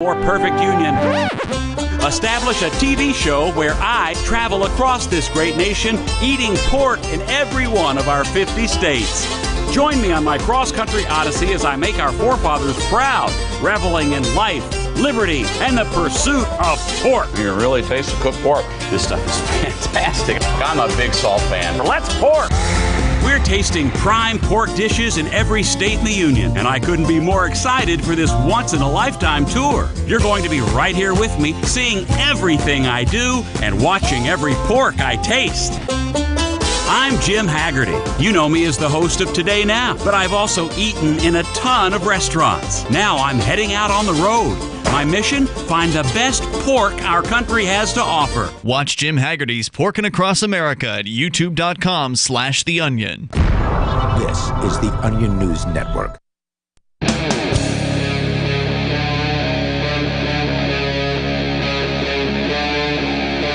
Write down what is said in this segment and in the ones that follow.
More perfect union. Establish a TV show where I travel across this great nation eating pork in every one of our 50 states. Join me on my cross-country odyssey as I make our forefathers proud, reveling in life, liberty, and the pursuit of pork. You can really taste the cooked pork. This stuff is fantastic. I'm a big salt fan. Let's pork! We're tasting prime pork dishes in every state in the Union, and I couldn't be more excited for this once-in-a-lifetime tour. You're going to be right here with me, seeing everything I do and watching every pork I taste. I'm Jim Haggerty. You know me as the host of Today Now, but I've also eaten in a ton of restaurants. Now I'm heading out on the road. My mission? Find the best pork our country has to offer. Watch Jim Haggerty's Porkin' Across America at youtube.com/The Onion. This is the Onion News Network.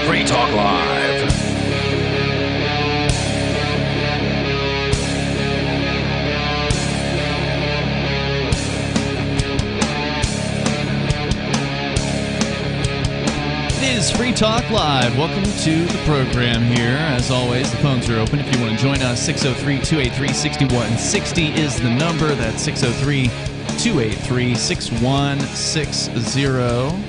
Free Talk Live. It is Free Talk Live. Welcome to the program here. As always, the phones are open. If you want to join us, 603-283-6160 is the number. That's 603-283-6160.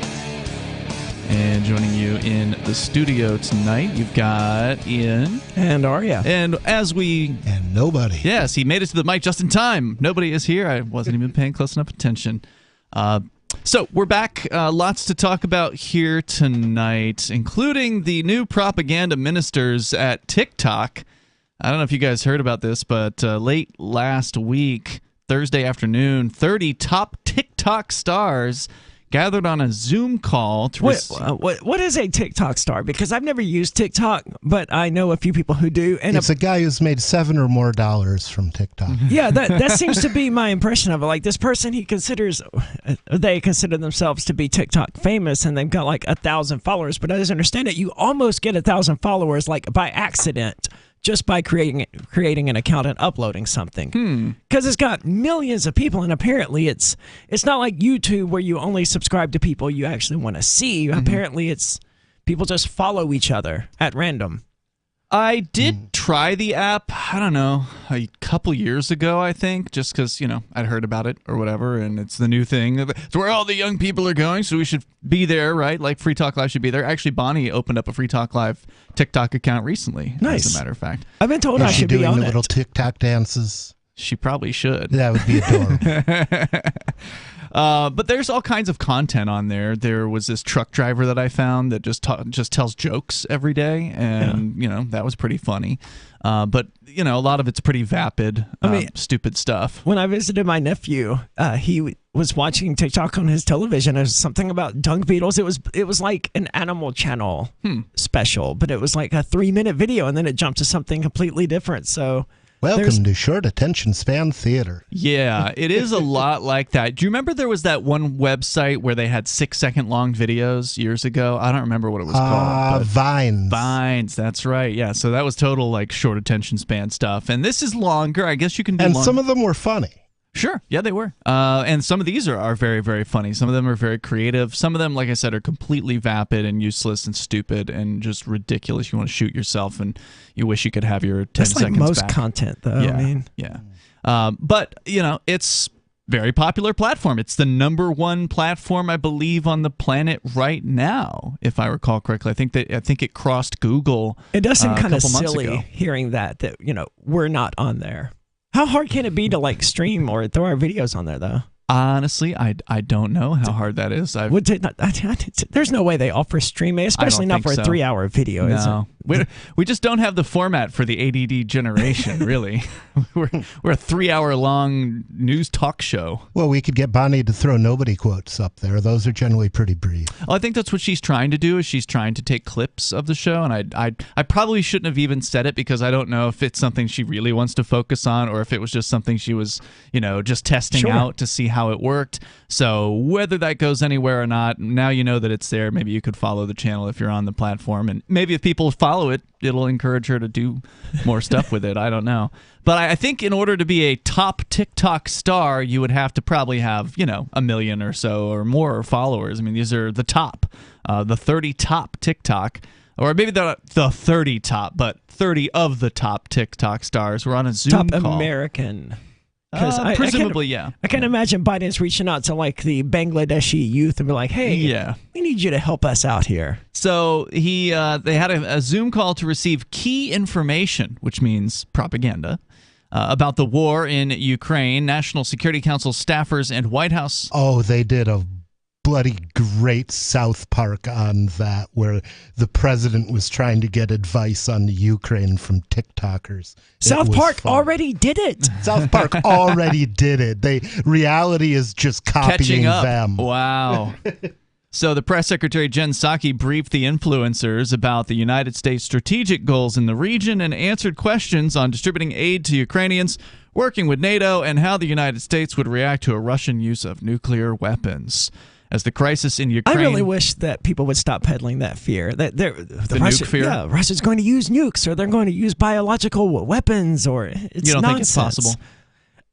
And joining you in the studio tonight, you've got Ian. And Arya. And And nobody. Yes, he made it to the mic just in time. Nobody is here. I wasn't even paying close enough attention. So we're back. Lots to talk about here tonight, including the new propaganda ministers at TikTok. I don't know if you guys heard about this, but late last week, Thursday afternoon, 30 top TikTok stars gathered on a Zoom call to what is a TikTok star? Because I've never used TikTok, but I know a few people who do. And it's a guy who's made $7 or more from TikTok. Yeah, that seems to be my impression of it. Like this person, they consider themselves to be TikTok famous, and they've got like 1,000 followers. But as I understand it, you almost get 1,000 followers like by accident, just by creating an account and uploading something. Because it's got millions of people, and apparently it's not like YouTube where you only subscribe to people you actually want to see. Apparently it's people just follow each other at random. I did try the app, I don't know, a couple years ago, I think, just because, I'd heard about it or whatever, and it's the new thing. It's where all the young people are going, so we should be there, right? Like Free Talk Live should be there. Actually, Bonnie opened up a Free Talk Live TikTok account recently, nice. As a matter of fact. I've been told I should be on doing the it. little TikTok dances? She probably should. That would be adorable. But there's all kinds of content on there. There was this truck driver that I found that just tells jokes every day, and that was pretty funny. But a lot of it's pretty vapid, stupid stuff. When I visited my nephew, he was watching TikTok on his television. It was something about dung beetles. It was like an Animal Channel special, but it was like a 3-minute video, and then it jumped to something completely different. So. Welcome to short attention span theater. Yeah, it is a lot like that. Do you remember there was that one website where they had 6-second long videos years ago? I don't remember what it was called. Vines. Vines, that's right. Yeah, so that was total like short attention span stuff. And this is longer. I guess you can do And longer. some of them were funny. Sure. Yeah, they were. And some of these are very, very funny. Some of them are very creative. Some of them, like I said, are completely vapid and useless and stupid and just ridiculous. You want to shoot yourself and you wish you could have your 10 seconds seconds back. That's like most back. content, though. Yeah, yeah. But, it's very popular platform. It's the #1 platform, I believe, on the planet right now, if I recall correctly. I think it crossed Google. It does seem kind of silly hearing that we're not on there. How hard can it be to like stream or throw our videos on there, though? Honestly, I don't know how hard that is. There's no way they offer streaming, especially not for a 3-hour video. No, we just don't have the format for the ADD generation. Really, we're a 3-hour long news talk show. Well, we could get Bonnie to throw nobody quotes up there. Those are generally pretty brief. Well, I think that's what she's trying to do. Is she's trying to take clips of the show, and I probably shouldn't have even said it because I don't know if it's something she really wants to focus on or if it was just something she was just testing out to see how it worked. So whether that goes anywhere or not, now you know that it's there. Maybe you could follow the channel if you're on the platform, and maybe if people follow it, it'll encourage her to do more stuff with it. I don't know. But I think in order to be a top TikTok star, you would have to probably have, 1 million or so or more followers. I mean, these are the top, the 30 top TikTok, or maybe the 30 top, but 30 of the top TikTok stars were on a Zoom top call. American. Presumably, yeah. I can imagine Biden's reaching out to like the Bangladeshi youth and be like, "Hey, we need you to help us out here." So they had a Zoom call to receive key information, which means propaganda, about the war in Ukraine. National Security Council staffers and White House. Oh, they did a bloody great South Park on that, where the president was trying to get advice on the Ukraine from TikTokers. South Park already did it. South Park already did it. Reality is just copying them. Wow. So the press secretary Jen Psaki briefed the influencers about the United States' strategic goals in the region and answered questions on distributing aid to Ukrainians, working with NATO, and how the United States would react to a Russian use of nuclear weapons. As the crisis in Ukraine... I really wish that people would stop peddling that fear. That the nuke fear? Yeah, Russia's going to use nukes, or they're going to use biological weapons, or it's You don't nonsense. think it's possible?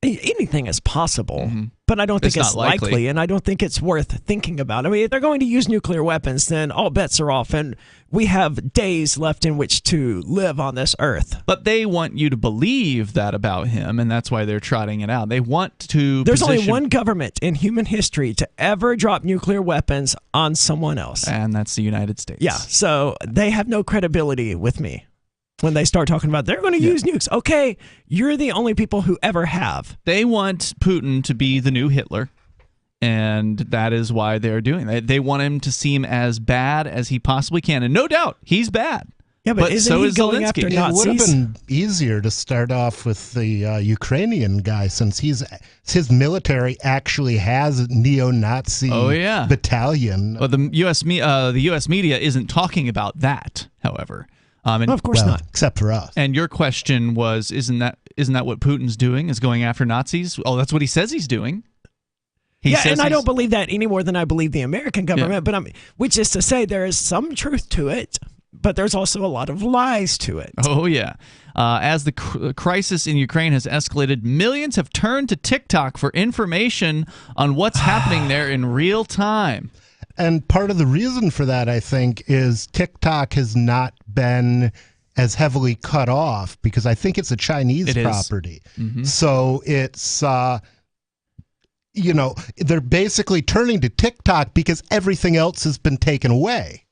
Anything is possible, but I don't think it's likely, and I don't think it's worth thinking about. I mean, if they're going to use nuclear weapons, then all bets are off, and we have days left in which to live on this earth. But they want you to believe that about him, and that's why they're trotting it out. They want to There's only one government in human history to ever drop nuclear weapons on someone else. And that's the United States. Yeah, so they have no credibility with me. When they start talking about they're going to use nukes. Okay, you're the only people who ever have. They want Putin to be the new Hitler, and that is why they're doing it. They want him to seem as bad as he possibly can, and no doubt, he's bad. Yeah, but isn't so he is going Zelensky. after Nazis? It would have been easier to start off with the Ukrainian guy, since his military actually has neo-Nazi battalion. Well, the U.S. media isn't talking about that, however. Of course not, except for us. And your question was, isn't that what Putin's doing? Is going after Nazis? Oh, that's what he says he's doing. I don't believe that any more than I believe the American government. But which is to say, there is some truth to it, but there's also a lot of lies to it. Oh yeah. As the crisis in Ukraine has escalated, millions have turned to TikTok for information on what's happening there in real time. And part of the reason for that, I think, is TikTok has not been as heavily cut off, because I think it's a Chinese property. Mm-hmm. So it's, they're basically turning to TikTok because everything else has been taken away.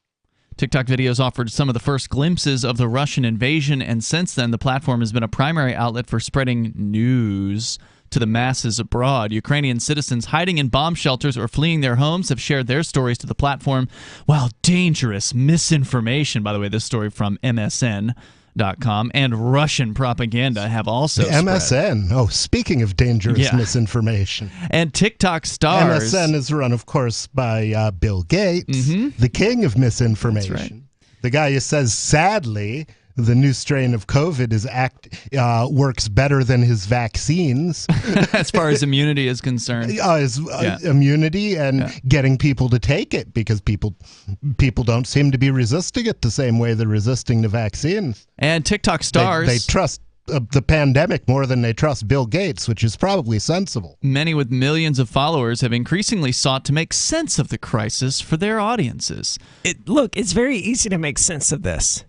TikTok videos offered some of the first glimpses of the Russian invasion, and since then, the platform has been a primary outlet for spreading news to the masses abroad. Ukrainian citizens hiding in bomb shelters or fleeing their homes have shared their stories to the platform, while dangerous misinformation, by the way, this story from MSN.com, and Russian propaganda have also spread. MSN. Oh, speaking of dangerous misinformation. And TikTok stars. MSN is run, of course, by Bill Gates, the king of misinformation. That's right. The guy who says, sadly, the new strain of COVID works better than his vaccines. As far as immunity is concerned. Immunity and getting people to take it, because people don't seem to be resisting it the same way they're resisting the vaccines. And TikTok stars. They trust the pandemic more than they trust Bill Gates, which is probably sensible. Many with millions of followers have increasingly sought to make sense of the crisis for their audiences. Look, it's very easy to make sense of this.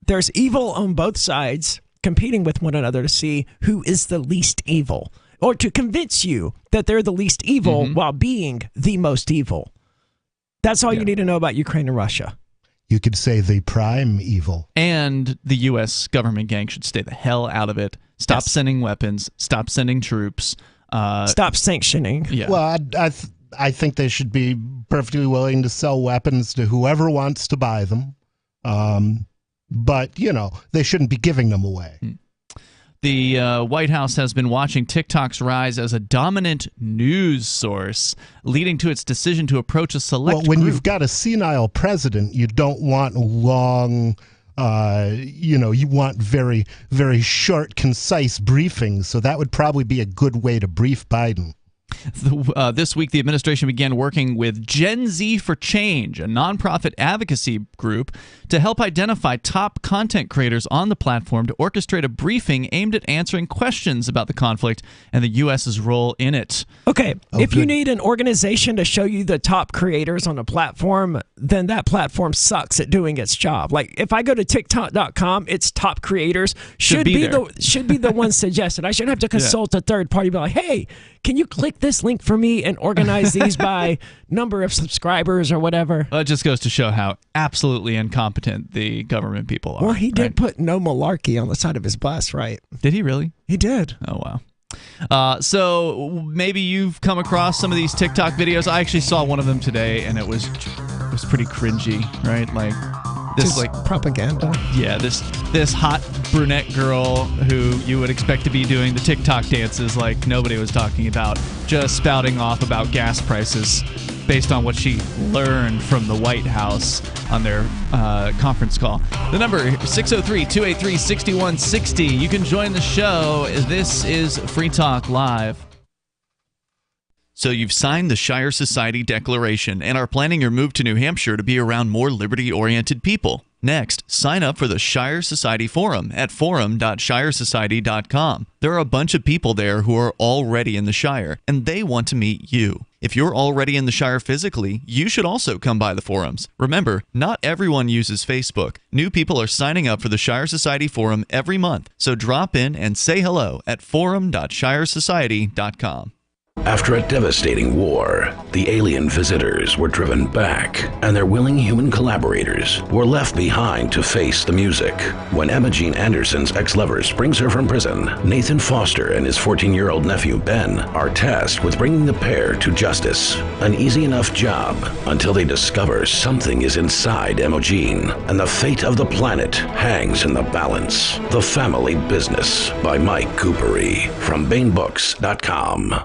There's evil on both sides competing with one another to see who is the least evil, or to convince you that they're the least evil while being the most evil. That's all you need to know about Ukraine and Russia. You could say the prime evil. And the U.S. government gang should stay the hell out of it. Stop sending weapons. Stop sending troops. Stop sanctioning. Yeah. Well, I think they should be perfectly willing to sell weapons to whoever wants to buy them. But, they shouldn't be giving them away. The White House has been watching TikTok's rise as a dominant news source, leading to its decision to approach a select when group. You've got a senile president, you don't want long, you want very, very short, concise briefings. So that would probably be a good way to brief Biden. This week, the administration began working with Gen Z for Change, a nonprofit advocacy group, to help identify top content creators on the platform to orchestrate a briefing aimed at answering questions about the conflict and the U.S.'s role in it. Okay, if you need an organization to show you the top creators on a platform, then that platform sucks at doing its job. Like, if I go to TikTok.com, its top creators should be the ones suggested. I shouldn't have to consult a third party, be like, hey, can you click this link for me and organize these by number of subscribers or whatever? Well, it just goes to show how absolutely incompetent the government people are. Well, he did put no malarkey on the side of his bus, right? Did he really? He did. Oh, wow. So maybe you've come across some of these TikTok videos. I actually saw one of them today, and it was pretty cringy, right? Like this, like propaganda. Yeah, this hot brunette girl who you would expect to be doing the TikTok dances like nobody was talking about, just spouting off about gas prices based on what she learned from the White House on their conference call. The number 603-283-6160. You can join the show. This is Free Talk Live. So you've signed the Shire Society Declaration and are planning your move to New Hampshire to be around more liberty-oriented people. Next, sign up for the Shire Society Forum at forum.shiresociety.com. There are a bunch of people there who are already in the Shire, and they want to meet you. If you're already in the Shire physically, you should also come by the forums. Remember, not everyone uses Facebook. New people are signing up for the Shire Society Forum every month, so drop in and say hello at forum.shiresociety.com. After a devastating war, the alien visitors were driven back, and their willing human collaborators were left behind to face the music. When Emma Jean Anderson's ex-lover springs her from prison, Nathan Foster and his 14-year-old nephew Ben are tasked with bringing the pair to justice. An easy enough job until they discover something is inside Emma Jean, and the fate of the planet hangs in the balance. The Family Business by Mike Coopery from BaneBooks.com.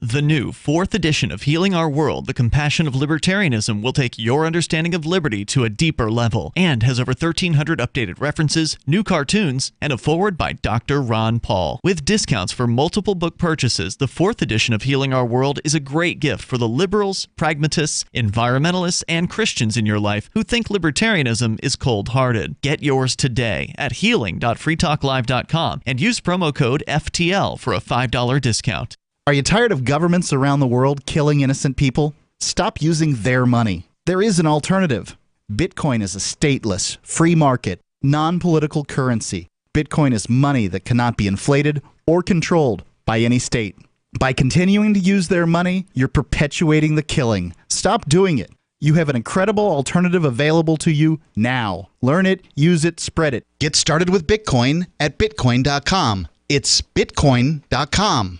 The new 4th edition of Healing Our World, The Compassion of Libertarianism, will take your understanding of liberty to a deeper level and has over 1,300 updated references, new cartoons, and a foreword by Dr. Ron Paul. With discounts for multiple book purchases, the 4th edition of Healing Our World is a great gift for the liberals, pragmatists, environmentalists, and Christians in your life who think libertarianism is cold-hearted. Get yours today at healing.freetalklive.com and use promo code FTL for a $5 discount. Are you tired of governments around the world killing innocent people? Stop using their money. There is an alternative. Bitcoin is a stateless, free market, non-political currency. Bitcoin is money that cannot be inflated or controlled by any state. By continuing to use their money, you're perpetuating the killing. Stop doing it. You have an incredible alternative available to you now. Learn it, use it, spread it. Get started with Bitcoin at Bitcoin.com. It's Bitcoin.com.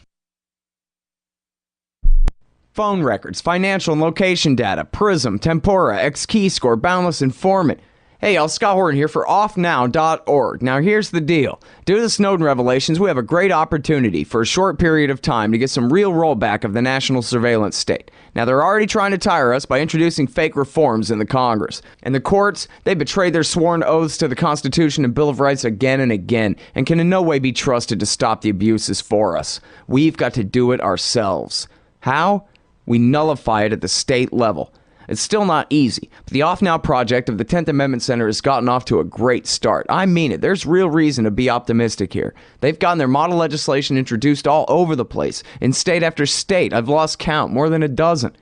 Phone records, financial and location data, Prism, Tempora, Xkeyscore, Boundless Informant. Hey y'all, Scott Horton here for offnow.org. Now here's the deal. Due to the Snowden revelations, we have a great opportunity for a short period of time to get some real rollback of the national surveillance state. Now they're already trying to tire us by introducing fake reforms in the Congress. And the courts, they betrayed their sworn oaths to the Constitution and Bill of Rights again and again, and can in no way be trusted to stop the abuses for us. We've got to do it ourselves. How? We nullify it at the state level. It's still not easy, but the Off Now project of the 10th Amendment Center has gotten off to a great start. I mean it. There's real reason to be optimistic here. They've gotten their model legislation introduced all over the place, in state after state. I've lost count, more than a dozen.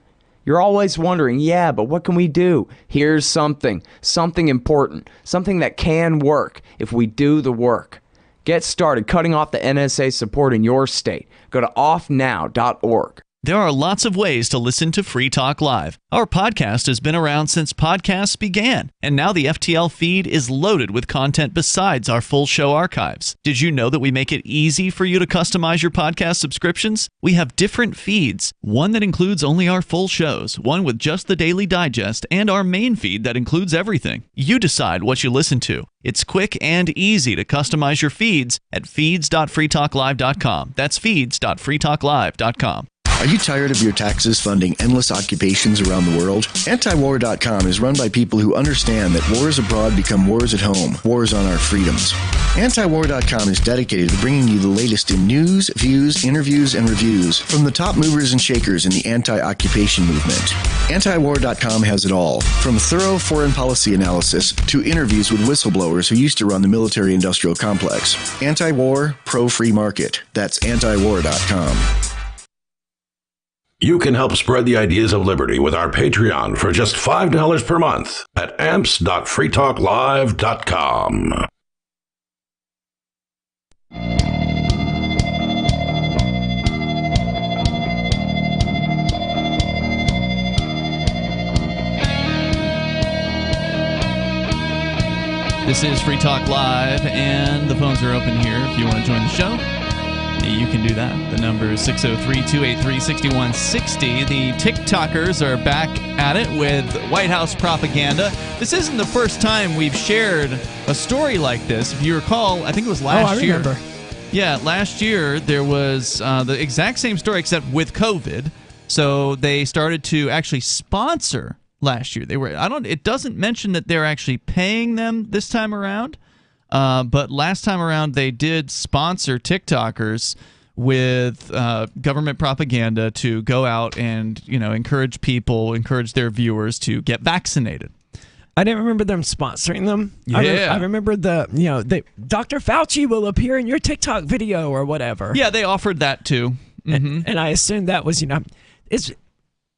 You're always wondering, yeah, but what can we do? Here's something important, something that can work if we do the work. Get started cutting off the NSA support in your state. Go to offnow.org. There are lots of ways to listen to Free Talk Live. Our podcast has been around since podcasts began, and now the FTL feed is loaded with content besides our full show archives. Did you know that we make it easy for you to customize your podcast subscriptions? We have different feeds, one that includes only our full shows, one with just the Daily Digest, and our main feed that includes everything. You decide what you listen to. It's quick and easy to customize your feeds at feeds.freetalklive.com. That's feeds.freetalklive.com. Are you tired of your taxes funding endless occupations around the world? Antiwar.com is run by people who understand that wars abroad become wars at home, wars on our freedoms. Antiwar.com is dedicated to bringing you the latest in news, views, interviews, and reviews from the top movers and shakers in the anti-occupation movement. Antiwar.com has it all, from thorough foreign policy analysis to interviews with whistleblowers who used to run the military-industrial complex. Anti-war, pro-free market. That's antiwar.com. You can help spread the ideas of liberty with our Patreon for just $5 per month at amps.freetalklive.com. This is Free Talk Live, and the phones are open here if you want to join the show. You can do that. The number is 603-283-6160. The TikTokers are back at it with Whitehouse propaganda. This isn't the first time we've shared a story like this. If you recall, I think it was last year. Remember. Yeah, last year there was the exact same story except with COVID. So they started to actually sponsor last year. It doesn't mention that they're actually paying them this time around. But last time around, they did sponsor TikTokers with government propaganda to go out and encourage their viewers to get vaccinated. I didn't remember them sponsoring them. Yeah. I remember Dr. Fauci will appear in your TikTok video or whatever. Yeah, they offered that too. Mm-hmm. And I assumed that was,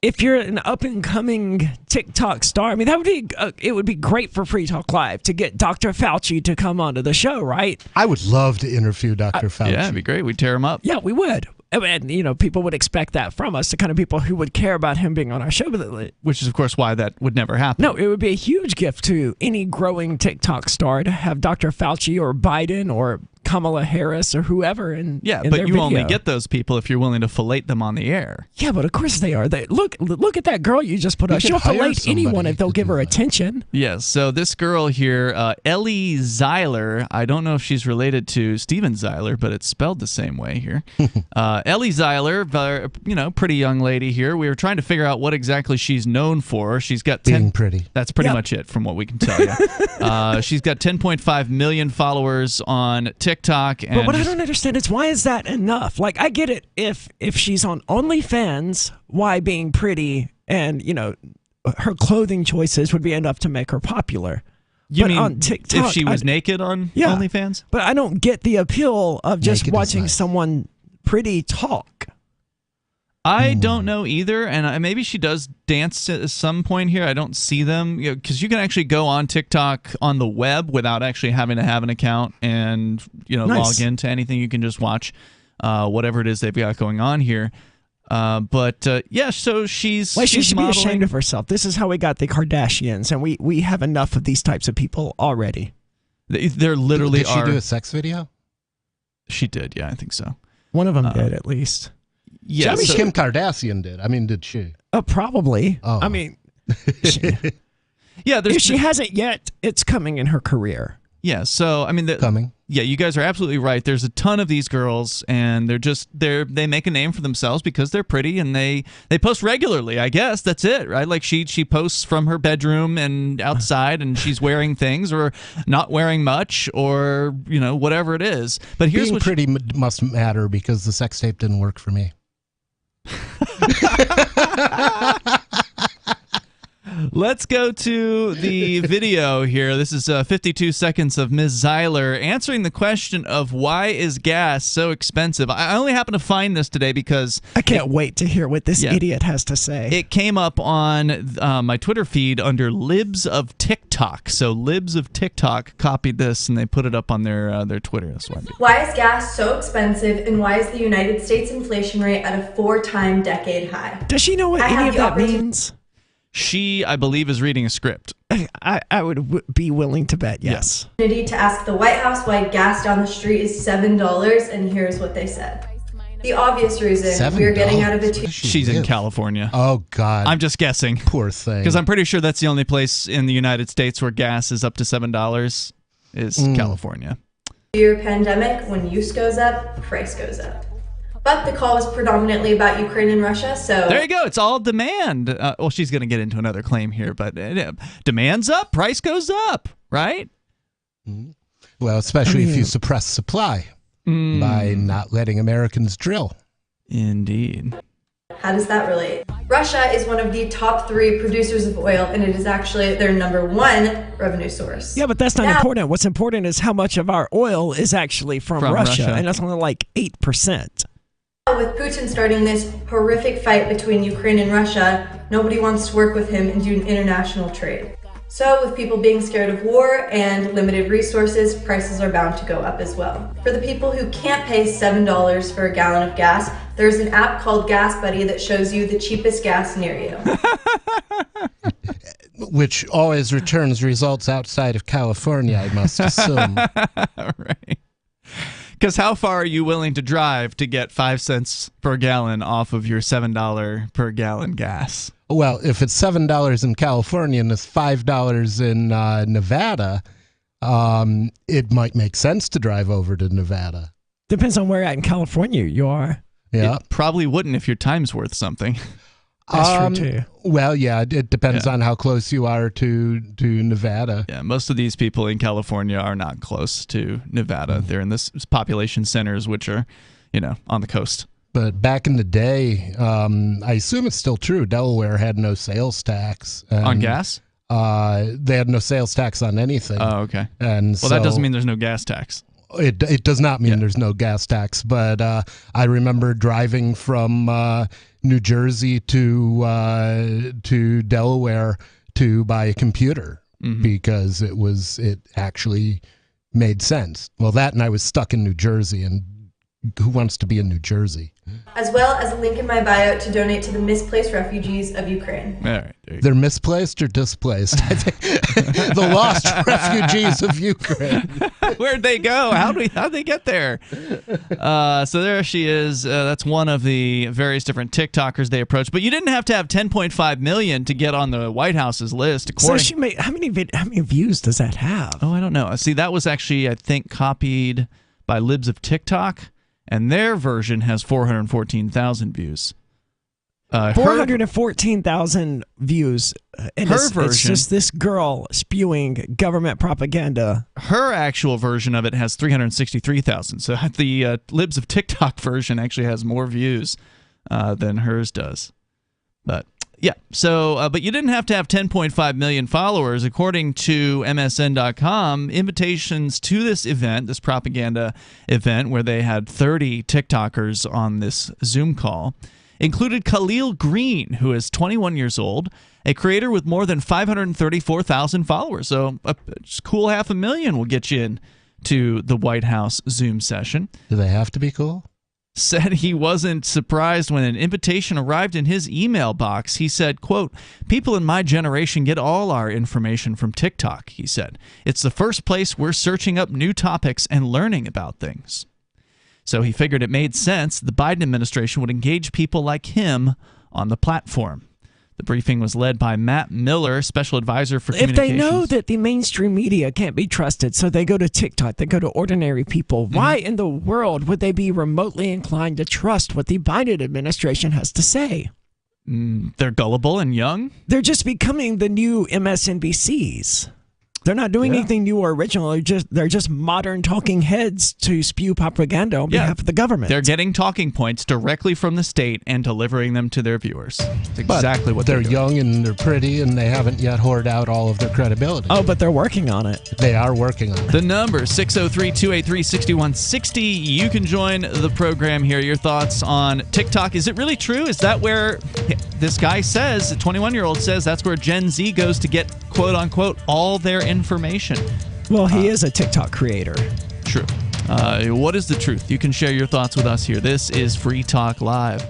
if you're an up-and-coming TikTok star, I mean, it would be great for Free Talk Live to get Dr. Fauci to come onto the show, right? I would love to interview Dr. Fauci. Yeah, it'd be great. We'd tear him up. Yeah, we would. And, people would expect that from us, the kind of people who would care about him being on our show. Which is, of course, why that would never happen. No, it would be a huge gift to any growing TikTok star to have Dr. Fauci or Biden or Kamala Harris or whoever in but their you video. only get those people if you're willing to fillet them on the air. Yeah, but of course they are. Look at that girl you just put up. She'll fillet anyone if they'll give her attention. Yes, so this girl here, Ellie Zeiler, I don't know if she's related to Steven Zeiler, but it's spelled the same way here. Ellie Zeiler, pretty young lady here. We were trying to figure out what exactly she's known for. She's got being pretty. That's pretty much it from what we can tell you. She's got 10.5 million followers on TikTok. But what I don't understand is, why is that enough? Like, I get it if she's on OnlyFans, why being pretty and her clothing choices would be enough to make her popular. You but mean on TikTok, if she was naked on OnlyFans? But I don't get the appeal of just Naked watching someone pretty talk. I don't know either, and maybe she does dance at some point here. I don't see them, because you can actually go on TikTok on the web without actually having to have an account and log into anything. You can just watch whatever it is they've got going on here. So she's she should modeling. be ashamed of herself. This is how we got the Kardashians, and we have enough of these types of people already. They're literally. Did she do a sex video? She did, yeah, I think so. One of them did, at least. Yeah, Kim Kardashian did. I mean, did she? Probably. Oh. I mean, yeah. If she hasn't yet, it's coming in her career. Yeah. So I mean, coming. Yeah, you guys are absolutely right. There's a ton of these girls, and they make a name for themselves because they're pretty, and they post regularly. I guess that's it, right? Like she posts from her bedroom and outside, and she's wearing things or not wearing much, or whatever it is. But here's being pretty must matter, because the sex tape didn't work for me. Let's go to the video here. This is 52 seconds of Ms. Zeiler answering the question of why is gas so expensive. I only happened to find this today because I can't wait to hear what this idiot has to say. It came up on my Twitter feed under Libs of TikTok. So Libs of TikTok copied this and they put it up on their Twitter. That's why is gas so expensive, and why is the United States inflation rate at a 4-time decade high? Does she know what any of that means? She, I believe, is reading a script. I would be willing to bet yes. Opportunity to ask the White House why gas down the street is $7, and here's what they said. The obvious reason we're getting out of it. She's in California. Oh, God. I'm just guessing. Poor thing. Because I'm pretty sure that's the only place in the United States where gas is up to $7 is California. Your pandemic, when use goes up, price goes up. But the call was predominantly about Ukraine and Russia, so... There you go. It's all demand. Well, she's going to get into another claim here, but demand's up, price goes up, right? Well, especially if you suppress supply by not letting Americans drill. Indeed. How does that relate? Russia is one of the top 3 producers of oil, and it is actually their number 1 revenue source. Yeah, but that's not important. What's important is how much of our oil is actually from Russia, and that's only like 8%. With Putin starting this horrific fight between Ukraine and Russia, nobody wants to work with him and do an international trade. So with people being scared of war and limited resources, prices are bound to go up as well. For the people who can't pay $7 for a gallon of gas, there's an app called Gas Buddy that shows you the cheapest gas near you. Which always returns results outside of California, I must assume. Right. Because how far are you willing to drive to get 5 cents per gallon off of your $7 per gallon gas? Well, if it's $7 in California and it's $5 in Nevada, it might make sense to drive over to Nevada. Depends on where in California you are. Yeah. It probably wouldn't if your time's worth something. That's true, too. Well, yeah, it depends on how close you are to Nevada. Yeah, most of these people in California are not close to Nevada. They're in this population centers, which are, on the coast. But back in the day, I assume it's still true, Delaware had no sales tax. On gas? They had no sales tax on anything. Oh, okay. And well, that doesn't mean there's no gas tax. It does not mean there's no gas tax, but I remember driving from New Jersey to Delaware to buy a computer because it actually made sense. Well, that and I was stuck in New Jersey, and who wants to be in New Jersey? As well as a link in my bio to donate to the misplaced refugees of Ukraine. All right, they're misplaced or displaced? I think the lost refugees of Ukraine. Where'd they go? How'd they get there? So there she is. That's one of the various different TikTokers they approached. But you didn't have to have 10.5 million to get on the White House's list. So she made how many views does that have? Oh, I don't know. See, that was actually, I think, copied by Libs of TikTok. And their version has 414,000 views. 414,000 views. And her version, it's just this girl spewing government propaganda. Her actual version of it has 363,000. So the Libs of TikTok version actually has more views than hers does. But yeah, so but you didn't have to have 10.5 million followers. According to MSN.com, invitations to this event, this propaganda event, where they had 30 TikTokers on this Zoom call, included Khalil Green, who is 21 years old, a creator with more than 534,000 followers. So a cool 500,000 will get you in to the White House Zoom session. Do they have to be cool? Said he wasn't surprised when an invitation arrived in his email box. He said, quote, "People in my generation get all our information from TikTok," he said. "It's the first place we're searching up new topics and learning about things." So he figured it made sense the Biden administration would engage people like him on the platform. The briefing was led by Matt Miller, special advisor for communications. If they know that the mainstream media can't be trusted, so they go to TikTok, they go to ordinary people, why in the world would they be remotely inclined to trust what the Biden administration has to say? They're gullible and young. They're just becoming the new MSNBCs. They're not doing anything new or original. They're just modern talking heads to spew propaganda on behalf of the government. They're getting talking points directly from the state and delivering them to their viewers. That's exactly what they're doing. They're young and they're pretty, and they haven't yet hoarded out all of their credibility. Oh, but they're working on it. They are working on it. The number, 603-283-6160. You can join the program here. Your thoughts on TikTok. Is it really true? Is that where this guy says, a 21-year-old says, that's where Gen Z goes to get, quote-unquote, all their information? Well, he is a TikTok creator. True. What is the truth? You can share your thoughts with us here. This is Free Talk Live.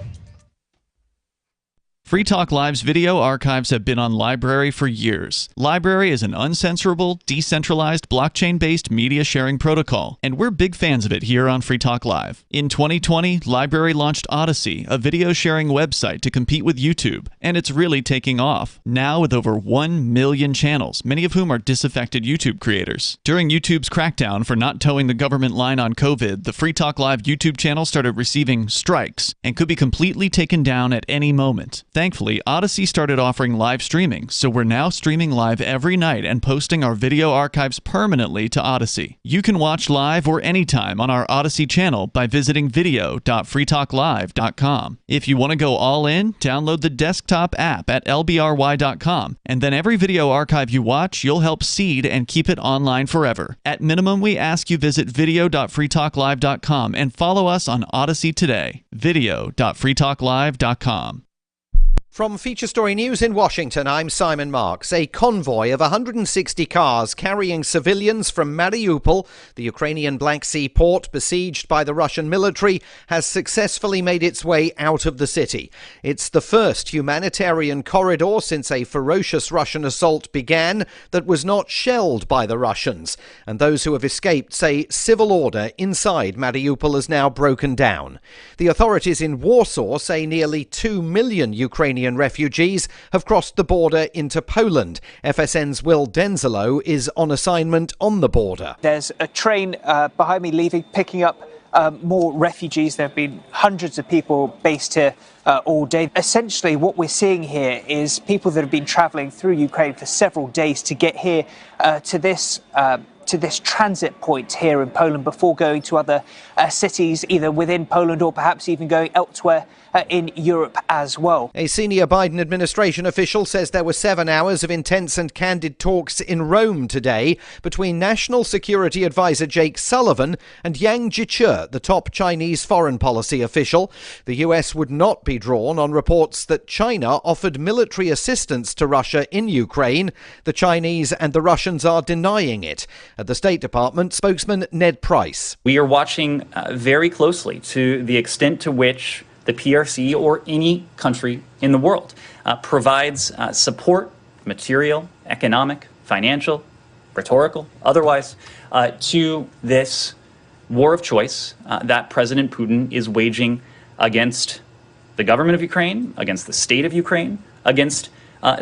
Free Talk Live's video archives have been on LBRY for years. LBRY is an uncensorable, decentralized, blockchain-based media sharing protocol, and we're big fans of it here on Free Talk Live. In 2020, LBRY launched Odyssey, a video sharing website to compete with YouTube, and it's really taking off. Now with over 1 million channels, many of whom are disaffected YouTube creators. During YouTube's crackdown for not towing the government line on COVID, the Free Talk Live YouTube channel started receiving strikes and could be completely taken down at any moment. Thankfully, Odyssey started offering live streaming, so we're now streaming live every night and posting our video archives permanently to Odyssey. You can watch live or anytime on our Odyssey channel by visiting video.freetalklive.com. If you want to go all in, download the desktop app at lbry.com, and then every video archive you watch, you'll help seed and keep it online forever. At minimum, we ask you visit video.freetalklive.com and follow us on Odyssey today. video.freetalklive.com. From Feature Story News in Washington, I'm Simon Marks. A convoy of 160 cars carrying civilians from Mariupol, the Ukrainian Black Sea port besieged by the Russian military, has successfully made its way out of the city. It's the first humanitarian corridor since a ferocious Russian assault began that was not shelled by the Russians. And those who have escaped say civil order inside Mariupol is now broken down. The authorities in Warsaw say nearly 2 million Ukrainian refugees have crossed the border into Poland. FSN's Will Denzelo is on assignment on the border. There's a train behind me leaving, picking up more refugees. There have been hundreds of people based here all day. Essentially, what we're seeing here is people that have been travelling through Ukraine for several days to get here to this transit point here in Poland before going to other cities, either within Poland or perhaps even going elsewhere in Europe as well. A senior Biden administration official says there were 7 hours of intense and candid talks in Rome today between National Security Advisor Jake Sullivan and Yang Jiechi, the top Chinese foreign policy official. The US would not be drawn on reports that China offered military assistance to Russia in Ukraine. The Chinese and the Russians are denying it. At the State Department, spokesman Ned Price. We are watching very closely to the extent to which the PRC or any country in the world provides support, material, economic, financial, rhetorical, otherwise, to this war of choice that President Putin is waging against the government of Ukraine, against the state of Ukraine, against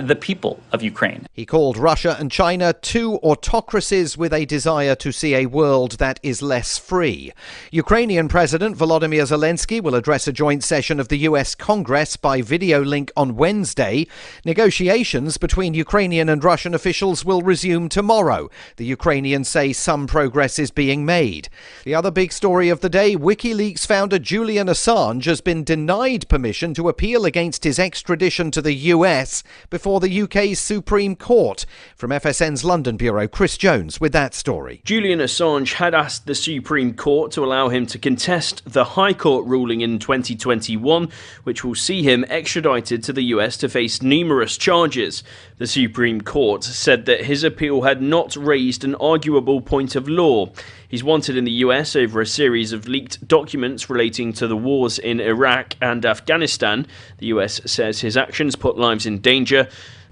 the people of Ukraine. He called Russia and China two autocracies with a desire to see a world that is less free. Ukrainian President Volodymyr Zelensky will address a joint session of the US Congress by video link on Wednesday. Negotiations between Ukrainian and Russian officials will resume tomorrow. The Ukrainians say some progress is being made. The other big story of the day, WikiLeaks founder Julian Assange has been denied permission to appeal against his extradition to the US before the UK's Supreme Court. From FSN's London Bureau, Chris Jones with that story. Julian Assange had asked the Supreme Court to allow him to contest the High Court ruling in 2021, which will see him extradited to the US to face numerous charges. The Supreme Court said that his appeal had not raised an arguable point of law. He's wanted in the US over a series of leaked documents relating to the wars in Iraq and Afghanistan. The US says his actions put lives in danger.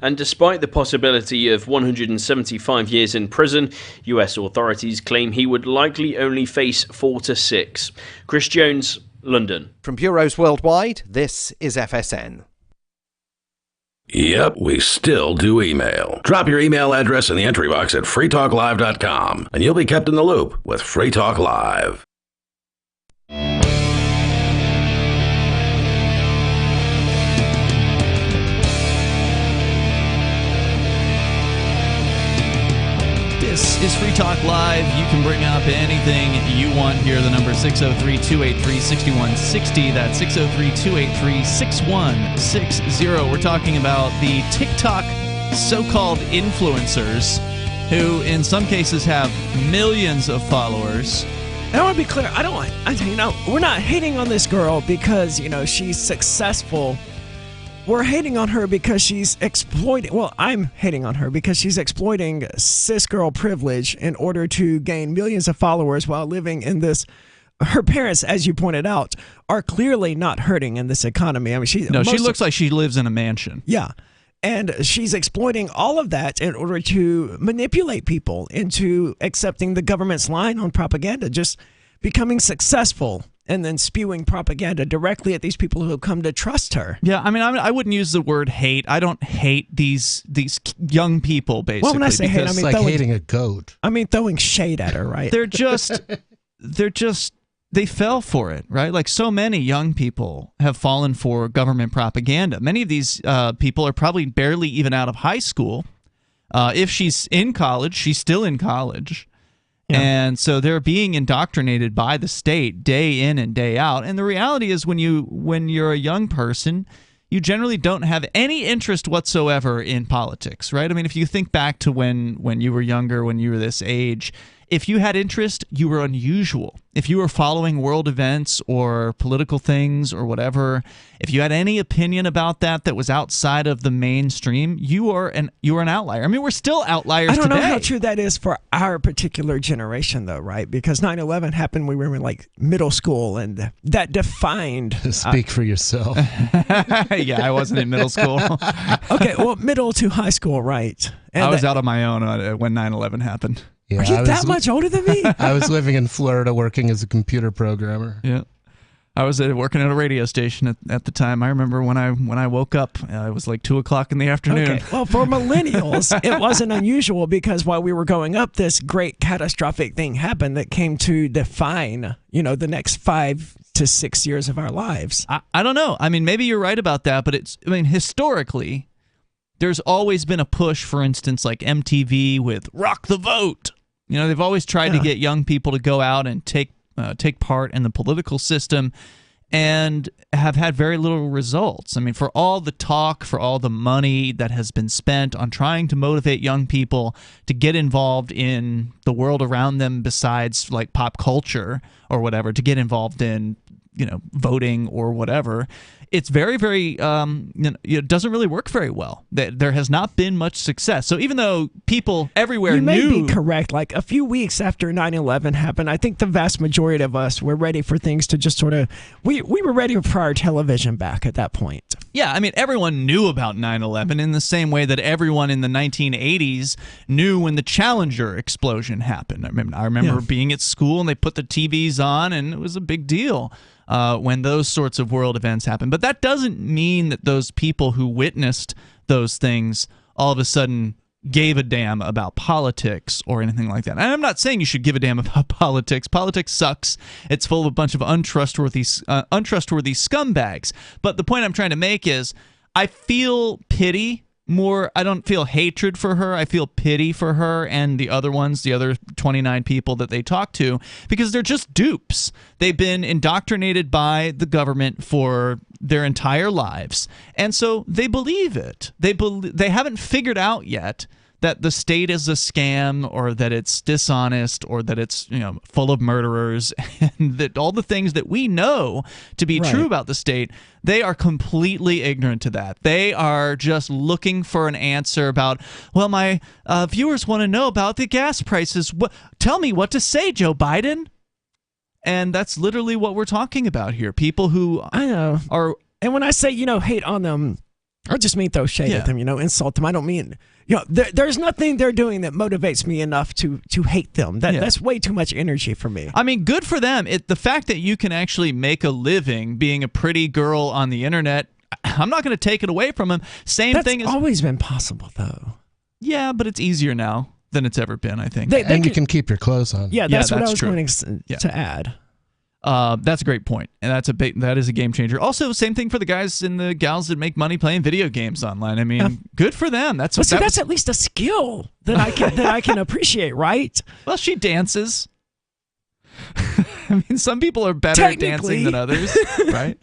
And despite the possibility of 175 years in prison, US authorities claim he would likely only face 4 to 6. Chris Jones, London. From bureaus worldwide, this is FSN. Yep, we still do email. Drop your email address in the entry box at freetalklive.com, and you'll be kept in the loop with Free Talk Live. This is Free Talk Live. You can bring up anything you want here. The number is 603-283-6160. That's 603-283-6160. We're talking about the TikTok so-called influencers who in some cases have millions of followers. And I want to be clear, we're not hating on this girl because, she's successful. We're hating on her because she's exploiting. Well, I'm hating on her because she's exploiting cis girl privilege in order to gain millions of followers while living in this her parents, as you pointed out, are clearly not hurting in this economy. I mean, she looks like she lives in a mansion. Yeah. And she's exploiting all of that in order to manipulate people into accepting the government's line on propaganda, just becoming successful and then spewing propaganda directly at these people who have come to trust her. Yeah, I mean, I wouldn't use the word hate. I don't hate these young people, basically. Well, when I say hate, I mean like hating a goat. I mean throwing shade at her, right? They fell for it, right? Like so many young people have fallen for government propaganda. Many of these people are probably barely even out of high school. If she's in college, she's still in college. Yeah. And so they're being indoctrinated by the state day in and day out. And the reality is when you're a young person, you generally don't have any interest whatsoever in politics, right? I mean, if you think back to when you were younger, when you were this age, if you had interest, you were unusual. If you were following world events or political things or whatever, if you had any opinion about that was outside of the mainstream, you were an outlier. I mean, we're still outliers today. I don't know how true that is for our particular generation, though, right? Because 9/11 happened when we were in like middle school, and that defined. Speak for yourself. Yeah, I wasn't in middle school. Okay, well, middle to high school, right? And I was out on my own when 9/11 happened. Yeah, are you that much older than me? I was living in Florida working as a computer programmer. Yeah. I was working at a radio station at the time. I remember when I woke up, it was like 2 o'clock in the afternoon. Okay. Well, for millennials, it wasn't unusual because while we were growing up, this great catastrophic thing happened that came to define, the next 5 to 6 years of our lives. I don't know. I mean, maybe you're right about that, but historically, there's always been a push, for instance, like MTV with Rock the Vote. They've always tried to get young people to go out and take part in the political system and have had very little results. I mean, for all the talk, for all the money that has been spent on trying to motivate young people to get involved in the world around them besides like pop culture or whatever, to get involved in, voting or whatever, it's very, very, it doesn't really work very well. There has not been much success. So even though people everywhere knew... You may be correct. Like a few weeks after 9/11 happened, I think the vast majority of us were ready for things to just sort of... We were ready for our television back at that point. Yeah, I mean, everyone knew about 9/11 in the same way that everyone in the 1980s knew when the Challenger explosion happened. I remember being at school and they put the TVs on and it was a big deal. When those sorts of world events happen. But that doesn't mean that those people who witnessed those things all of a sudden gave a damn about politics or anything like that. And I'm not saying you should give a damn about politics. Politics sucks. It's full of a bunch of untrustworthy scumbags. But the point I'm trying to make is I feel pity more. I don't feel hatred for her. I feel pity for her and the other ones, the other 29 people that they talk to, because they're just dupes. They've been indoctrinated by the government for their entire lives, and so they believe it. They haven't figured out yet that the state is a scam or that it's dishonest or that it's full of murderers, and that all the things that we know to be true about the state, they are completely ignorant to that. They are just looking for an answer about, well, my viewers want to know about the gas prices. Tell me what to say, Joe Biden. And that's literally what we're talking about here. People who are... And when I say, hate on them, I just mean throw shade at them, insult them. I don't mean... there's nothing they're doing that motivates me enough to hate them. That's way too much energy for me. I mean, good for them. The fact that you can actually make a living being a pretty girl on the internet, I'm not going to take it away from them. That's always been possible, though. Yeah, but it's easier now than it's ever been, I think. And you can keep your clothes on. Yeah, that's what I was going to add. That's a great point, and that is a game changer. Also, same thing for the guys and the gals that make money playing video games online. I mean, good for them. That's at least a skill that I can appreciate, right? Well, she dances. I mean, some people are better at dancing than others, right?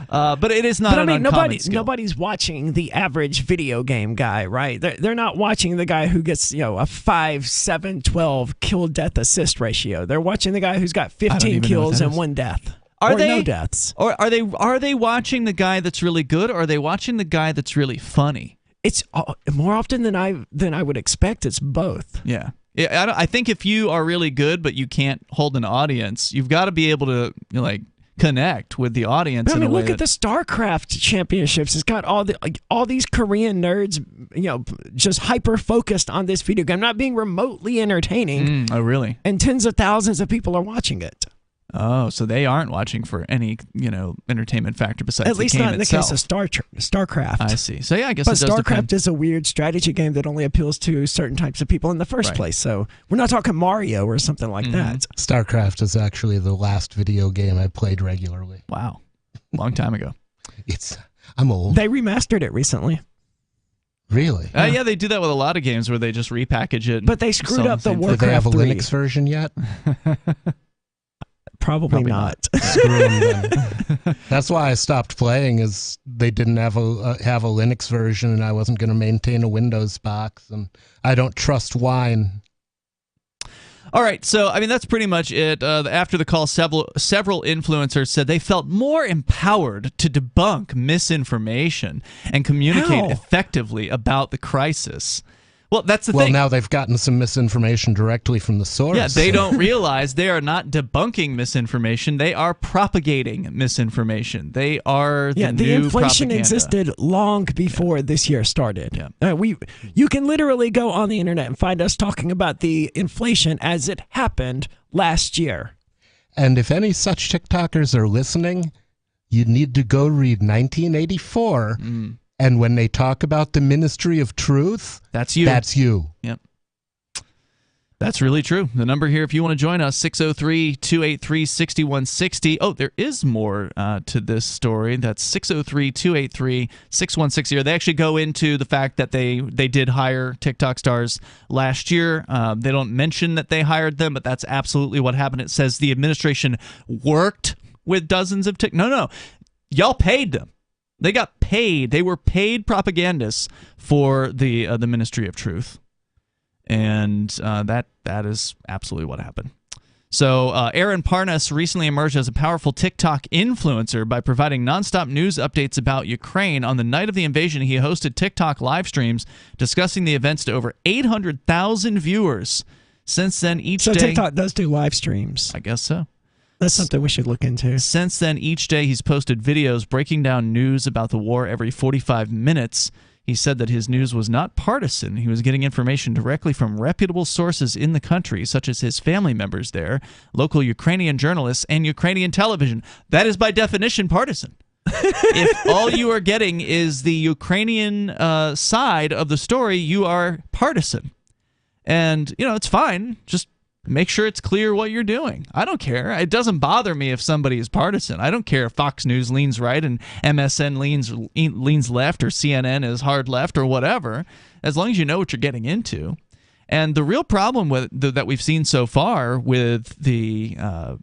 But it is not an uncommon skill. Nobody's watching the average video game guy, right? They're not watching the guy who gets, a 5, 7, 12 kill death assist ratio. They're watching the guy who's got 15 kills and 1 death. No deaths. Or are they watching the guy that's really good, or are they watching the guy that's really funny? It's more often than I would expect. It's both. Yeah. I think if you are really good but you can't hold an audience, you've got to be able to connect with the audience. But, I in mean, a way look at the StarCraft championships. It's got all these Korean nerds, just hyper focused on this video game, not being remotely entertaining. Oh, really? And tens of thousands of people are watching it. Oh, so they aren't watching for any, entertainment factor besides At least the game not in itself. the case of StarCraft. I see. So yeah, I guess but it does StarCraft depend. is a weird strategy game that only appeals to certain types of people in the first place. So we're not talking Mario or something like that. StarCraft is actually the last video game I played regularly. Wow. Long time ago. I'm old. They remastered it recently. Really? Yeah, they do that with a lot of games where they just repackage it. But they screwed up the Warcraft Do they have a 3. Linux version yet? Probably not. Screw 'em then. That's why I stopped playing. Is they didn't have a Linux version, and I wasn't going to maintain a Windows box, and I don't trust Wine. All right, so I mean that's pretty much it. After the call, several influencers said they felt more empowered to debunk misinformation and communicate effectively about the crisis. Well, that's the thing. Well, now they've gotten some misinformation directly from the source. Yeah, they don't realize they are not debunking misinformation. They are propagating misinformation. They are the the new inflation propaganda. existed long before this year started. You can literally go on the internet and find us talking about the inflation as it happened last year. And if any such TikTokers are listening, you need to go read 1984. And when they talk about the Ministry of Truth, that's you. That's you. Yep. That's really true. The number here, if you want to join us, 603-283-6160. Oh, there is more to this story. That's 603-283-6160. They actually go into the fact that they did hire TikTok stars last year. They don't mention that they hired them, but that's absolutely what happened. It says the administration worked with dozens of No. Y'all paid them. They got paid. They were paid propagandists for the Ministry of Truth, and that is absolutely what happened. So Aaron Parnas recently emerged as a powerful TikTok influencer by providing nonstop news updates about Ukraine. On the night of the invasion, he hosted TikTok live streams discussing the events to over 800,000 viewers. Since then, each day... So TikTok does do live streams. I guess so. That's something we should look into. Since then, each day he's posted videos breaking down news about the war every 45 minutes. He said that his news was not partisan. He was getting information directly from reputable sources in the country, such as his family members there, local Ukrainian journalists, and Ukrainian television. That is by definition partisan. If all you are getting is the Ukrainian side of the story, you are partisan. And, it's fine. Just make sure it's clear what you're doing. I don't care. It doesn't bother me if somebody is partisan. I don't care if Fox News leans right and MSN leans left or CNN is hard left or whatever, as long as you know what you're getting into. And the real problem that we've seen so far with the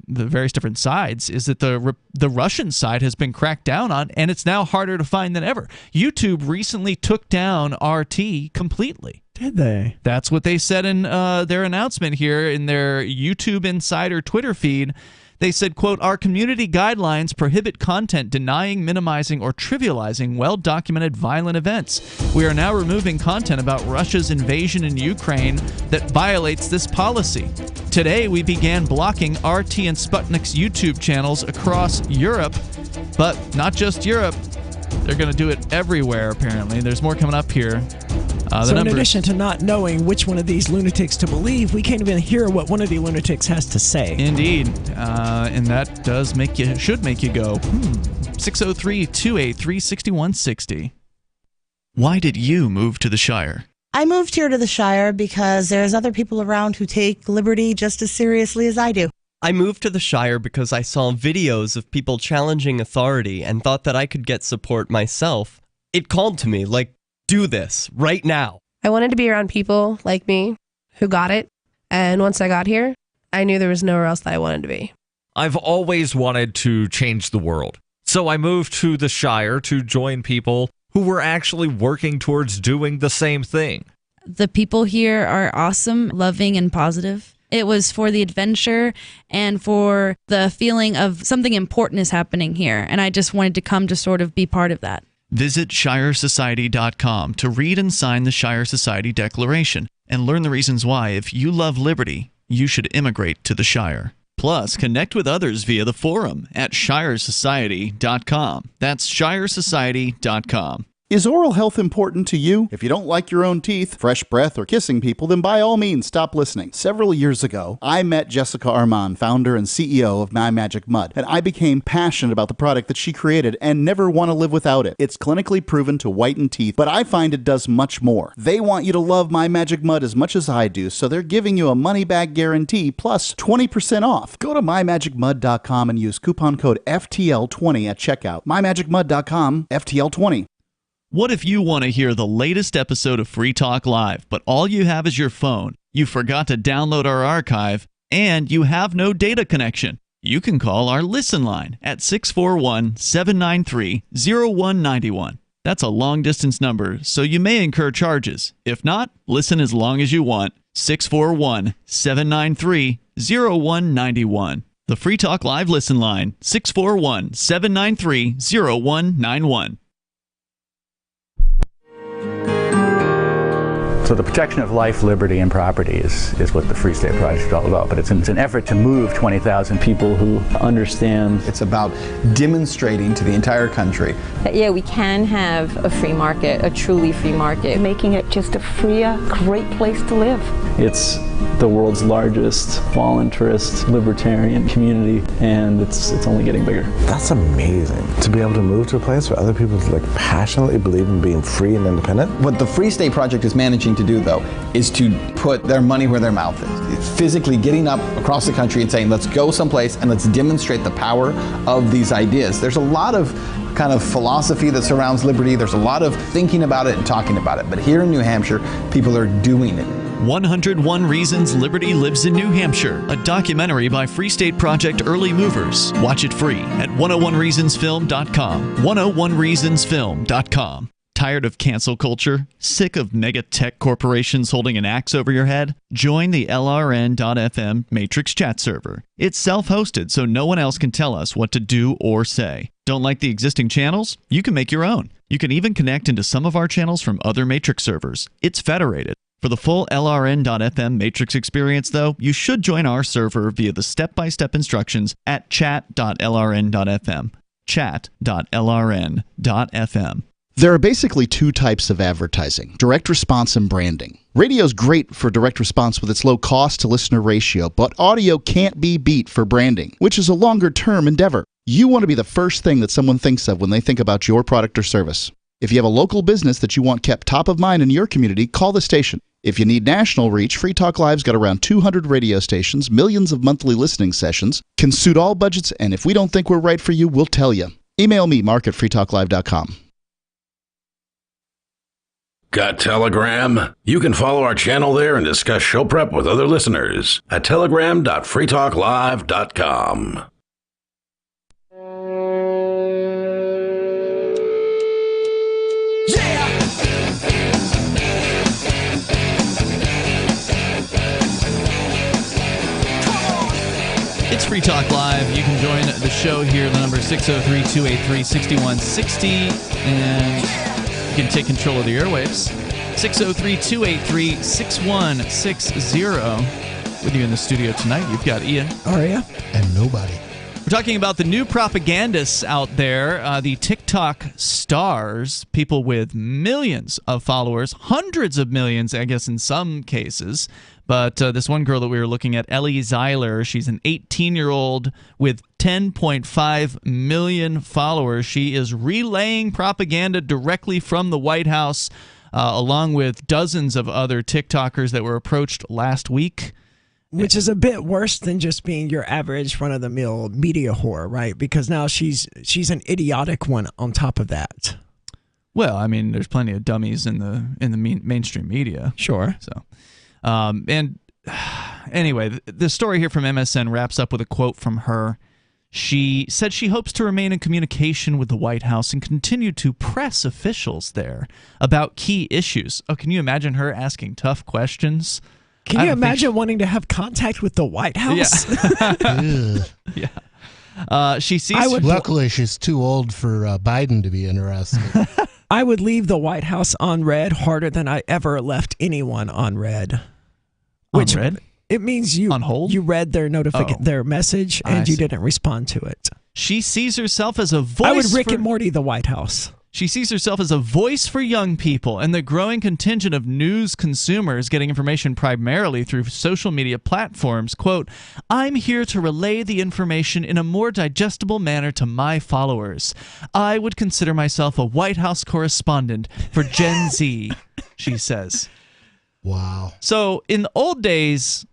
various different sides is that the Russian side has been cracked down on, and it's now harder to find than ever. YouTube recently took down RT completely. Did they? That's what they said in their announcement here in their YouTube Insider Twitter feed. They said, quote, "Our community guidelines prohibit content denying, minimizing, or trivializing well-documented violent events. We are now removing content about Russia's invasion in Ukraine that violates this policy. Today, we began blocking RT and Sputnik's YouTube channels across Europe, but not just Europe. They're going to do it everywhere, apparently. There's more coming up here. So in addition to not knowing which one of these lunatics to believe, we can't even hear what one of the lunatics has to say. Indeed. And that should make you go, 603-283-6160. Why did you move to the Shire? I moved here to the Shire because there's other people around who take liberty just as seriously as I do. I moved to the Shire because I saw videos of people challenging authority and thought that I could get support myself. It called to me, like, do this right now. I wanted to be around people like me who got it. And once I got here, I knew there was nowhere else that I wanted to be. I've always wanted to change the world. So I moved to the Shire to join people who were actually working towards doing the same thing. The people here are awesome, loving, and positive. It was for the adventure and for the feeling of something important is happening here. And I just wanted to come to sort of be part of that. Visit ShireSociety.com to read and sign the Shire Society Declaration. and learn the reasons why, if you love liberty, you should immigrate to the Shire. Plus, connect with others via the forum at shiresociety.com. That's shiresociety.com. Is oral health important to you? If you don't like your own teeth, fresh breath, or kissing people, then by all means stop listening. Several years ago, I met Jessica Armand, founder and CEO of My Magic Mud, and I became passionate about the product that she created and never want to live without it. It's clinically proven to whiten teeth, but I find it does much more. They want you to love My Magic Mud as much as I do, so they're giving you a money-back guarantee plus 20% off. Go to mymagicmud.com and use coupon code FTL20 at checkout. mymagicmud.com, FTL20. What if you want to hear the latest episode of Free Talk Live, but all you have is your phone, you forgot to download our archive, and you have no data connection? You can call our Listen line at 641-793-0191. That's a long-distance number, so you may incur charges. If not, listen as long as you want. 641-793-0191. The Free Talk Live Listen line, 641-793-0191. So the protection of life, liberty, and property is what the Free State Project is all about. But it's an effort to move 20,000 people who understand. It's about demonstrating to the entire country that, yeah, we can have a free market, a truly free market. Making it just a freer, great place to live. It's the world's largest voluntarist libertarian community, and it's only getting bigger. That's amazing, to be able to move to a place where other people passionately believe in being free and independent. What the Free State Project is managing to do, though, is to put their money where their mouth is. It's physically getting up across the country and saying, let's go someplace and let's demonstrate the power of these ideas. There's a lot of kind of philosophy that surrounds liberty. There's a lot of thinking about it and talking about it. But here in New Hampshire, people are doing it. 101 Reasons Liberty Lives in New Hampshire, a documentary by Free State Project early movers. Watch it free at 101reasonsfilm.com. 101reasonsfilm.com. Tired of cancel culture? Sick of mega tech corporations holding an axe over your head? Join the LRN.FM Matrix chat server. It's self-hosted, so no one else can tell us what to do or say. Don't like the existing channels? You can make your own. You can even connect into some of our channels from other Matrix servers. It's federated. For the full LRN.FM Matrix experience, though, you should join our server via the step-by-step instructions at chat.lrn.fm. Chat.lrn.fm. There are basically two types of advertising, direct response and branding. Radio's great for direct response with its low cost to listener ratio, but audio can't be beat for branding, which is a longer-term endeavor. You want to be the first thing that someone thinks of when they think about your product or service. If you have a local business that you want kept top of mind in your community, call the station. If you need national reach, Free Talk Live's got around 200 radio stations, millions of monthly listening sessions, can suit all budgets, and if we don't think we're right for you, we'll tell you. Email me, mark@freetalklive.com. Got Telegram? You can follow our channel there and discuss show prep with other listeners at telegram.freetalklive.com. It's Free Talk Live. You can join the show here. The number is 603-283-6160. And you can take control of the airwaves. 603-283-6160. With you in the studio tonight, you've got Ian. Aria. And nobody. We're talking about the new propagandists out there, the TikTok stars, people with millions of followers, hundreds of millions, I guess, in some cases. But this one girl that we were looking at, Ellie Zeiler, she's an 18-year-old with 10.5 million followers. She is relaying propaganda directly from the White House, along with dozens of other TikTokers that were approached last week. Which is a bit worse than just being your average run-of-the-mill media whore, right? Because now she's an idiotic one on top of that. Well, I mean, there's plenty of dummies in the mainstream media. Sure. So, and anyway, the story here from MSN wraps up with a quote from her. She said she hopes to remain in communication with the White House and continue to press officials there about key issues. Oh, can you imagine her asking tough questions? Can you imagine wanting to have contact with the White House? Yeah. She sees. Luckily, she's too old for Biden to be interested. I would leave the White House on red harder than I ever left anyone on red. Which on red? It means you on hold? You read their their message and you didn't respond to it. She sees herself as a voice. I would Rick and Morty the White House. She sees herself as a voice for young people and the growing contingent of news consumers getting information primarily through social media platforms. Quote, I'm here to relay the information in a more digestible manner to my followers. I would consider myself a White House correspondent for Gen Z, she says. Wow. So in the old days,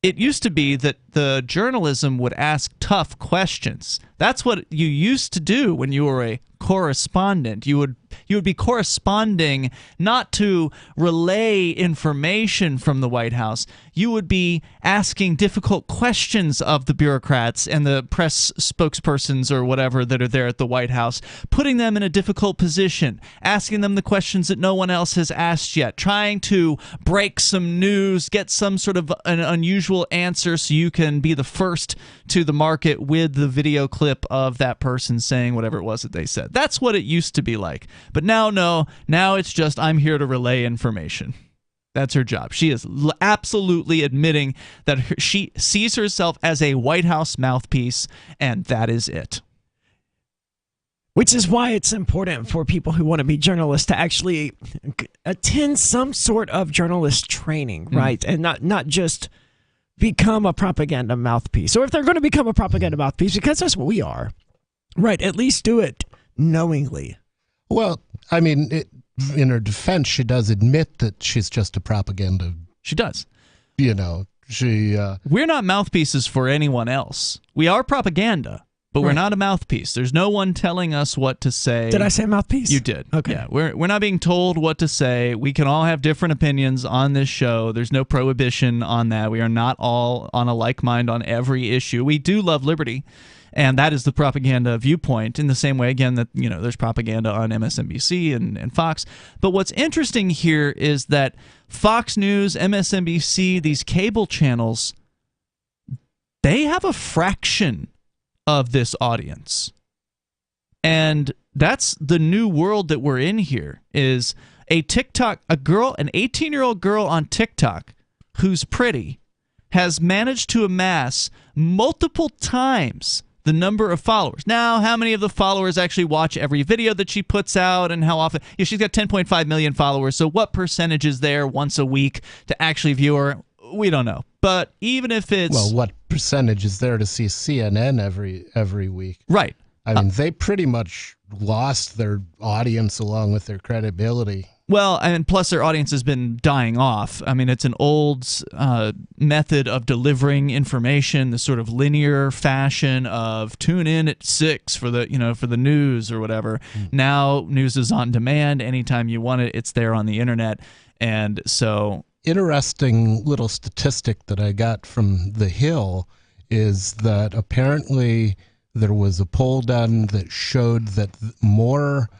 it used to be that the journalism would ask tough questions. That's what you used to do when you were a correspondent. You would be corresponding not to relay information from the White House. You would be asking difficult questions of the bureaucrats and the press spokespersons or whatever that are there at the White House, putting them in a difficult position, asking them the questions that no one else has asked yet, trying to break some news, get some sort of an unusual answer so you can be the first to the market with the video clip of that person saying whatever it was that they said. That's what it used to be like. But now, no. Now it's just, I'm here to relay information. That's her job. She is absolutely admitting that she sees herself as a White House mouthpiece, and that is it. Which is why it's important for people who want to be journalists to actually attend some sort of journalist training, right? And not just become a propaganda mouthpiece. Or if they're going to become a propaganda mouthpiece, because that's what we are, right, at least do it knowingly. Well, I mean, in her defense, she does admit that she's just a propaganda. She does. You know, we're not mouthpieces for anyone else. We are propaganda, but we're not a mouthpiece. There's no one telling us what to say. Did I say mouthpiece? You did. Okay. Yeah, we're not being told what to say. We can all have different opinions on this show. There's no prohibition on that. We are not all on a like mind on every issue. We do love liberty. And that is the propaganda viewpoint in the same way, again, that there's propaganda on MSNBC and Fox. But what's interesting here is that Fox News, MSNBC, these cable channels, they have a fraction of this audience. And that's the new world that we're in here, is an 18-year-old girl on TikTok who's pretty has managed to amass multiple times the number of followers. Now, how many of the followers actually watch every video that she puts out, and how often? Yeah, she's got 10.5 million followers, so what percentage is there once a week to actually view her? We don't know. But even if it's... Well, what percentage is there to see CNN every week? Right. I mean, they pretty much lost their audience along with their credibility. Well, and plus their audience has been dying off. I mean, it's an old method of delivering information, the sort of linear fashion of tune in at 6 for the news or whatever. Now news is on demand. Anytime you want it, it's there on the internet. And so... Interesting little statistic that I got from The Hill is that apparently there was a poll done that showed that more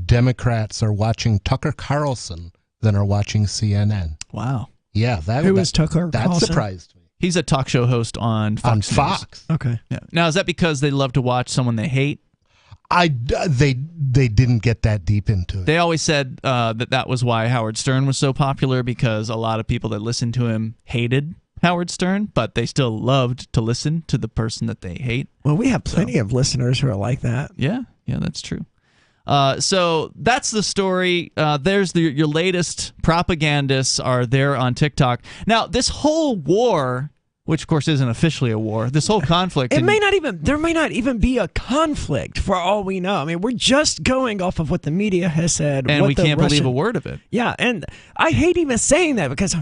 Democrats are watching Tucker Carlson than are watching CNN. Wow. Yeah, Who is Tucker that Carlson? surprised me. He's a talk show host on Fox. Okay. Yeah. Now, is that because they love to watch someone they hate? They didn't get that deep into it. They always said that was why Howard Stern was so popular, because a lot of people that listened to him hated Howard Stern, but they still loved to listen to the person that they hate. Well, we have plenty of listeners who are like that. Yeah, that's true. So that's the story. There's your latest propagandists are there on TikTok. Now, this whole war, which of course isn't officially a war, this whole conflict. There may not even be a conflict for all we know. I mean, we're just going off of what the media has said. And we can't believe a word of it. Yeah, and I hate even saying that because,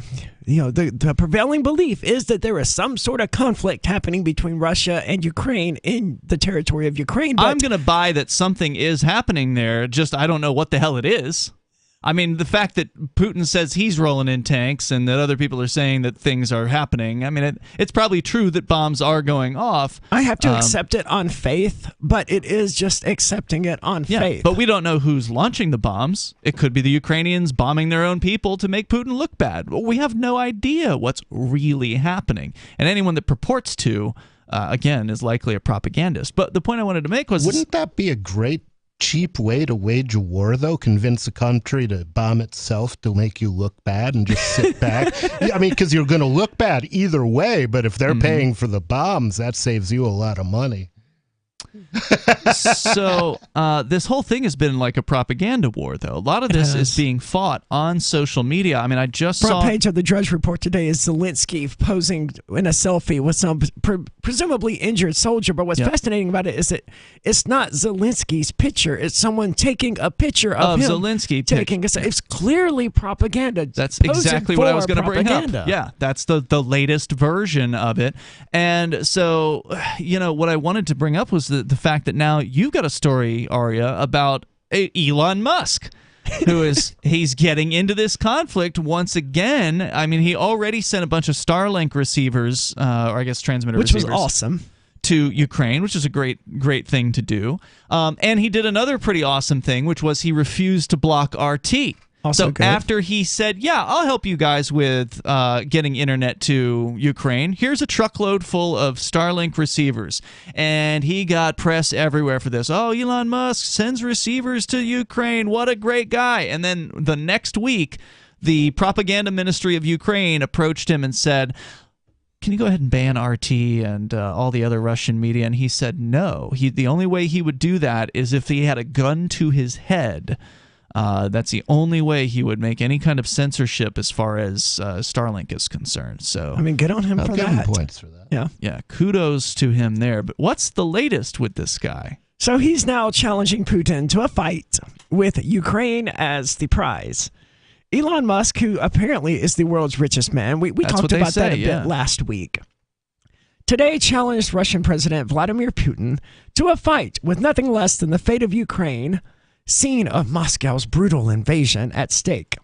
the prevailing belief is that there is some sort of conflict happening between Russia and Ukraine in the territory of Ukraine. But I'm going to buy that something is happening there, just I don't know what the hell it is. I mean, the fact that Putin says he's rolling in tanks and that other people are saying that things are happening, I mean, it's probably true that bombs are going off. I have to accept it on faith, but it is just accepting it on faith. But we don't know who's launching the bombs. It could be the Ukrainians bombing their own people to make Putin look bad. We have no idea what's really happening. And anyone that purports to, again, is likely a propagandist. But the point I wanted to make was... Wouldn't that be a great cheap way to wage a war, though? Convince a country to bomb itself to make you look bad and just sit back? Yeah, I mean, because you're going to look bad either way, but if they're paying for the bombs, that saves you a lot of money. So this whole thing has been like a propaganda war, though. A lot of this is being fought on social media. I mean, I just Front saw page of the Drudge Report today is Zelensky posing in a selfie with some presumably injured soldier. But what's fascinating about it is that it's not Zelensky's picture. It's someone taking a picture of him Zelensky taking it's clearly propaganda. That's exactly what I was going to bring up. Yeah, that's the latest version of it. And so, what I wanted to bring up was the fact that now you've got a story, Arya, about Elon Musk, he's getting into this conflict once again. I mean, he already sent a bunch of Starlink receivers, or I guess transmitter receivers. Which was awesome. To Ukraine, which is a great thing to do. And he did another pretty awesome thing, which was he refused to block RT. Also so good. After he said, yeah, I'll help you guys with getting internet to Ukraine, here's a truckload full of Starlink receivers. And he got press everywhere for this. Oh, Elon Musk sends receivers to Ukraine. What a great guy. And then the next week, the propaganda ministry of Ukraine approached him and said, can you go ahead and ban RT and all the other Russian media? And he said no. The only way he would do that is if he had a gun to his head. That's the only way he would make any kind of censorship as far as Starlink is concerned. So I mean, get on him for give him that. points for that. Yeah, kudos to him there. But what's the latest with this guy? So he's now challenging Putin to a fight with Ukraine as the prize. Elon Musk, who apparently is the world's richest man, we talked about that a bit last week, today challenged Russian President Vladimir Putin to a fight with nothing less than the fate of Ukraine, scene of Moscow's brutal invasion at stake.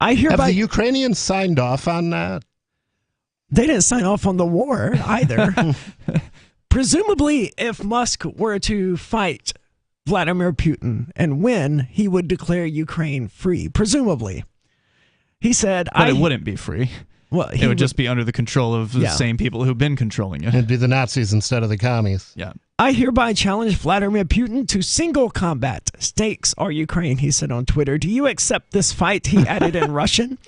Have the Ukrainians signed off on that? They didn't sign off on the war either. Presumably, if Musk were to fight Vladimir Putin and win, he would declare Ukraine free. Presumably. He said... But it wouldn't be free. Well, it would just be under the control of the same people who've been controlling it. It'd be the Nazis instead of the commies. Yeah. I hereby challenge Vladimir Putin to single combat. Stakes are Ukraine, he said on Twitter. Do you accept this fight? He added in Russian,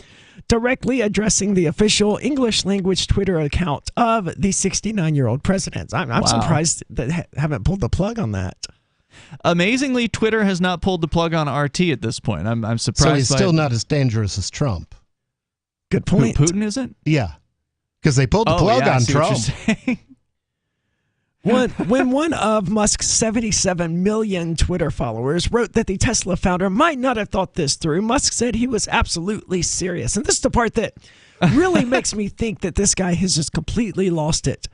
directly addressing the official English language Twitter account of the 69-year-old president. I'm surprised that haven't pulled the plug on that. Amazingly, Twitter has not pulled the plug on RT at this point. I'm surprised. So he's still not as dangerous as Trump. Good point. Who, Putin isn't? Yeah, because they pulled the plug on Trump. When one of Musk's 77 million Twitter followers wrote that the Tesla founder might not have thought this through, Musk said he was absolutely serious. And this is the part that really makes me think that this guy has just completely lost it.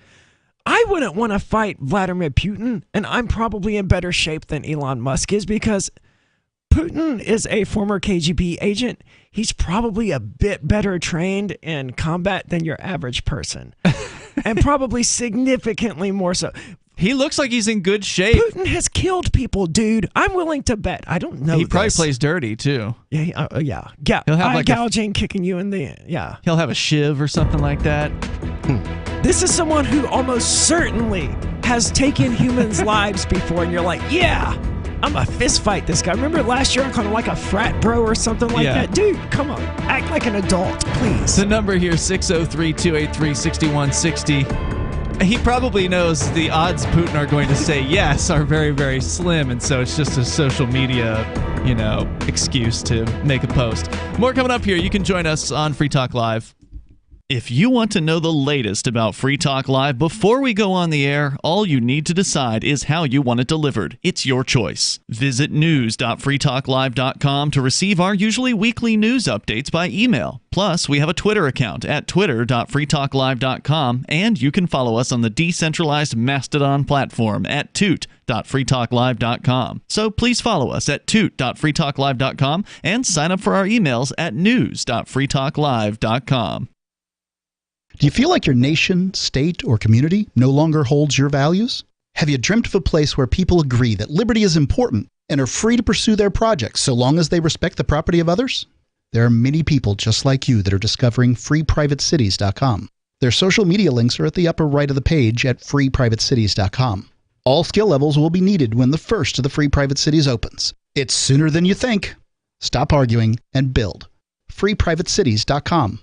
I wouldn't want to fight Vladimir Putin, and I'm probably in better shape than Elon Musk is because Putin is a former KGB agent. He's probably a bit better trained in combat than your average person. And probably significantly more so. He looks like he's in good shape. Putin has killed people, dude. I'm willing to bet. I don't know. He probably plays dirty, too. Yeah. He'll have like gouging, kicking you in the... Yeah. He'll have a shiv or something like that. This is someone who almost certainly has taken humans' lives before, and you're like, yeah, I'm a fist fight this guy. Remember last year I called him like a frat bro or something like that? Dude, come on. Act like an adult, please. The number here, 603-283-6160. He probably knows the odds Putin are going to say yes are very, very slim, and so it's just a social media, excuse to make a post. More coming up here. You can join us on Free Talk Live. If you want to know the latest about Free Talk Live before we go on the air, all you need to decide is how you want it delivered. It's your choice. Visit news.freetalklive.com to receive our usually weekly news updates by email. Plus, we have a Twitter account at twitter.freetalklive.com, and you can follow us on the decentralized Mastodon platform at toot.freetalklive.com. So please follow us at toot.freetalklive.com and sign up for our emails at news.freetalklive.com. Do you feel like your nation, state, or community no longer holds your values? Have you dreamt of a place where people agree that liberty is important and are free to pursue their projects so long as they respect the property of others? There are many people just like you that are discovering freeprivatecities.com. Their social media links are at the upper right of the page at freeprivatecities.com. All skill levels will be needed when the first of the free private cities opens. It's sooner than you think. Stop arguing and build. freeprivatecities.com.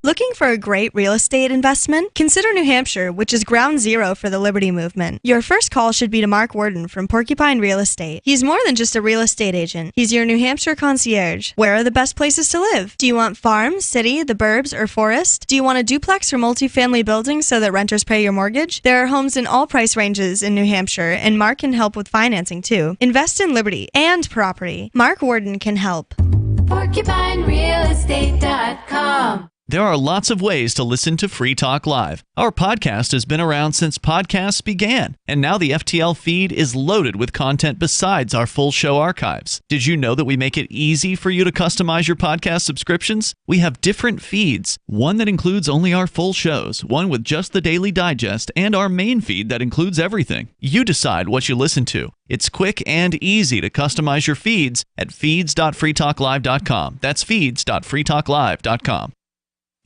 Looking for a great real estate investment? Consider New Hampshire, which is ground zero for the Liberty Movement. Your first call should be to Mark Worden from Porcupine Real Estate. He's more than just a real estate agent. He's your New Hampshire concierge. Where are the best places to live? Do you want farm, city, the burbs, or forest? Do you want a duplex or multifamily building so that renters pay your mortgage? There are homes in all price ranges in New Hampshire, and Mark can help with financing too. Invest in liberty and property. Mark Worden can help. PorcupineRealEstate.com. There are lots of ways to listen to Free Talk Live. Our podcast has been around since podcasts began, and now the FTL feed is loaded with content besides our full show archives. Did you know that we make it easy for you to customize your podcast subscriptions? We have different feeds, one that includes only our full shows, one with just the Daily Digest, and our main feed that includes everything. You decide what you listen to. It's quick and easy to customize your feeds at feeds.freetalklive.com. That's feeds.freetalklive.com.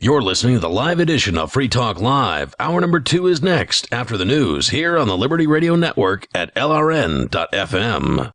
You're listening to the live edition of Free Talk Live. Hour number 2 is next after the news here on the Liberty Radio Network at LRN.FM.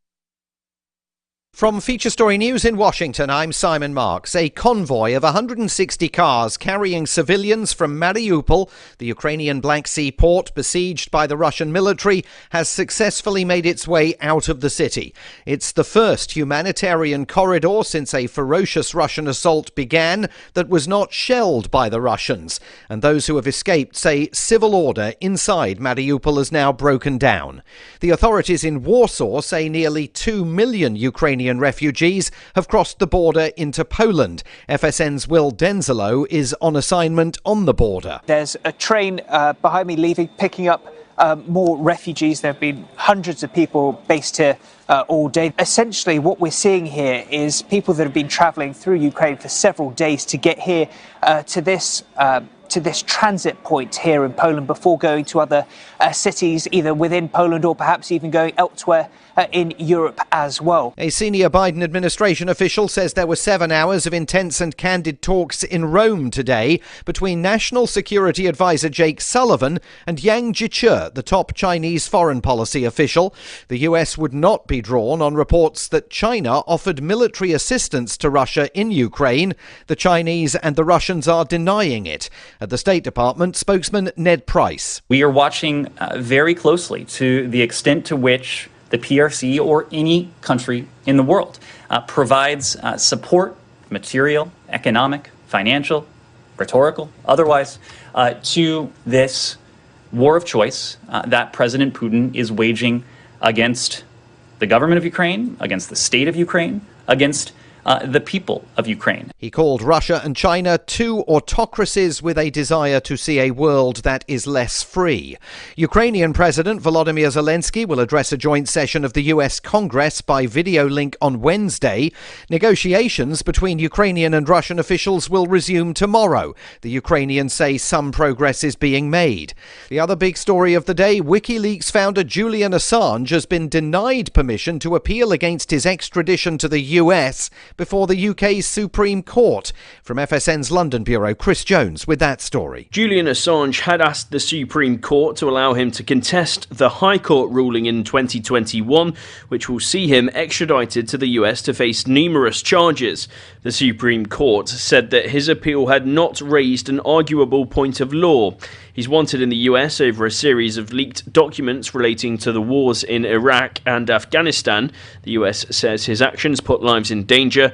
From Feature Story News in Washington, I'm Simon Marks. A convoy of 160 cars carrying civilians from Mariupol, the Ukrainian Black Sea port besieged by the Russian military, has successfully made its way out of the city. It's the first humanitarian corridor since a ferocious Russian assault began that was not shelled by the Russians. And those who have escaped say civil order inside Mariupol is now broken down. The authorities in Warsaw say nearly 2 million Ukrainian refugees have crossed the border into Poland. FSN's Will Denzelo is on assignment on the border. There's a train behind me leaving, picking up more refugees. There have been hundreds of people based here all day. Essentially, what we're seeing here is people that have been travelling through Ukraine for several days to get here to this transit point here in Poland before going to other cities, either within Poland or perhaps even going elsewhere in Europe as well. A senior Biden administration official says there were 7 hours of intense and candid talks in Rome today between National Security Advisor Jake Sullivan and Yang Jiechi, the top Chinese foreign policy official. The US would not be drawn on reports that China offered military assistance to Russia in Ukraine. The Chinese and the Russians are denying it. At the State Department, spokesman Ned Price. We are watching very closely to the extent to which the PRC or any country in the world provides support, material, economic, financial, rhetorical, otherwise, to this war of choice that President Putin is waging against the government of Ukraine, against the state of Ukraine, against the people of Ukraine. He called Russia and China two autocracies with a desire to see a world that is less free. Ukrainian President Volodymyr Zelensky will address a joint session of the US Congress by video link on Wednesday. Negotiations between Ukrainian and Russian officials will resume tomorrow. The Ukrainians say some progress is being made. The other big story of the day, WikiLeaks founder Julian Assange has been denied permission to appeal against his extradition to the US before the UK's Supreme Court. From FSN's London Bureau, Chris Jones with that story. Julian Assange had asked the Supreme Court to allow him to contest the High Court ruling in 2021, which will see him extradited to the US to face numerous charges. The Supreme Court said that his appeal had not raised an arguable point of law. He's wanted in the US over a series of leaked documents relating to the wars in Iraq and Afghanistan. The US says his actions put lives in danger.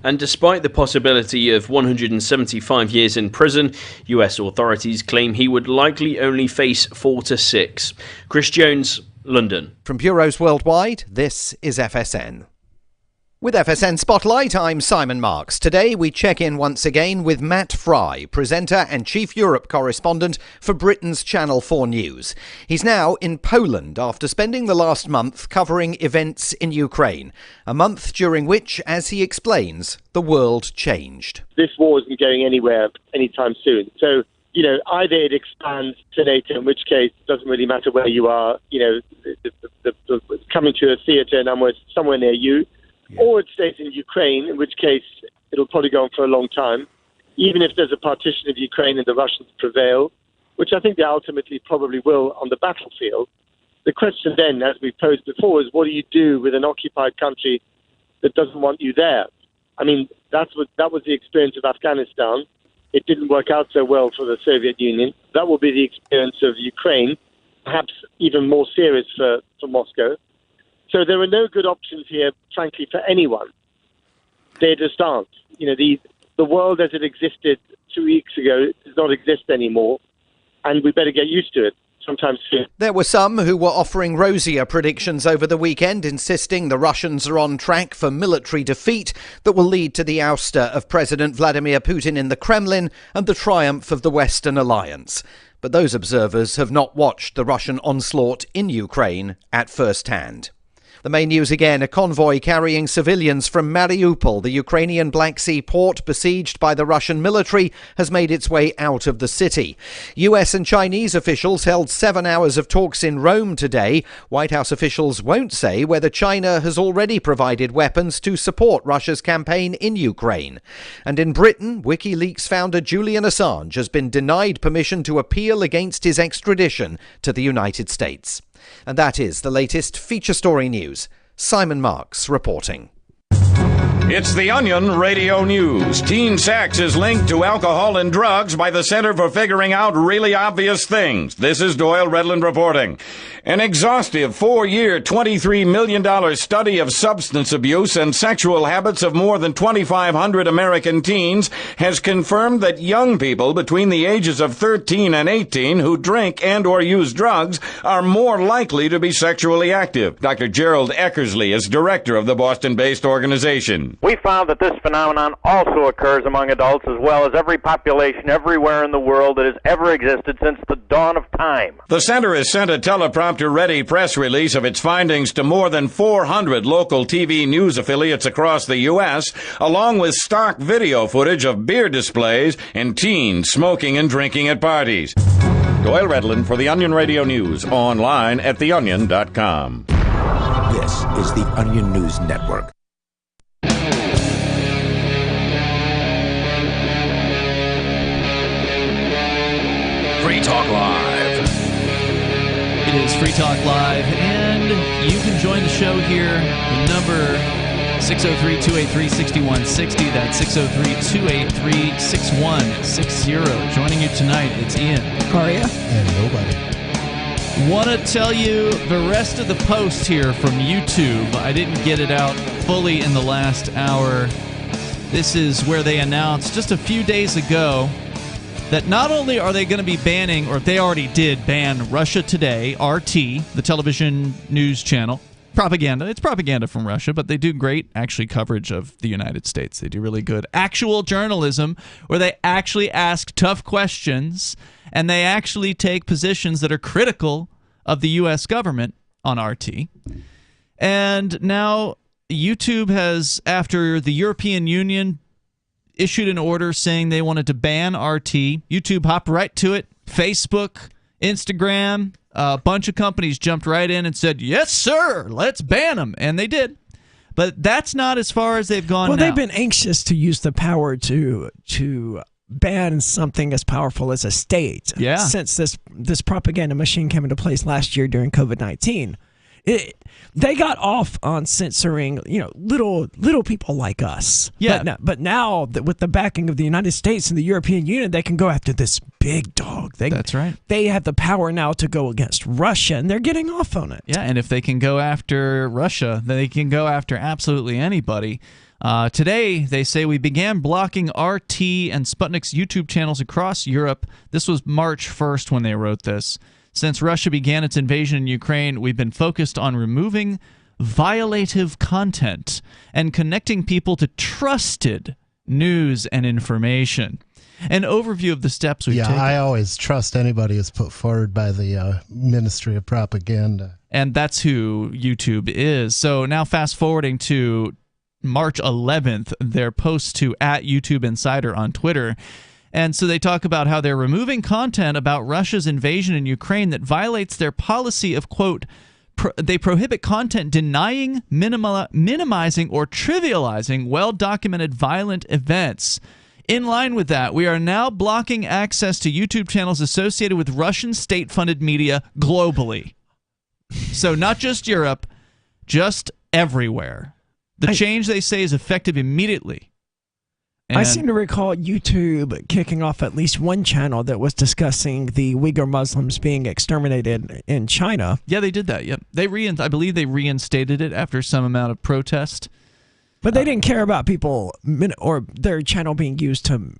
And despite the possibility of 175 years in prison, US authorities claim he would likely only face 4 to 6. Chris Jones, London. From bureaus worldwide, this is FSN. With FSN Spotlight, I'm Simon Marks. Today we check in once again with Matt Fry, presenter and chief Europe correspondent for Britain's Channel 4 News. He's now in Poland after spending the last month covering events in Ukraine. A month during which, as he explains, the world changed. This war isn't going anywhere anytime soon. So, either it expands to NATO, in which case it doesn't really matter where you are, coming to a theatre somewhere near you. Yeah. Or it stays in Ukraine, in which case it'll probably go on for a long time, even if there's a partition of Ukraine and the Russians prevail, which I think they ultimately probably will on the battlefield. The question then, as we posed before, is what do you do with an occupied country that doesn't want you there? I mean, that was the experience of Afghanistan. It didn't work out so well for the Soviet Union. That will be the experience of Ukraine, perhaps even more serious for Moscow. So there are no good options here, frankly, for anyone. They just aren't. You know, the world as it existed 2 weeks ago does not exist anymore, and we better get used to it sometime soon. There were some who were offering rosier predictions over the weekend, insisting the Russians are on track for military defeat that will lead to the ouster of President Vladimir Putin in the Kremlin and the triumph of the Western alliance. But those observers have not watched the Russian onslaught in Ukraine at first hand. The main news again, a convoy carrying civilians from Mariupol, the Ukrainian Black Sea port besieged by the Russian military, has made its way out of the city. US and Chinese officials held 7 hours of talks in Rome today. White House officials won't say whether China has already provided weapons to support Russia's campaign in Ukraine. And in Britain, WikiLeaks founder Julian Assange has been denied permission to appeal against his extradition to the United States. And that is the latest feature story news. Simon Marks reporting. It's the Onion Radio News. Teen sex is linked to alcohol and drugs by the Center for Figuring Out Really Obvious Things. This is Doyle Redland reporting. An exhaustive 4-year, $23 million study of substance abuse and sexual habits of more than 2,500 American teens has confirmed that young people between the ages of 13 and 18 who drink and or use drugs are more likely to be sexually active. Dr. Gerald Eckersley is director of the Boston-based organization. We found that this phenomenon also occurs among adults as well as every population everywhere in the world that has ever existed since the dawn of time. The center has sent a teleprompter-ready press release of its findings to more than 400 local TV news affiliates across the U.S., along with stock video footage of beer displays and teens smoking and drinking at parties. Doyle Redland for the Onion Radio News, online at theonion.com. This is the Onion News Network. Free Talk Live. It is Free Talk Live, and you can join the show here. The number 603-283-6160. That's 603-283-6160. Joining you tonight, it's Ian. Aria. And nobody. Want to tell you the rest of the post here from YouTube. I didn't get it out fully in the last hour. This is where they announced just a few days ago that not only are they going to be banning, or they already did ban Russia Today, RT, the television news channel. Propaganda. It's propaganda from Russia, but they do great, actually, coverage of the United States. They do really good actual journalism where they actually ask tough questions and they actually take positions that are critical of the U.S. government on RT. And now YouTube has, after the European Union issued an order saying they wanted to ban RT, YouTube hopped right to it. Facebook, Instagram, a bunch of companies jumped right in and said, yes, sir, let's ban them. And they did. But that's not as far as they've gone now. They've been anxious to use the power to ban something as powerful as a state. Yeah. Since this propaganda machine came into place last year during COVID-19. They got off on censoring, little people like us. Yeah. But now with the backing of the United States and the European Union, they can go after this big dog. That's right. They have the power now to go against Russia, and they're getting off on it. Yeah, and if they can go after Russia, then they can go after absolutely anybody. Today, they say we began blocking RT and Sputnik's YouTube channels across Europe. This was March 1st when they wrote this. Since Russia began its invasion in Ukraine, we've been focused on removing violative content and connecting people to trusted news and information. An overview of the steps we've taken. Yeah, I always trust anybody who's put forward by the Ministry of Propaganda. And that's who YouTube is. So now fast forwarding to March 11th, their post to @YouTube Insider on Twitter. And so they talk about how they're removing content about Russia's invasion in Ukraine that violates their policy of, quote, they prohibit content denying, minimizing, or trivializing well-documented violent events. In line with that, we are now blocking access to YouTube channels associated with Russian state-funded media globally. So not just Europe, just everywhere. The change, they say, is effective immediately. I seem to recall YouTube kicking off at least one channel that was discussing the Uyghur Muslims being exterminated in China. Yeah, they did that. Yep, I believe they reinstated it after some amount of protest. But they didn't care about people or their channel being used to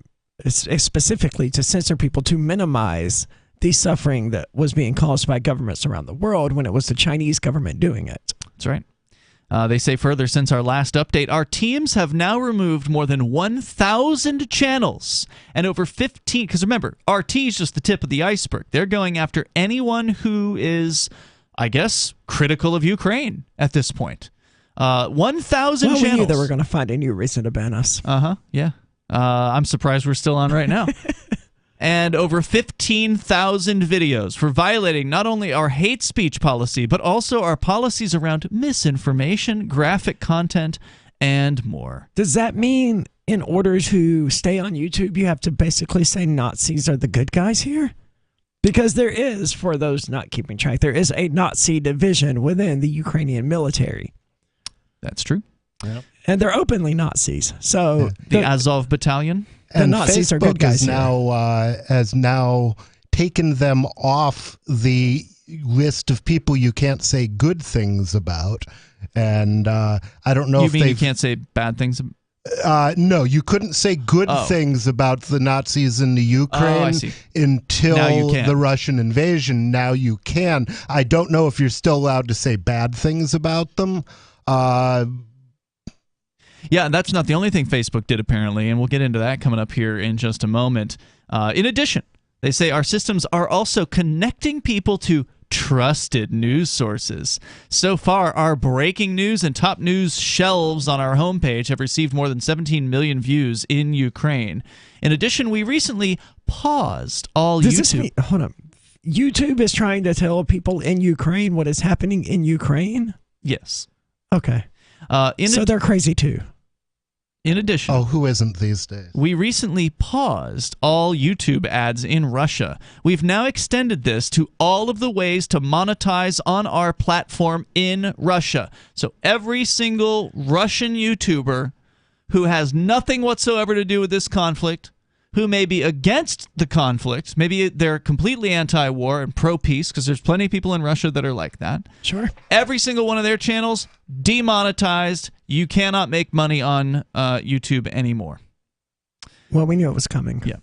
specifically to censor people to minimize the suffering that was being caused by governments around the world when it was the Chinese government doing it. That's right. They say further, since our last update, our teams have now removed more than 1,000 channels and over 15, because remember, RT is just the tip of the iceberg. They're going after anyone who is, I guess, critical of Ukraine at this point. 1,000 channels. We knew they were going to find a new reason to ban us. Yeah. I'm surprised we're still on right now. And over 15,000 videos for violating not only our hate speech policy, but also our policies around misinformation, graphic content, and more. Does that mean in order to stay on YouTube, you have to basically say Nazis are the good guys here? Because there is, for those not keeping track, there is a Nazi division within the Ukrainian military. That's true. Yep. And they're openly Nazis. So the Azov Battalion? The Nazis Facebook are good guys has now taken them off the list of people you can't say good things about. And I don't know you if mean you can't say bad things? No, you couldn't say good things about the Nazis in the Ukraine until the Russian invasion. Now you can. I don't know if you're still allowed to say bad things about them. Yeah, that's not the only thing Facebook did, apparently, and we'll get into that coming up here in just a moment. In addition, they say our systems are also connecting people to trusted news sources. So far, our breaking news and top news shelves on our homepage have received more than 17 million views in Ukraine. In addition, we recently paused all Does YouTube. This mean, hold on. YouTube is trying to tell people in Ukraine what is happening in Ukraine? Yes. Okay. So they're crazy too. In addition, who isn't these days? We recently paused all YouTube ads in Russia. We've now extended this to all of the ways to monetize on our platform in Russia. So every single Russian YouTuber who has nothing whatsoever to do with this conflict, who may be against the conflict, maybe they're completely anti-war and pro-peace, because there's plenty of people in Russia that are like that. Sure. Every single one of their channels demonetized. You cannot make money on YouTube anymore. Well, we knew it was coming. Yeah.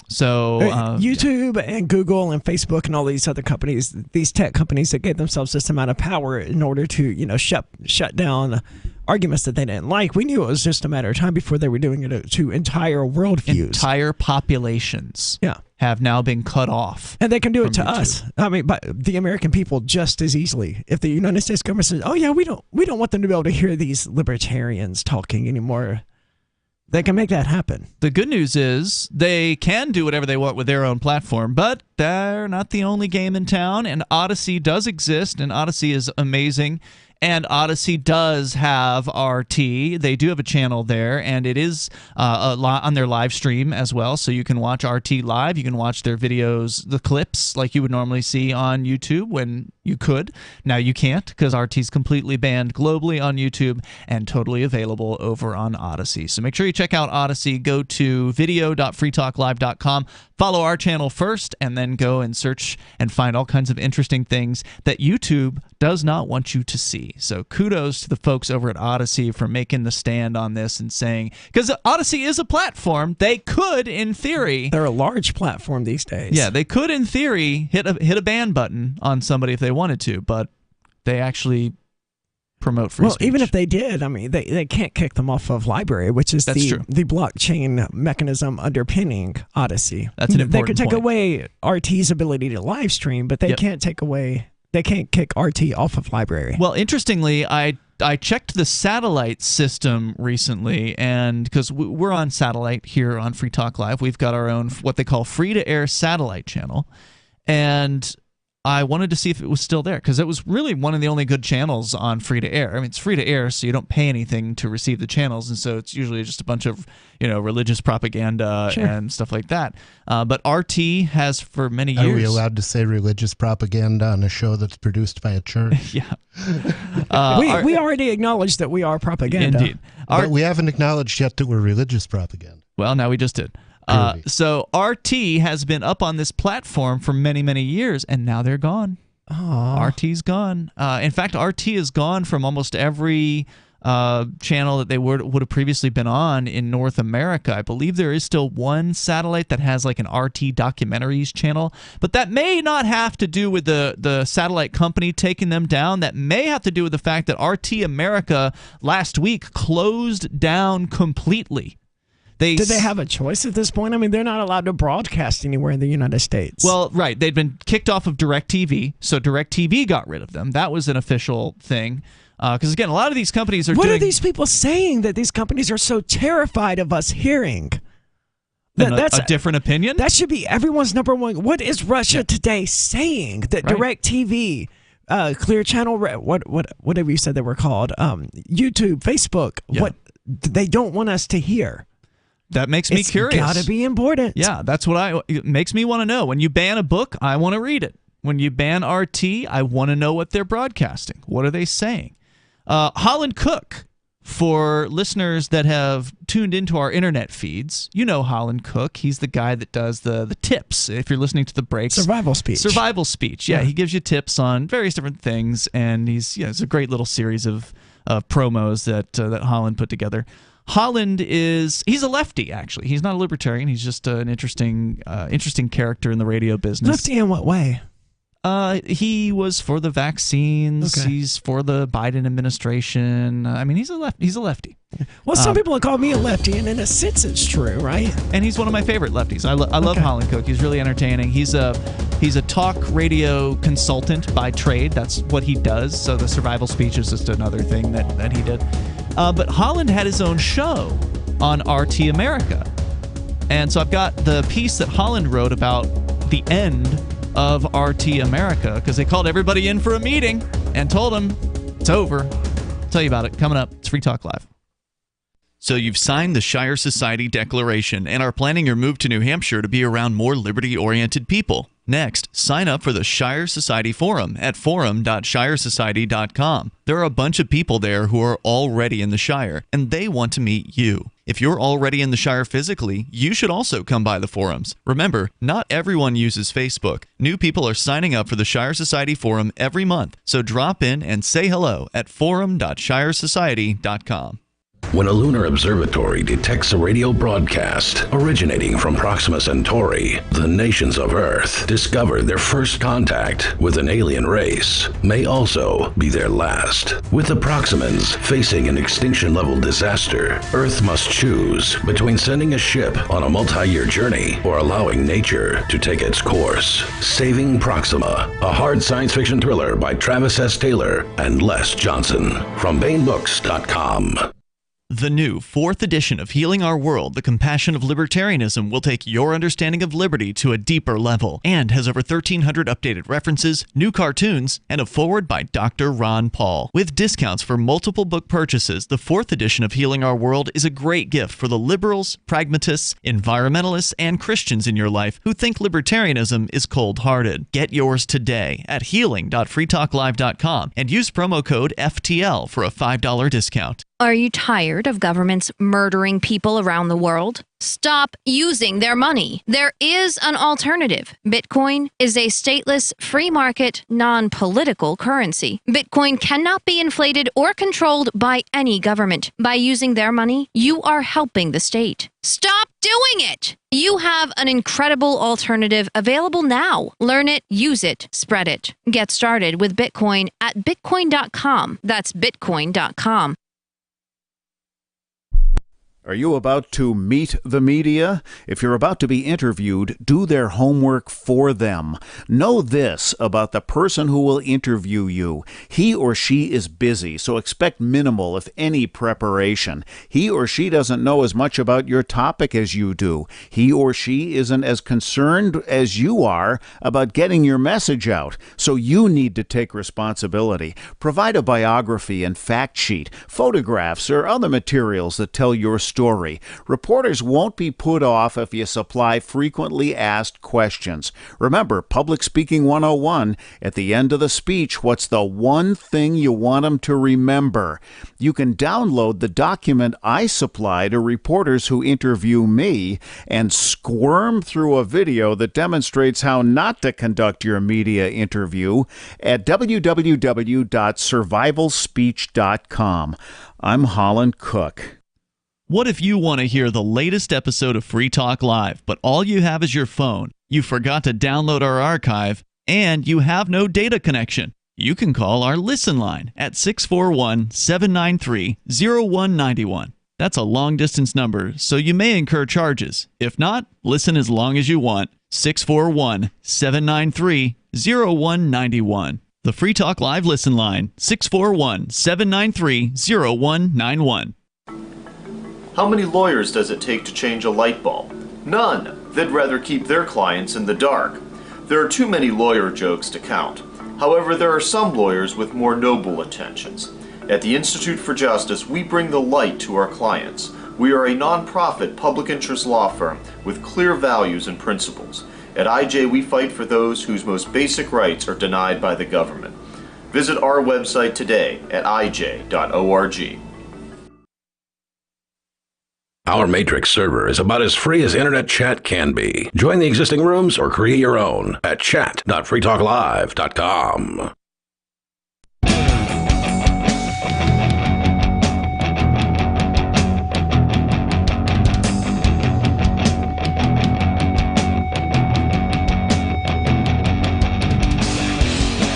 So YouTube and Google and Facebook and all these other companies, these tech companies that gave themselves this amount of power in order to, shut down arguments that they didn't like. We knew it was just a matter of time before they were doing it to entire worldviews. Entire populations have now been cut off. And they can do it to us. I mean, but the American people just as easily. If the United States government says, oh yeah, we don't want them to be able to hear these libertarians talking anymore, they can make that happen. The good news is they can do whatever they want with their own platform, but they're not the only game in town, and Odyssey does exist, and Odyssey is amazing. And Odyssey does have RT. They do have a channel there, and it is on their live stream as well. So you can watch RT live. You can watch their videos, the clips, like you would normally see on YouTube when you could. Now you can't, because RT's completely banned globally on YouTube and totally available over on Odyssey. So make sure you check out Odyssey. Go to video.freetalklive.com. Follow our channel first, and then go and search and find all kinds of interesting things that YouTube does not want you to see. So kudos to the folks over at Odyssey for making the stand on this and saying, because Odyssey is a platform, they could, in theory, they're a large platform these days. Yeah, they could, in theory, hit a ban button on somebody if they wanted to, but they actually promote free speech. Well, even if they did, I mean, they can't kick them off of Library, which is the blockchain mechanism underpinning Odyssey. That's an important They could take point. away RT's ability to live stream, but they can't take away. They can't kick RT off of Library. Well, interestingly, I checked the satellite system recently, and because we're on satellite here on Free Talk Live, we've got our own what they call free-to-air satellite channel, and I wanted to see if it was still there, because it was really one of the only good channels on free to air. I mean, it's free to air, so you don't pay anything to receive the channels, and so it's usually just a bunch of religious propaganda and stuff like that. But RT has for many years. Are we allowed to say religious propaganda on a show that's produced by a church? Yeah. We already acknowledged that we are propaganda. Indeed. But we haven't acknowledged yet that we're religious propaganda. Well, now we just did. So RT has been up on this platform for many, many years, and now they're gone. RT's gone. In fact, RT is gone from almost every channel that they would have previously been on in North America. I believe there is still one satellite that has like an RT documentaries channel, but that may not have to do with the satellite company taking them down. That may have to do with the fact that RT America last week closed down completely. Did they have a choice at this point? I mean, they're not allowed to broadcast anywhere in the United States. Well, right. They'd been kicked off of DirecTV, so DirecTV got rid of them. That was an official thing. Because, again, a lot of these companies are What are these people saying that these companies are so terrified of us hearing? That's a different opinion? That should be everyone's number one. What is Russia Today saying? That DirecTV, Clear Channel, whatever you said they were called, YouTube, Facebook, what they don't want us to hear. That makes me curious. It's got to be important. Yeah, that's what it makes me want to know. When you ban a book, I want to read it. When you ban RT, I want to know what they're broadcasting. What are they saying? Holland Cook, for listeners that have tuned into our internet feeds, you know Holland Cook. He's the guy that does the tips. If you're listening to the breaks, survival speech. Yeah, he gives you tips on various different things, and it's a great little series of promos that Holland put together. Holland he's a lefty, actually. He's not a libertarian. He's just an interesting character in the radio business. Lefty in what way? He was for the vaccines. Okay. He's for the Biden administration. I mean, he's a lefty. Well, some people call me a lefty, and in a sense, it's true, right? And he's one of my favorite lefties. I love Holland Cook. He's really entertaining. He's a talk radio consultant by trade. That's what he does. So the survival speech is just another thing that he did. But Holland had his own show on RT America, and so I've got the piece that Holland wrote about the end of RT America, because they called everybody in for a meeting and told them it's over. I'll tell you about it coming up. It's Free Talk Live. So you've signed the Shire Society Declaration and are planning your move to New Hampshire to be around more liberty-oriented people. Next, sign up for the Shire Society Forum at forum.shiresociety.com. There are a bunch of people there who are already in the Shire, and they want to meet you. If you're already in the Shire physically, you should also come by the forums. Remember, not everyone uses Facebook. New people are signing up for the Shire Society Forum every month, so drop in and say hello at forum.shiresociety.com. When a lunar observatory detects a radio broadcast originating from Proxima Centauri, the nations of Earth discover their first contact with an alien race may also be their last. With the Proximans facing an extinction-level disaster, Earth must choose between sending a ship on a multi-year journey or allowing nature to take its course. Saving Proxima, a hard science fiction thriller by Travis S. Taylor and Les Johnson from BaneBooks.com. The new 4th edition of Healing Our World, The Compassion of Libertarianism, will take your understanding of liberty to a deeper level and has over 1,300 updated references, new cartoons, and a foreword by Dr. Ron Paul. With discounts for multiple book purchases, the 4th edition of Healing Our World is a great gift for the liberals, pragmatists, environmentalists, and Christians in your life who think libertarianism is cold-hearted. Get yours today at healing.freetalklive.com and use promo code FTL for a $5 discount. Are you tired of governments murdering people around the world? Stop using their money. There is an alternative. Bitcoin is a stateless, free market, non-political currency. Bitcoin cannot be inflated or controlled by any government. By using their money, you are helping the state. Stop doing it! You have an incredible alternative available now. Learn it, use it, spread it. Get started with Bitcoin at bitcoin.com. That's bitcoin.com. Are you about to meet the media? If you're about to be interviewed, do their homework for them. Know this about the person who will interview you. He or she is busy, so expect minimal, if any, preparation. He or she doesn't know as much about your topic as you do. He or she isn't as concerned as you are about getting your message out. So you need to take responsibility. Provide a biography and fact sheet, photographs, or other materials that tell your story. Reporters won't be put off if you supply frequently asked questions. Remember, Public Speaking 101, at the end of the speech, what's the one thing you want them to remember? You can download the document I supply to reporters who interview me and squirm through a video that demonstrates how not to conduct your media interview at www.survivalspeech.com. I'm Holland Cook. What if you want to hear the latest episode of Free Talk Live, but all you have is your phone, you forgot to download our archive, and you have no data connection? You can call our Listen line at 641-793-0191. That's a long-distance number, so you may incur charges. If not, listen as long as you want. 641-793-0191. The Free Talk Live Listen line, 641-793-0191. How many lawyers does it take to change a light bulb? None. They'd rather keep their clients in the dark. There are too many lawyer jokes to count. However, there are some lawyers with more noble intentions. At the Institute for Justice, we bring the light to our clients. We are a non-profit public interest law firm with clear values and principles. At IJ, we fight for those whose most basic rights are denied by the government. Visit our website today at ij.org. Our Matrix server is about as free as internet chat can be. Join the existing rooms or create your own at chat.freetalklive.com.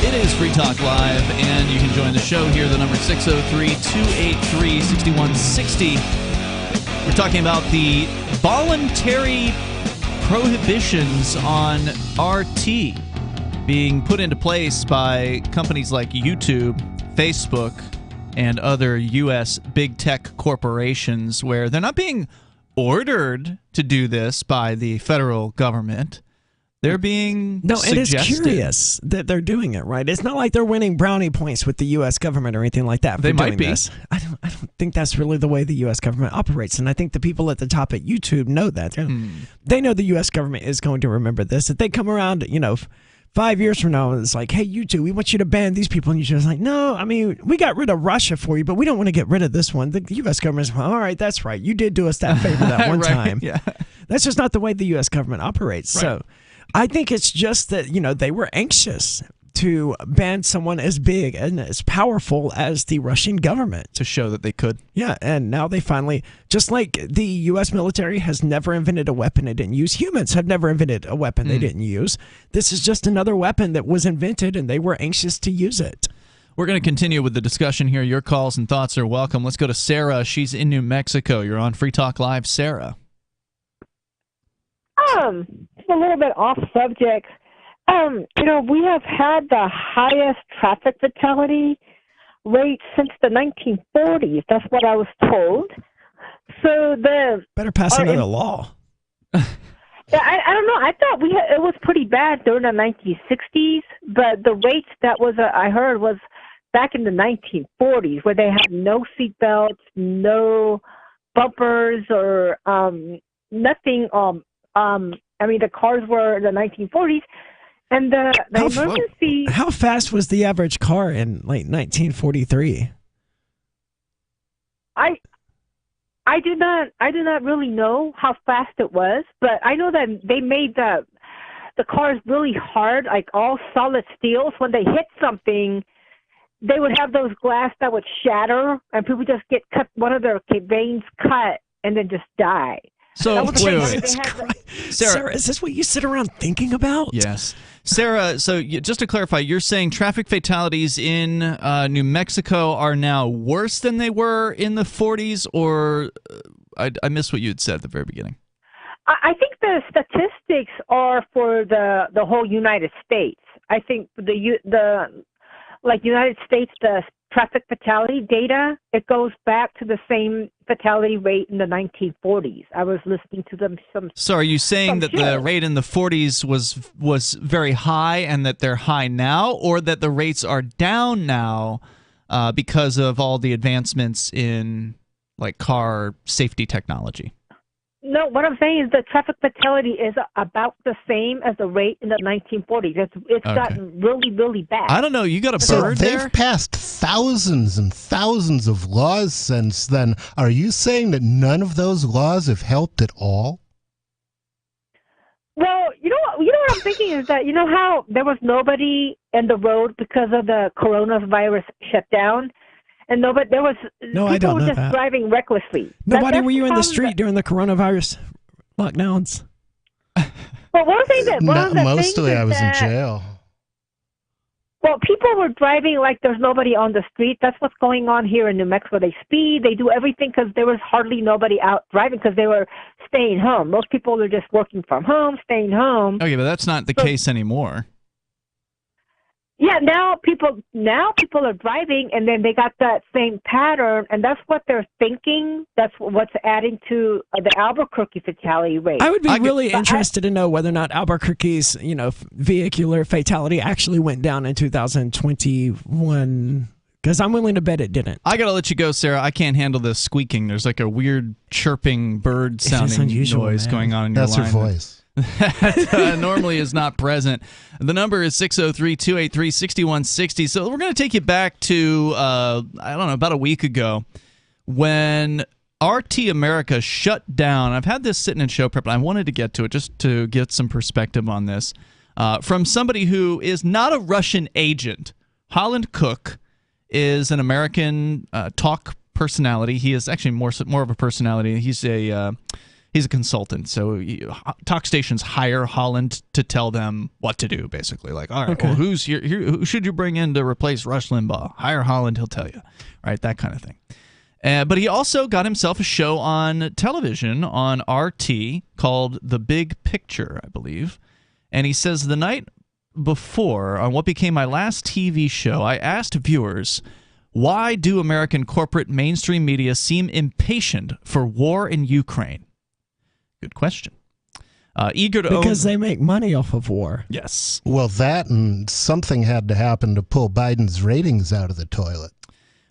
It is Free Talk Live, and you can join the show here. The number 603-283-6160. We're talking about the voluntary prohibitions on RT being put into place by companies like YouTube, Facebook, and other U.S. big tech corporations, where they're not being ordered to do this by the federal government. They're being suggested. It is curious that they're doing it, right? It's not like they're winning brownie points with the U.S. government or anything like that. They might be. This. I don't think that's really the way the U.S. government operates, and I think the people at the top at YouTube know that. They know the U.S. government is going to remember this. If they come around, 5 years from now, and it's like, hey, YouTube, we want you to ban these people, and you're just like, no, I mean, we got rid of Russia for you, but we don't want to get rid of this one. The U.S. government's all right, that's right. You did do us that favor that one time. Yeah. That's just not the way the U.S. government operates. Right. So I think it's just that, they were anxious to ban someone as big and as powerful as the Russian government. To show that they could. Yeah, and now they finally, just like the U.S. military has never invented a weapon it didn't use, humans have never invented a weapon they didn't use. This is just another weapon that was invented, and they were anxious to use it. We're going to continue with the discussion here. Your calls and thoughts are welcome. Let's go to Sarah. She's in New Mexico. You're on Free Talk Live. Sarah. It's a little bit off subject. We have had the highest traffic fatality rate since the 1940s. That's what I was told. So better pass another law. I don't know. I thought it was pretty bad during the 1960s, but the rates that I heard was back in the 1940s, where they had no seatbelts, no bumpers, or nothing. The cars were the 1940s, and the emergency. How fast was the average car in like 1943? I do not really know how fast it was, but I know that they made the cars really hard, like all solid steels. When they hit something, they would have those glass that would shatter, and people just get cut, one of their veins cut, and then just die. So wait. Sarah, is this what you sit around thinking about? Yes. Sarah, so just to clarify, you're saying traffic fatalities in New Mexico are now worse than they were in the 40s, or I missed what you had said at the very beginning. I think the statistics are for the whole United States. I think the United States, the traffic fatality data, it goes back to the same fatality rate in the 1940s. I was listening to some. So are you saying that the rate in the 40s was very high and that they're high now, or that the rates are down now because of all the advancements in like car safety technology? No, what I'm saying is the traffic fatality is about the same as the rate in the 1940s. It's gotten really, really bad. I don't know. You got a bird they've there? passed thousands and thousands of laws since then. Are you saying that none of those laws have helped at all? Well, you know what I'm thinking is that, you know how there was nobody in the road because of the coronavirus shutdown? And there was No, I don't people know just that. driving recklessly. Nobody That's were you in the problem street during the coronavirus lockdowns? But one thing that Mostly I was in jail. Well, people were driving like there's nobody on the street. That's what's going on here in New Mexico. They speed, they do everything because there was hardly nobody out driving because they were staying home. Most people are just working from home, staying home. Okay, but that's not the case anymore. Yeah, now people are driving, and then they got that same pattern, and that's what they're thinking. That's what's adding to the Albuquerque fatality rate. I would be really interested to know whether or not Albuquerque's, vehicular fatality actually went down in 2021. Because I'm willing to bet it didn't. I gotta let you go, Sarah. I can't handle this squeaking. There's like a weird chirping bird sounding noise going on in your line. That's her voice. That normally is not present. The number is 603-283-6160. So we're going to take you back to, about a week ago when RT America shut down. I've had this sitting in show prep, and I wanted to get to it just to get some perspective on this from somebody who is not a Russian agent. Holland Cook is an American talk personality. He is actually more of a personality. He's a consultant, so talk stations hire Holland to tell them what to do, basically. Like, all right, well, who's here? Who should you bring in to replace Rush Limbaugh? Hire Holland, he'll tell you, right? That kind of thing. But he also got himself a show on television on RT called The Big Picture, I believe. And he says, the night before, on what became my last TV show, I asked viewers, why do American corporate mainstream media seem impatient for war in Ukraine? Good question. Eager to because they make money off of war. Yes. Well, that and something had to happen to pull Biden's ratings out of the toilet.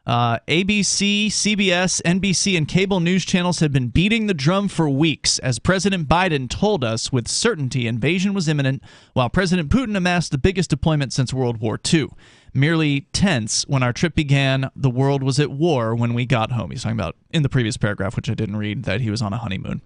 ABC, CBS, NBC, and cable news channels have been beating the drum for weeks as President Biden told us with certainty invasion was imminent, while President Putin amassed the biggest deployment since World War II. Merely tense when our trip began, the world was at war when we got home. He's talking about in the previous paragraph, which I didn't read, that he was on a honeymoon.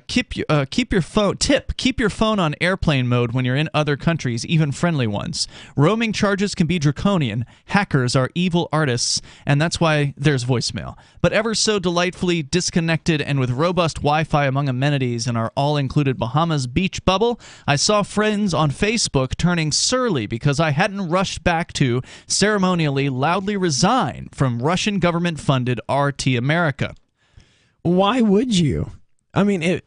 Keep your phone on airplane mode when you're in other countries, even friendly ones. Roaming charges can be draconian. Hackers are evil artists, and that's why there's voicemail. But ever so delightfully disconnected and with robust Wi-Fi among amenities in our all-included Bahamas beach bubble, I saw friends on Facebook turning surly because I hadn't rushed back to ceremonially loudly resign from Russian government-funded RT America. Why would you? I mean,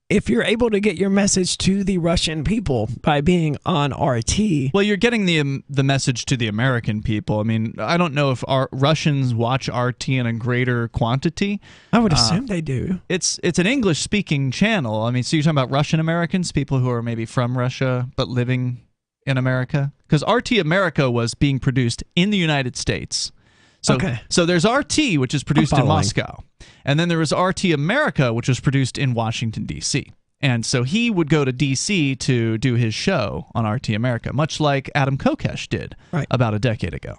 if you're able to get your message to the Russian people by being on RT... Well, you're getting the message to the American people. I mean, I don't know if Russians watch RT in a greater quantity. I would assume they do. It's an English-speaking channel. I mean, so you're talking about Russian Americans, people who are maybe from Russia but living in America? Because RT America was being produced in the United States. So there's RT, which is produced in Moscow. And then there was RT America, which was produced in Washington, D.C. And so he would go to D.C. to do his show on RT America, much like Adam Kokesh did about a decade ago.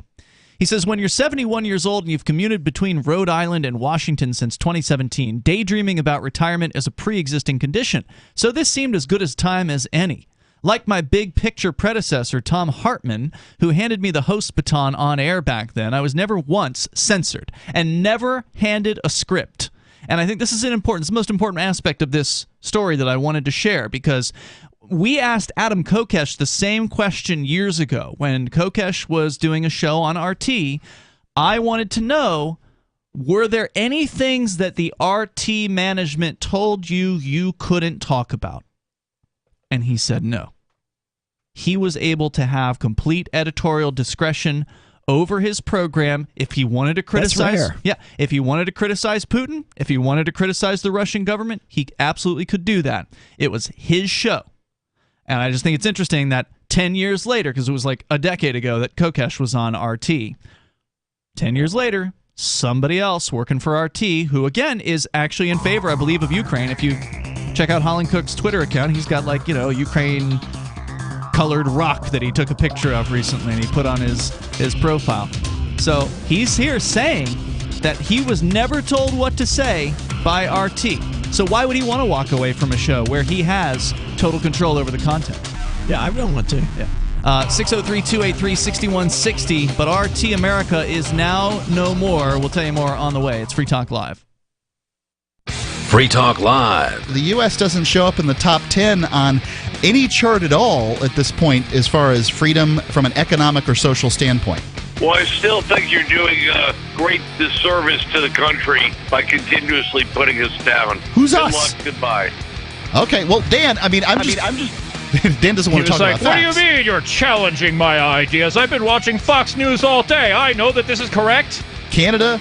He says, when you're 71 years old and you've commuted between Rhode Island and Washington since 2017, daydreaming about retirement is a pre-existing condition. So this seemed as good a time as any. Like my big picture predecessor, Tom Hartman, who handed me the host baton on air back then, I was never once censored and never handed a script. And I think this is the most important aspect of this story that I wanted to share, because we asked Adam Kokesh the same question years ago when Kokesh was doing a show on RT. I wanted to know, were there any things that the RT management told you couldn't talk about? And he said no. He was able to have complete editorial discretion over his program. If he wanted to criticize, That's rare. yeah, if he wanted to criticize Putin, if he wanted to criticize the Russian government, he absolutely could do that. It was his show. And I just think it's interesting that 10 years later, because it was like a decade ago that Kokesh was on RT, 10 years later, somebody else working for RT, who again is actually in favor, I believe, of Ukraine. If you check out Holland Cook's Twitter account, he's got like, Ukraine colored rock that he took a picture of recently and he put on his profile. So he's here saying that he was never told what to say by RT. So why would he want to walk away from a show where he has total control over the content? Yeah, I don't want to. Yeah. 603-283-6160, but RT America is now no more. We'll tell you more on the way. It's Free Talk Live. Free Talk Live. The U.S. doesn't show up in the top 10 on any chart at all at this point as far as freedom from an economic or social standpoint. Well, I still think you're doing a great disservice to the country by continuously putting us down. Who's Good us? luck, goodbye. Okay, well, Dan, I'm just Dan doesn't want to talk about facts. What do you mean you're challenging my ideas? I've been watching Fox News all day. I know that this is correct. Canada,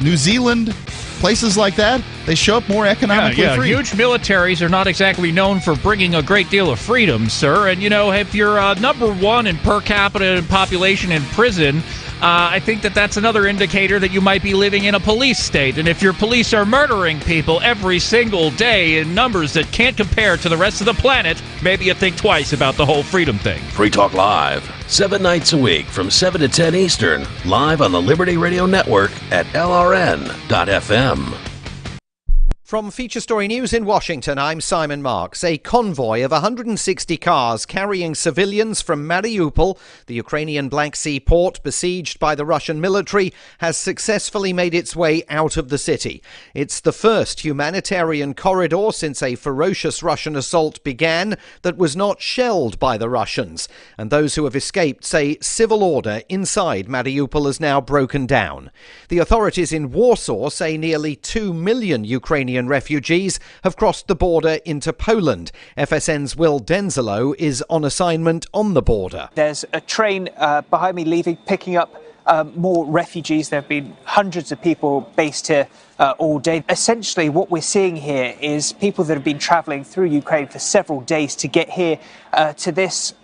New Zealand, places like that, they show up more economically free. Huge militaries are not exactly known for bringing a great deal of freedom, sir. And, if you're number one in per capita population in prison, I think that's another indicator that you might be living in a police state. And if your police are murdering people every single day in numbers that can't compare to the rest of the planet, maybe you think twice about the whole freedom thing. Free Talk Live, 7 nights a week from 7 to 10 Eastern, live on the Liberty Radio Network at LRN.FM. From Feature Story News in Washington, I'm Simon Marks. A convoy of 160 cars carrying civilians from Mariupol, the Ukrainian Black Sea port besieged by the Russian military, has successfully made its way out of the city. It's the first humanitarian corridor since a ferocious Russian assault began that was not shelled by the Russians. And those who have escaped say civil order inside Mariupol is now broken down. The authorities in Warsaw say nearly 2 million Ukrainian refugees have crossed the border into Poland. FSN's Will Denzelo is on assignment on the border. There's a train behind me leaving, picking up more refugees. There have been hundreds of people based here all day. Essentially, what we're seeing here is people that have been traveling through Ukraine for several days to get here to this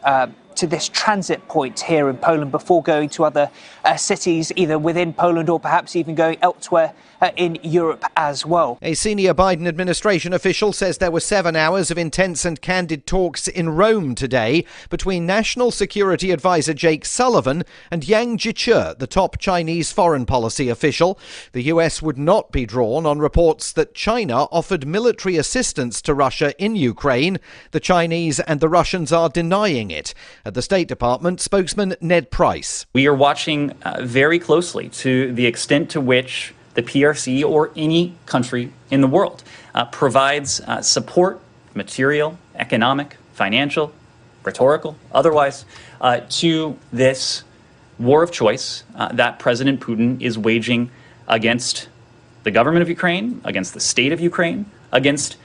transit point here in Poland before going to other cities, either within Poland or perhaps even going elsewhere in Europe as well. A senior Biden administration official says there were 7 hours of intense and candid talks in Rome today between National Security Advisor Jake Sullivan and Yang Jiechi, the top Chinese foreign policy official. The US would not be drawn on reports that China offered military assistance to Russia in Ukraine. The Chinese and the Russians are denying it. At the State Department, spokesman Ned Price. We are watching very closely to the extent to which the PRC or any country in the world provides support, material, economic, financial, rhetorical, otherwise, to this war of choice that President Putin is waging against the government of Ukraine, against the state of Ukraine, against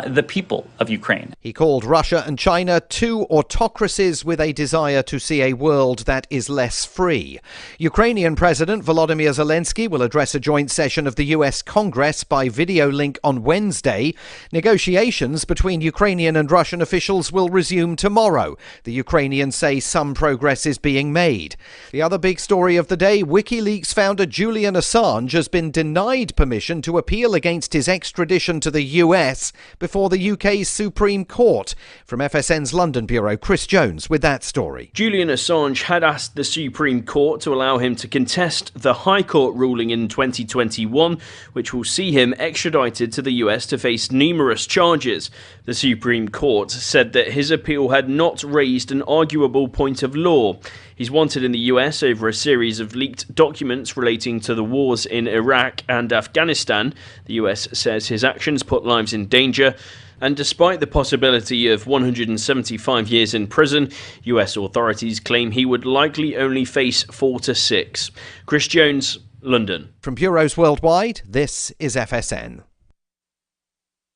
the people of Ukraine. He called Russia and China two autocracies with a desire to see a world that is less free. Ukrainian President Volodymyr Zelensky will address a joint session of the US Congress by video link on Wednesday. Negotiations between Ukrainian and Russian officials will resume tomorrow. The Ukrainians say some progress is being made. The other big story of the day, WikiLeaks founder Julian Assange has been denied permission to appeal against his extradition to the US before the UK's Supreme Court. From FSN's London bureau, Chris Jones with that story. Julian Assange had asked the Supreme Court to allow him to contest the High Court ruling in 2021, which will see him extradited to the US to face numerous charges. The Supreme Court said that his appeal had not raised an arguable point of law. He's wanted in the US over a series of leaked documents relating to the wars in Iraq and Afghanistan. The US says his actions put lives in danger. And despite the possibility of 175 years in prison, US authorities claim he would likely only face 4 to 6. Chris Jones, London. From bureaus worldwide, this is FSN.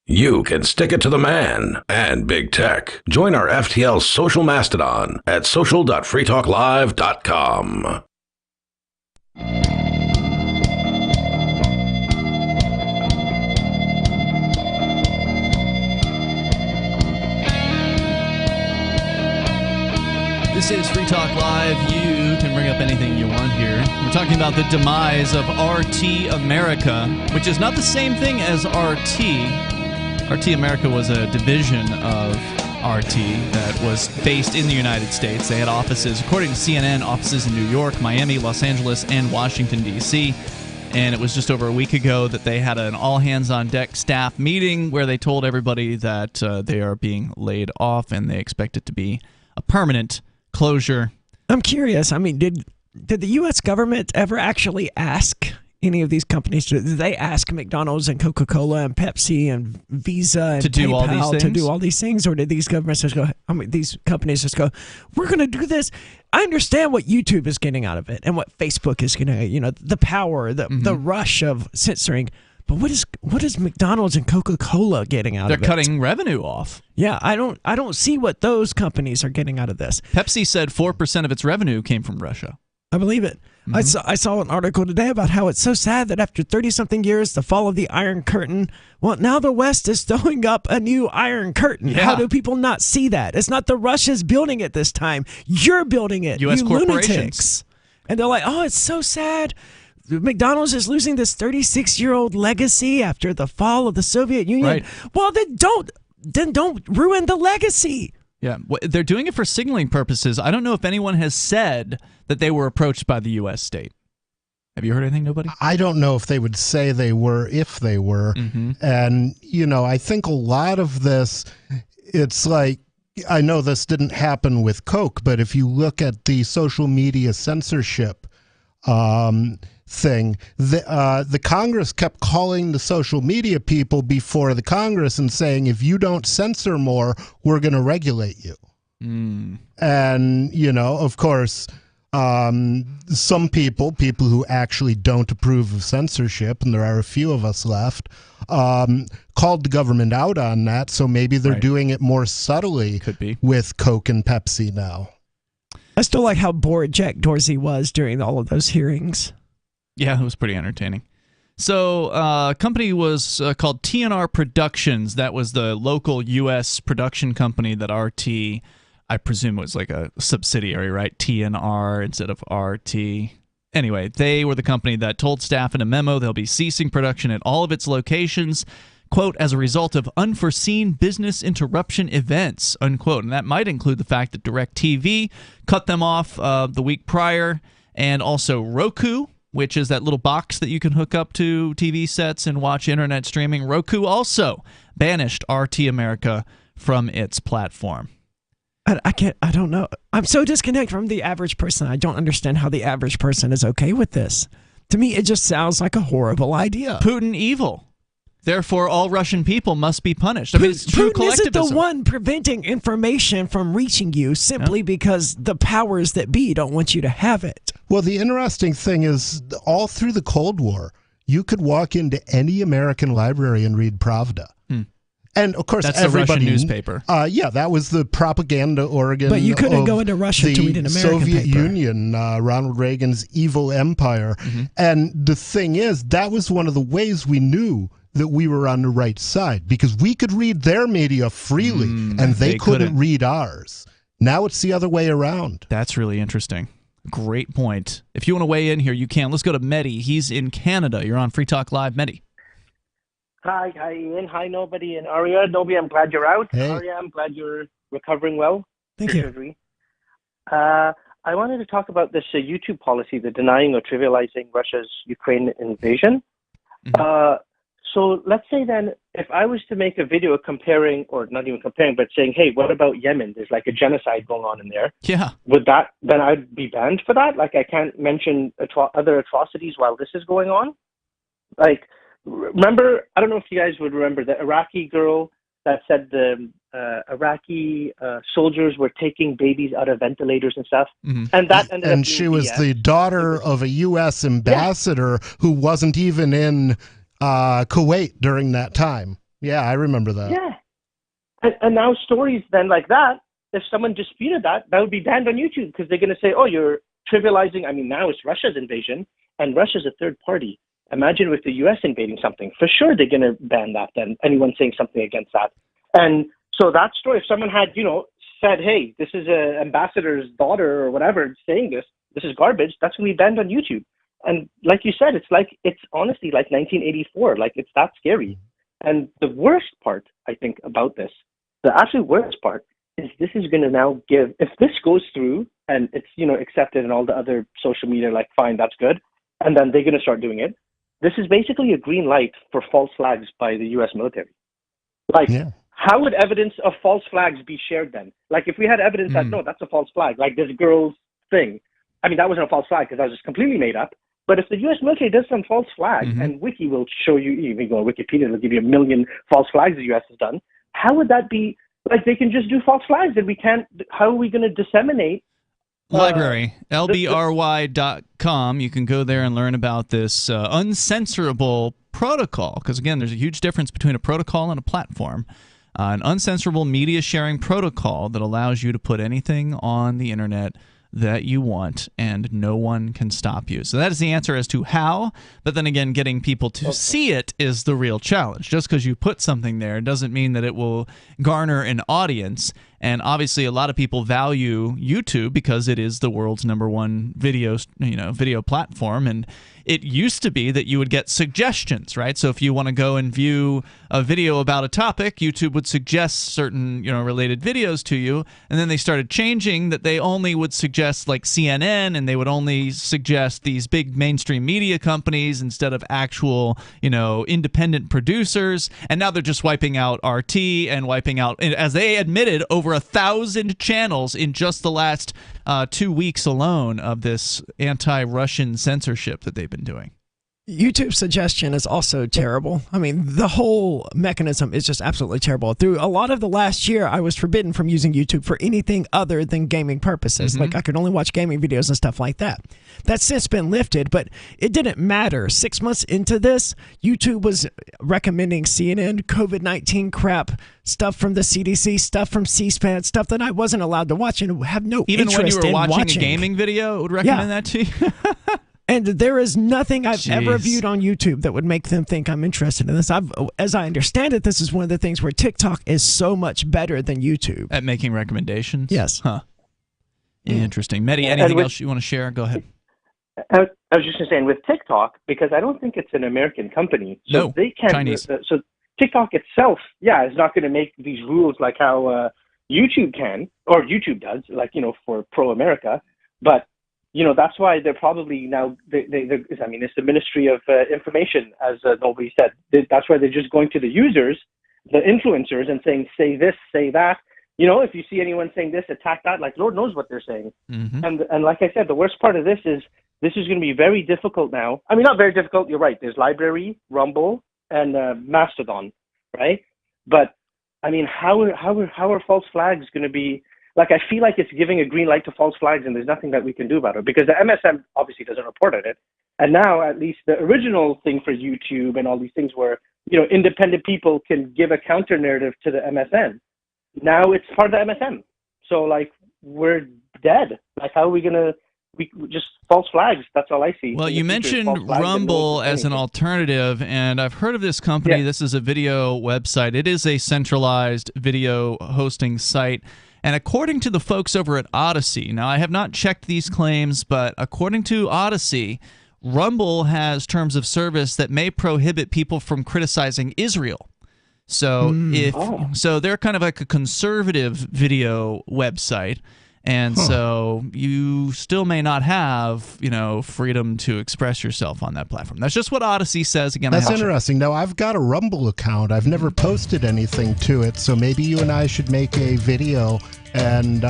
You can stick it to the man and big tech. Join our FTL social mastodon at social.freetalklive.com. This is Free Talk Live. You can bring up anything you want here. We're talking about the demise of RT America, which is not the same thing as RT. RT America was a division of RT that was based in the United States. They had offices, according to CNN, offices in New York, Miami, Los Angeles, and Washington, D.C. And it was just over a week ago that they had an all-hands-on-deck staff meeting where they told everybody that they are being laid off and they expect it to be a permanent closure. I'm curious. I mean, did the U.S. government ever actually ask any of these companies did they ask McDonald's and Coca-Cola and Pepsi and Visa and to do PayPal all these things? to do all these things, or did these governments just go? I mean, these companies just go, "We're going to do this." I understand what YouTube is getting out of it and what Facebook is getting. The power, the rush of censoring. But what is McDonald's and Coca-Cola getting out of it? They're cutting revenue off. Yeah, I don't see what those companies are getting out of this. Pepsi said 4% of its revenue came from Russia. I believe it. I saw an article today about how it's so sad that after 30-something years, the fall of the Iron Curtain, well, now the West is throwing up a new Iron Curtain. Yeah. How do people not see that? It's not the Russians building it this time. You're building it, U.S. you corporations. lunatics. And they're like, oh, it's so sad. McDonald's is losing this 36-year-old legacy after the fall of the Soviet Union. Right. Well, then don't ruin the legacy. Yeah, they're doing it for signaling purposes. I don't know if anyone has said that they were approached by the U.S. state. Have you heard anything, nobody? I don't know if they would say they were, if they were. And, I think a lot of this, it's like, I know this didn't happen with Coke, but if you look at the social media censorship thing, the Congress kept calling the social media people before the Congress and saying, if you don't censor more, we're going to regulate you. And, of course, some people who actually don't approve of censorship, and there are a few of us left, called the government out on that. So maybe they're doing it more subtly. Could be. With Coke and Pepsi now. I still like how bored Jack Dorsey was during all of those hearings. Yeah, it was pretty entertaining. So a company was called TNR Productions. That was the local U.S. production company that RT, I presume, was like a subsidiary, right? TNR instead of RT. Anyway, they were the company that told staff in a memo they'll be ceasing production at all of its locations, quote, as a result of unforeseen business interruption events, unquote. And that might include the fact that DirecTV cut them off the week prior, and also Roku, which is that little box that you can hook up to TV sets and watch internet streaming. Roku also banished RT America from its platform. I don't know. I'm so disconnected from the average person. I don't understand how the average person is okay with this. To me, it just sounds like a horrible idea. Putin evil. Therefore, all Russian people must be punished. I mean, it's true Putin collectivism. isn't the one preventing information from reaching you simply because the powers that be don't want you to have it. Well, the interesting thing is, all through the Cold War, you could walk into any American library and read Pravda. And, of course, that's everybody... the Russian newspaper. Yeah, that was the propaganda organ. But you couldn't go into Russia to read an American Soviet paper. Union, Ronald Reagan's evil empire. And the thing is, that was one of the ways we knew that we were on the right side, because we could read their media freely, and they couldn't read ours. Now it's the other way around. That's really interesting. Great point. If you want to weigh in here, you can. Let's go to Mehdi. He's in Canada. You're on Free Talk Live. Mehdi. Hi, Ian. Hi, Nobody and Aria. Nobody, I'm glad you're out. Hey. Aria, I'm glad you're recovering well. Thank you. Surgery. I wanted to talk about this YouTube policy, the denying or trivializing Russia's Ukraine invasion. So let's say then, if I was to make a video comparing, or not even comparing, but saying, hey, what about Yemen? There's like a genocide going on in there. Yeah. Would that, then I'd be banned for that? Like I can't mention other atrocities while this is going on? Like, remember, I don't know if you guys would remember the Iraqi girl that said the Iraqi soldiers were taking babies out of ventilators and stuff, Mm-hmm. and that ended up And being she was BS. the daughter of a U.S. ambassador who wasn't even in Kuwait during that time. Yeah, I remember that. Yeah. And now stories then like that, if someone disputed that would be banned on YouTube because they're going to say, oh, you're trivializing. I mean, now it's Russia's invasion, and Russia's a third party. Imagine with the U.S. invading something. For sure they're going to ban that then, anyone saying something against that. And so that story, if someone had, said, hey, this is an ambassador's daughter or whatever saying this is garbage, that's going to be banned on YouTube. And like you said, it's honestly like 1984. Like, it's that scary. And the worst part, I think, about this, the absolute worst part, is this is going to now give, if this goes through and it's, accepted in all the other social media, like, fine, that's good, and then they're going to start doing it, this is basically a green light for false flags by the U.S. military. Like, how would evidence of false flags be shared then? Like, if we had evidence that, no, that's a false flag, like this girl's thing. I mean, that wasn't a false flag because that was just completely made up. But if the U.S. military does some false flag, and Wiki will show you, you go on Wikipedia, it'll give you 1 million false flags the U.S. has done, how would that be? Like, they can just do false flags, and we can't, how are we going to disseminate? Library, lbry.com. You can go there and learn about this uncensorable protocol, because, again, there's a huge difference between a protocol and a platform. An uncensorable media sharing protocol that allows you to put anything on the internet that you want, and no one can stop you. So that is the answer as to how, but then again, getting people to see it is the real challenge. Just because you put something there doesn't mean that it will garner an audience. And obviously, a lot of people value YouTube because it is the world's #1 video platform. And it used to be that you would get suggestions, right? So if you want to go and view a video about a topic, YouTube would suggest certain, related videos to you. And then they started changing that they only would suggest like CNN, and they would only suggest these big mainstream media companies instead of actual, independent producers. And now they're just wiping out RT and wiping out, as they admitted, over 1,000 channels in just the last 2 weeks alone of this anti-Russian censorship that they've been doing. YouTube suggestion is also terrible. I mean, the whole mechanism is just absolutely terrible. Through a lot of the last year, I was forbidden from using YouTube for anything other than gaming purposes. Like, I could only watch gaming videos and stuff like that. That's since been lifted, but it didn't matter. 6 months into this, YouTube was recommending CNN, COVID-19 crap, stuff from the CDC, stuff from C-SPAN, stuff that I wasn't allowed to watch and have no interest in watching. Even when you were watching a gaming video, it would recommend that to you? And there is nothing I've ever viewed on YouTube that would make them think I'm interested in this. As I understand it, this is one of the things where TikTok is so much better than YouTube. At making recommendations? Yes. Huh. Interesting. Mehdi, anything else you want to share? Go ahead. I was just saying with TikTok, because I don't think it's an American company. So no, they can't, Chinese. So TikTok itself, is not going to make these rules like how YouTube can, or YouTube does, like, for pro-America. But that's why they're probably now, it's the Ministry of Information, as nobody said. That's why they're just going to the users, the influencers, and saying, say this, say that. If you see anyone saying this, attack that, like, Lord knows what they're saying. And like I said, the worst part of this is going to be very difficult now. I mean, not very difficult, you're right. There's Library, Rumble, and Mastodon, right? But, I mean, how are false flags going to be... Like, I feel like it's giving a green light to false flags, and there's nothing that we can do about it, because the MSM obviously doesn't report on it. And now, at least, the original thing for YouTube and all these things where, independent people can give a counter narrative to the MSM. Now it's part of the MSM. So, like, we're dead. Like, how are we going to... just false flags. That's all I see. Well, you mentioned Rumble as an alternative, and I've heard of this company. Yeah. This is a video website. It is a centralized video hosting site. And according to the folks over at Odyssey, now I have not checked these claims, but according to Odyssey, Rumble has terms of service that may prohibit people from criticizing Israel. So so they're kind of like a conservative video website. And so you still may not have, freedom to express yourself on that platform. That's just what Odyssey says. Again, that's interesting. Now, I've got a Rumble account. I've never posted anything to it, so maybe you and I should make a video and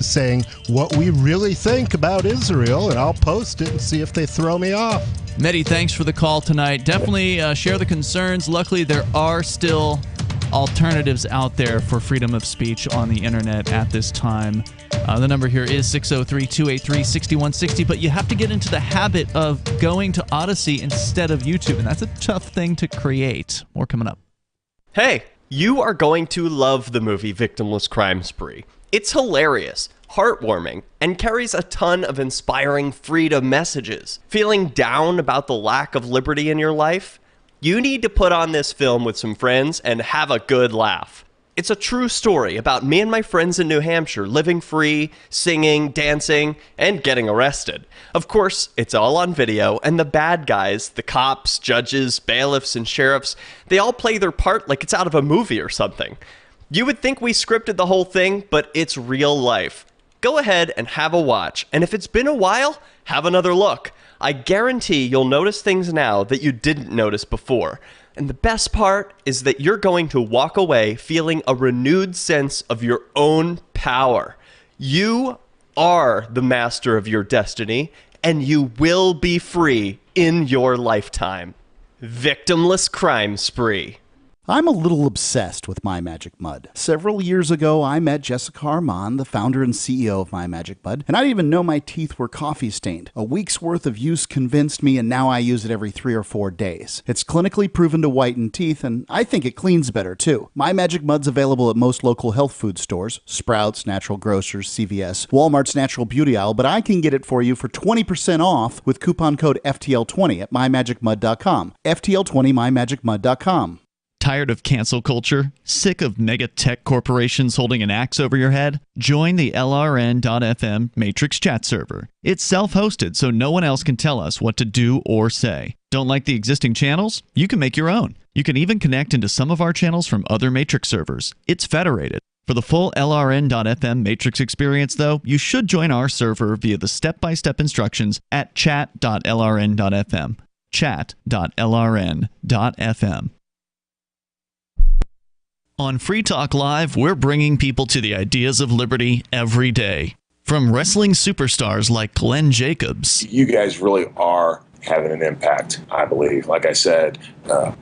saying what we really think about Israel, and I'll post it and see if they throw me off. Mehdi, thanks for the call tonight. Definitely share the concerns. Luckily, there are still alternatives out there for freedom of speech on the internet at this time. The number here is 603-283-6160, but you have to get into the habit of going to Odyssey instead of YouTube, and that's a tough thing to create. More coming up. Hey, you are going to love the movie Victimless Crime Spree. It's hilarious, heartwarming, and carries a ton of inspiring freedom messages. Feeling down about the lack of liberty in your life? You need to put on this film with some friends and have a good laugh. It's a true story about me and my friends in New Hampshire living free, singing, dancing, and getting arrested. Of course, it's all on video, and the bad guys, the cops, judges, bailiffs, and sheriffs, they all play their part like it's out of a movie or something. You would think we scripted the whole thing, but it's real life. Go ahead and have a watch, and if it's been a while, have another look. I guarantee you'll notice things now that you didn't notice before. And the best part is that you're going to walk away feeling a renewed sense of your own power. You are the master of your destiny, and you will be free in your lifetime. Victimless Crime Spree. I'm a little obsessed with My Magic Mud. Several years ago, I met Jessica Armand, the founder and CEO of My Magic Mud, and I didn't even know my teeth were coffee stained. A week's worth of use convinced me, and now I use it every 3 or 4 days. It's clinically proven to whiten teeth, and I think it cleans better too. My Magic Mud's available at most local health food stores, Sprouts, Natural Grocers, CVS, Walmart's Natural Beauty Aisle, but I can get it for you for 20% off with coupon code FTL20 at mymagicmud.com. FTL20 mymagicmud.com. Tired of cancel culture? Sick of mega tech corporations holding an axe over your head? Join the LRN.FM Matrix chat server. It's self-hosted, so no one else can tell us what to do or say. Don't like the existing channels? You can make your own. You can even connect into some of our channels from other Matrix servers. It's federated. For the full LRN.FM Matrix experience, though, you should join our server via the step-by-step instructions at chat.lrn.fm. Chat.lrn.fm. On Free Talk Live, we're bringing people to the ideas of liberty every day. From wrestling superstars like Glenn Jacobs. You guys really are having an impact, I believe. Like I said,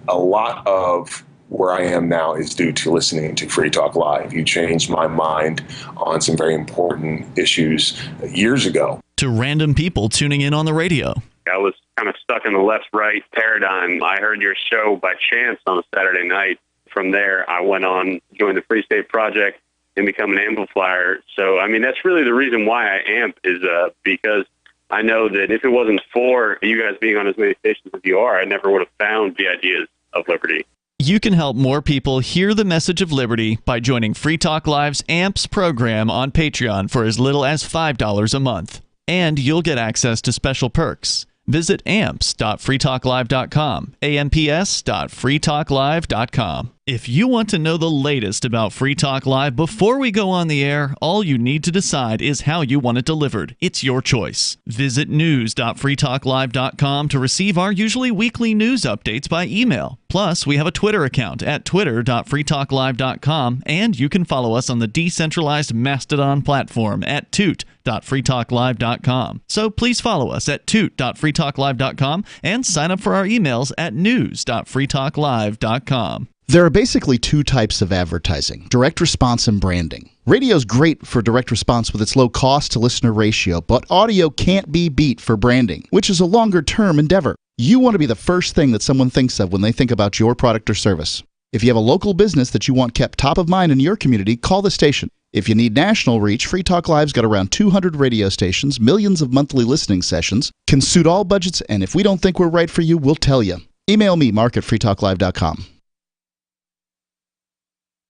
a lot of where I am now is due to listening to Free Talk Live. You changed my mind on some very important issues years ago. To random people tuning in on the radio. I was kind of stuck in the left-right paradigm. I heard your show by chance on a Saturday night. From there, I went on, joined the Free State Project, and become an amplifier. So, I mean, that's really the reason why I amp is because I know that if it wasn't for you guys being on as many stations as you are, I never would have found the ideas of liberty. You can help more people hear the message of liberty by joining Free Talk Live's AMPS program on Patreon for as little as $5 a month. And you'll get access to special perks. Visit amps.freetalklive.com, amps.freetalklive.com. If you want to know the latest about Free Talk Live before we go on the air, all you need to decide is how you want it delivered. It's your choice. Visit news.freetalklive.com to receive our usually weekly news updates by email. Plus, we have a Twitter account at twitter.freetalklive.com, and you can follow us on the decentralized Mastodon platform at toot.freetalklive.com. So please follow us at toot.freetalklive.com and sign up for our emails at news.freetalklive.com. There are basically 2 types of advertising, direct response and branding. Radio's great for direct response with its low cost to listener ratio, but audio can't be beat for branding, which is a longer-term endeavor. You want to be the first thing that someone thinks of when they think about your product or service. If you have a local business that you want kept top of mind in your community, call the station. If you need national reach, Free Talk Live's got around 200 radio stations, millions of monthly listening sessions, can suit all budgets, and if we don't think we're right for you, we'll tell you. Email me, mark@freetalklive.com.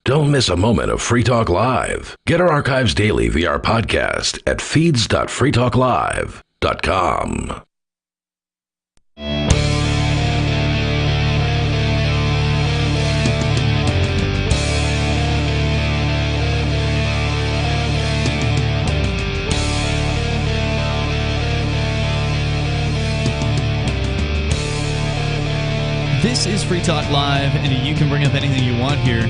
Don't miss a moment of Free Talk Live. Get our archives daily via our podcast at feeds.freetalklive.com. This is Free Talk Live, and you can bring up anything you want here.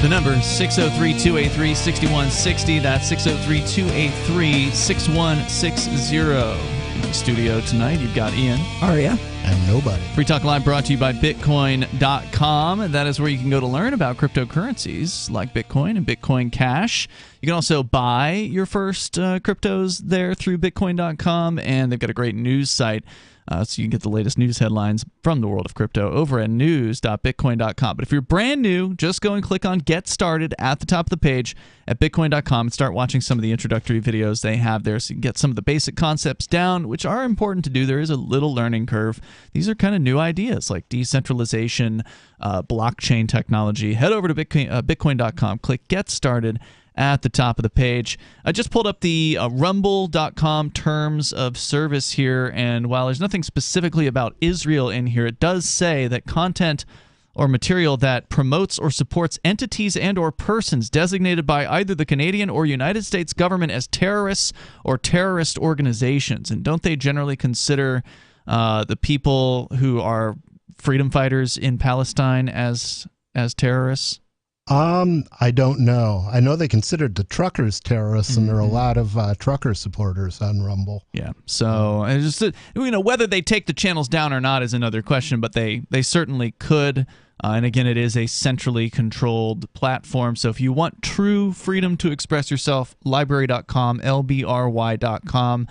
The number is 603-283-6160. That's 603-283-6160. In the studio tonight, you've got Ian. Aria. and nobody. Free Talk Live brought to you by Bitcoin.com. That is where you can go to learn about cryptocurrencies like Bitcoin and Bitcoin Cash. You can also buy your first cryptos there through Bitcoin.com, and they've got a great news site. So you can get the latest news headlines from the world of crypto over at news.bitcoin.com. But if you're brand new, just go and click on Get Started at the top of the page at bitcoin.com and start watching some of the introductory videos they have there so you can get some of the basic concepts down, which are important to do. There is a little learning curve. These are kind of new ideas like decentralization, blockchain technology. Head over to bitcoin.com, click Get Started at the top of the page. I just pulled up the rumble.com terms of service here, and while there's nothing specifically about Israel in here, it does say that content or material that promotes or supports entities and or persons designated by either the Canadian or United States government as terrorists or terrorist organizations. And don't they generally consider the people who are freedom fighters in Palestine as terrorists? I don't know. I know they considered the truckers terrorists, and there are a lot of trucker supporters on Rumble. Yeah. So, just whether they take the channels down or not is another question, but they certainly could. And again, it is a centrally controlled platform. So if you want true freedom to express yourself, library.com, LBRY.com.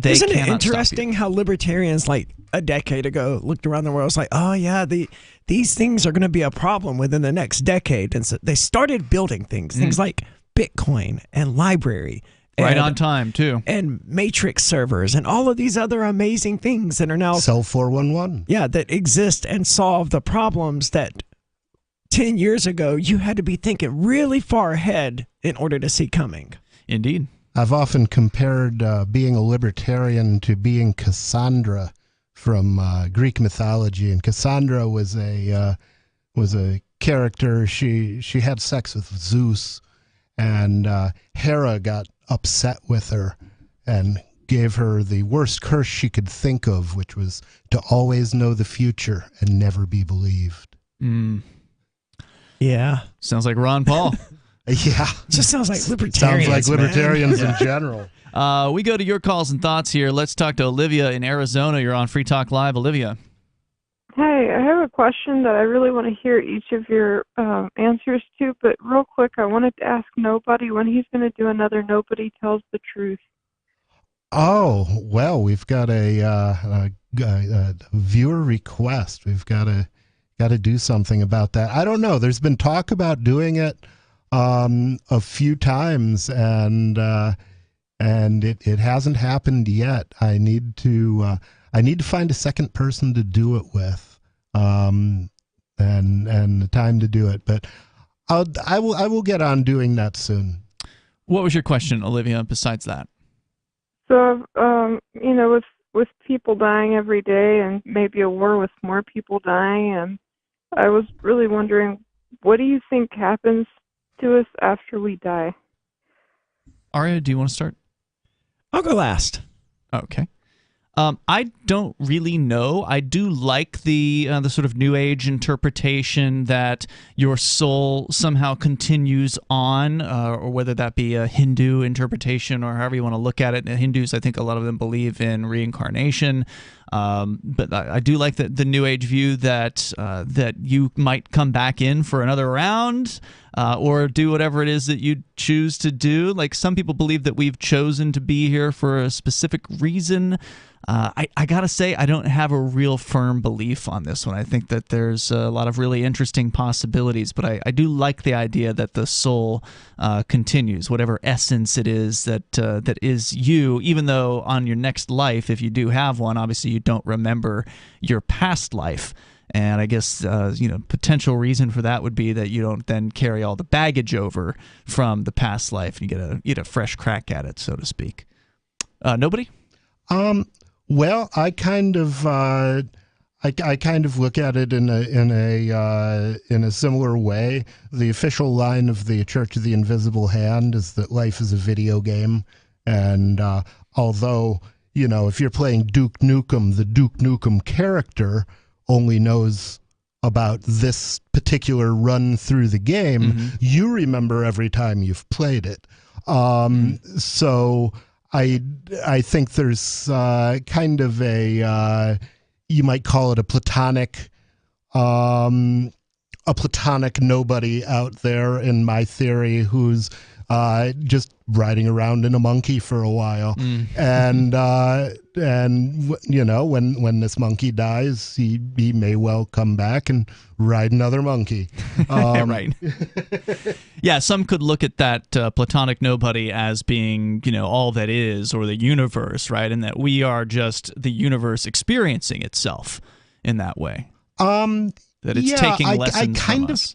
Isn't it interesting how libertarians like a decade ago looked around the world, was like, oh yeah, these things are going to be a problem within the next decade, and so they started building things like Bitcoin and library, right on time too, and matrix servers, and all of these other amazing things that are now Cell 411, that exist and solve the problems that 10 years ago you had to be thinking really far ahead in order to see coming. Indeed. I've often compared being a libertarian to being Cassandra from Greek mythology, and Cassandra was a character. She had sex with Zeus, and Hera got upset with her and gave her the worst curse she could think of, which was to always know the future and never be believed. Yeah, sounds like Ron Paul. Yeah. Just sounds like libertarians. Sounds like libertarians in general. We go to your calls and thoughts here. Let's talk to Olivia in Arizona. You're on Free Talk Live. Olivia. Hey, I have a question that I really want to hear each of your answers to, but real quick, I wanted to ask Nobody when he's going to do another Nobody Tells the Truth. Oh, well, we've got a viewer request. We've got to do something about that. I don't know. There's been talk about doing it a few times, and it hasn't happened yet. I need to find a second person to do it with, and the time to do it. But I will get on doing that soon. What was your question, Olivia? Besides that, so with people dying every day, and maybe a war with more people dying, and I was really wondering, what do you think happens to us after we die? Aria, do you want to start? I'll go last. Okay. I don't really know. I do like the sort of New Age interpretation that your soul somehow continues on, or whether that be a Hindu interpretation or however you want to look at it. And Hindus, I think a lot of them believe in reincarnation. But I do like the New Age view that you might come back in for another round, or do whatever it is that you choose to do. Like some people believe that we've chosen to be here for a specific reason. I gotta say, I don't have a real firm belief on this one. I think that there's a lot of really interesting possibilities, but I do like the idea that the soul continues, whatever essence it is that is you, even though on your next life, if you do have one, obviously you don't remember your past life. And I guess potential reason for that would be that you don't then carry all the baggage over from the past life, and you get a fresh crack at it, so to speak. Nobody? Well, I kind of look at it in a similar way. The official line of the Church of the Invisible Hand is that life is a video game, and although if you're playing Duke Nukem, the Duke Nukem character only knows about this particular run through the game, you remember every time you've played it. So I think there's kind of a you might call it a platonic nobody out there, in my theory, who's just riding around in a monkey for a while. And you know, when this monkey dies, he may well come back and ride another monkey. Right. Yeah, some could look at that platonic nobody as being, you know, all that is, or the universe, right? And that we are just the universe experiencing itself in that way. That it's taking lessons from us.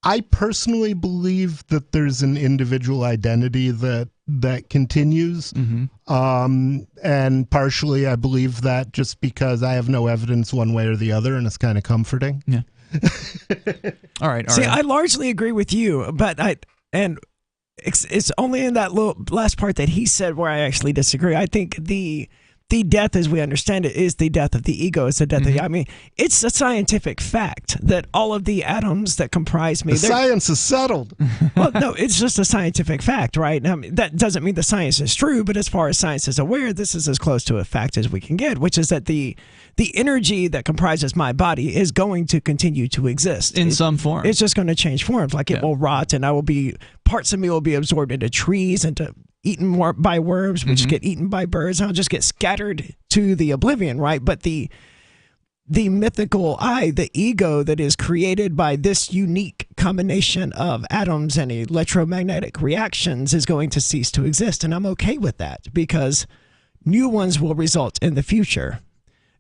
I personally believe that there's an individual identity that continues. And partially I believe that just because I have no evidence one way or the other, and it's kind of comforting. Yeah. All right. See, I largely agree with you, but it's only in that little last part that he said where I actually disagree. I think the death, as we understand it, is the death of the ego. It's the death of the, I mean, it's a scientific fact that all of the atoms that comprise me... The science is settled. Well, no, it's just a scientific fact, right? I mean, that doesn't mean the science is true, but as far as science is aware, this is as close to a fact as we can get, which is that the energy that comprises my body is going to continue to exist. In some form. It's just going to change forms. Like it will rot, and parts of me will be absorbed into trees, into eaten by worms, which get eaten by birds, and I'll just get scattered to the oblivion, right? But the mythical I, the ego that is created by this unique combination of atoms and electromagnetic reactions is going to cease to exist. And I'm okay with that because new ones will result in the future,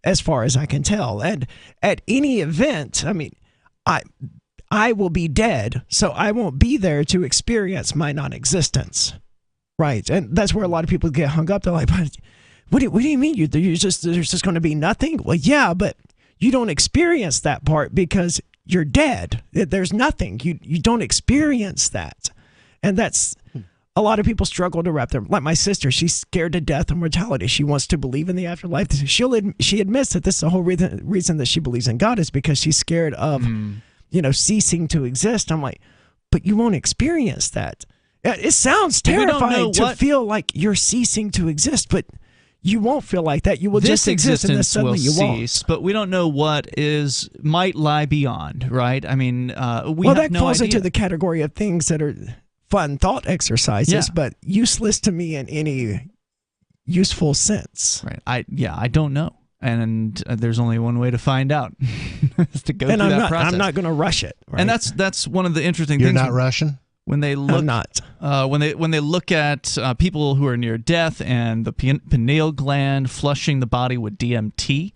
as far as I can tell. And at any event, I mean, I will be dead, so I won't be there to experience my non-existence. Right, and that's where a lot of people get hung up. They're like, what do you mean? There's just going to be nothing? Well, yeah, but you don't experience that part because you're dead. There's nothing. You don't experience that. And that's, a lot of people struggle to wrap their, like my sister, she's scared to death of mortality. She wants to believe in the afterlife. She admits that this is the whole reason that she believes in God is because she's scared of, ceasing to exist. I'm like, but you won't experience that. It sounds terrifying to feel like you're ceasing to exist, but you won't feel like that. You will just exist, and then suddenly you won't. But we don't know what might lie beyond, right? I mean, that falls into the category of things that are fun thought exercises, but useless to me in any useful sense. Right? I don't know, and there's only one way to find out: is to go through that process. I'm not going to rush it. Right? And that's one of the interesting things. You're not rushing. When they look, I'm not. When they look at people who are near death and the pineal gland flushing the body with DMT,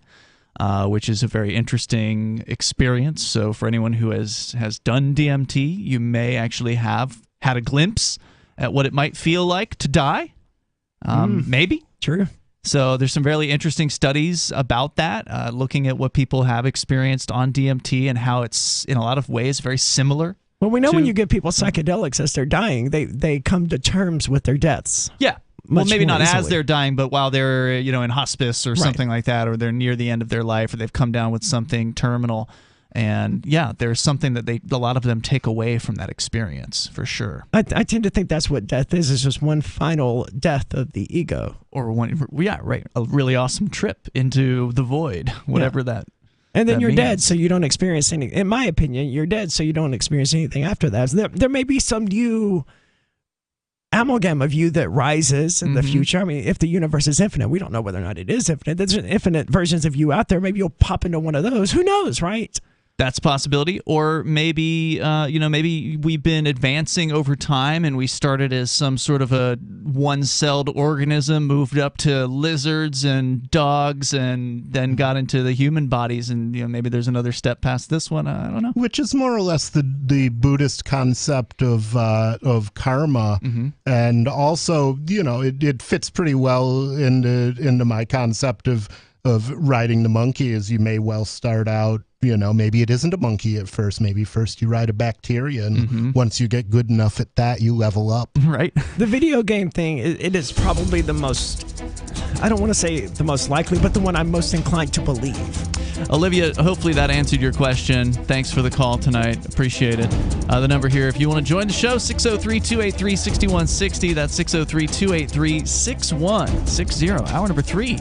which is a very interesting experience. So for anyone who has done DMT, you may actually have had a glimpse at what it might feel like to die. Maybe. True. So there's some really interesting studies about that, looking at what people have experienced on DMT and how it's in a lot of ways very similar. Well, we know when you give people psychedelics as they're dying, they come to terms with their deaths. Yeah. Well, maybe not easily. as they're dying, but while they're in hospice or something like that, or they're near the end of their life, or they've come down with something terminal. And yeah, there's something that a lot of them take away from that experience, for sure. I tend to think that's what death is. It's just one final death of the ego. Or a really awesome trip into the void, whatever that. And then you're dead, so you don't experience anything. In my opinion, you're dead, so you don't experience anything after that. So there may be some new amalgam of you that rises in the future. I mean, if the universe is infinite, we don't know whether or not it is infinite. There's infinite versions of you out there. Maybe you'll pop into one of those. Who knows, right? That's a possibility. Or maybe, maybe we've been advancing over time and we started as some sort of a one-celled organism, moved up to lizards and dogs, and then got into the human bodies. And, maybe there's another step past this one. I don't know. Which is more or less the Buddhist concept of karma. And also, it fits pretty well into my concept of riding the monkey, as you may well start out. Maybe it isn't a monkey at first. Maybe first you ride a bacteria, and once you get good enough at that, you level up. Right. The video game thing, it is probably the most, I don't want to say the most likely, but the one I'm most inclined to believe. Olivia, hopefully that answered your question. Thanks for the call tonight. Appreciate it. The number here, if you want to join the show, 603-283-6160. That's 603-283-6160. Hour number 3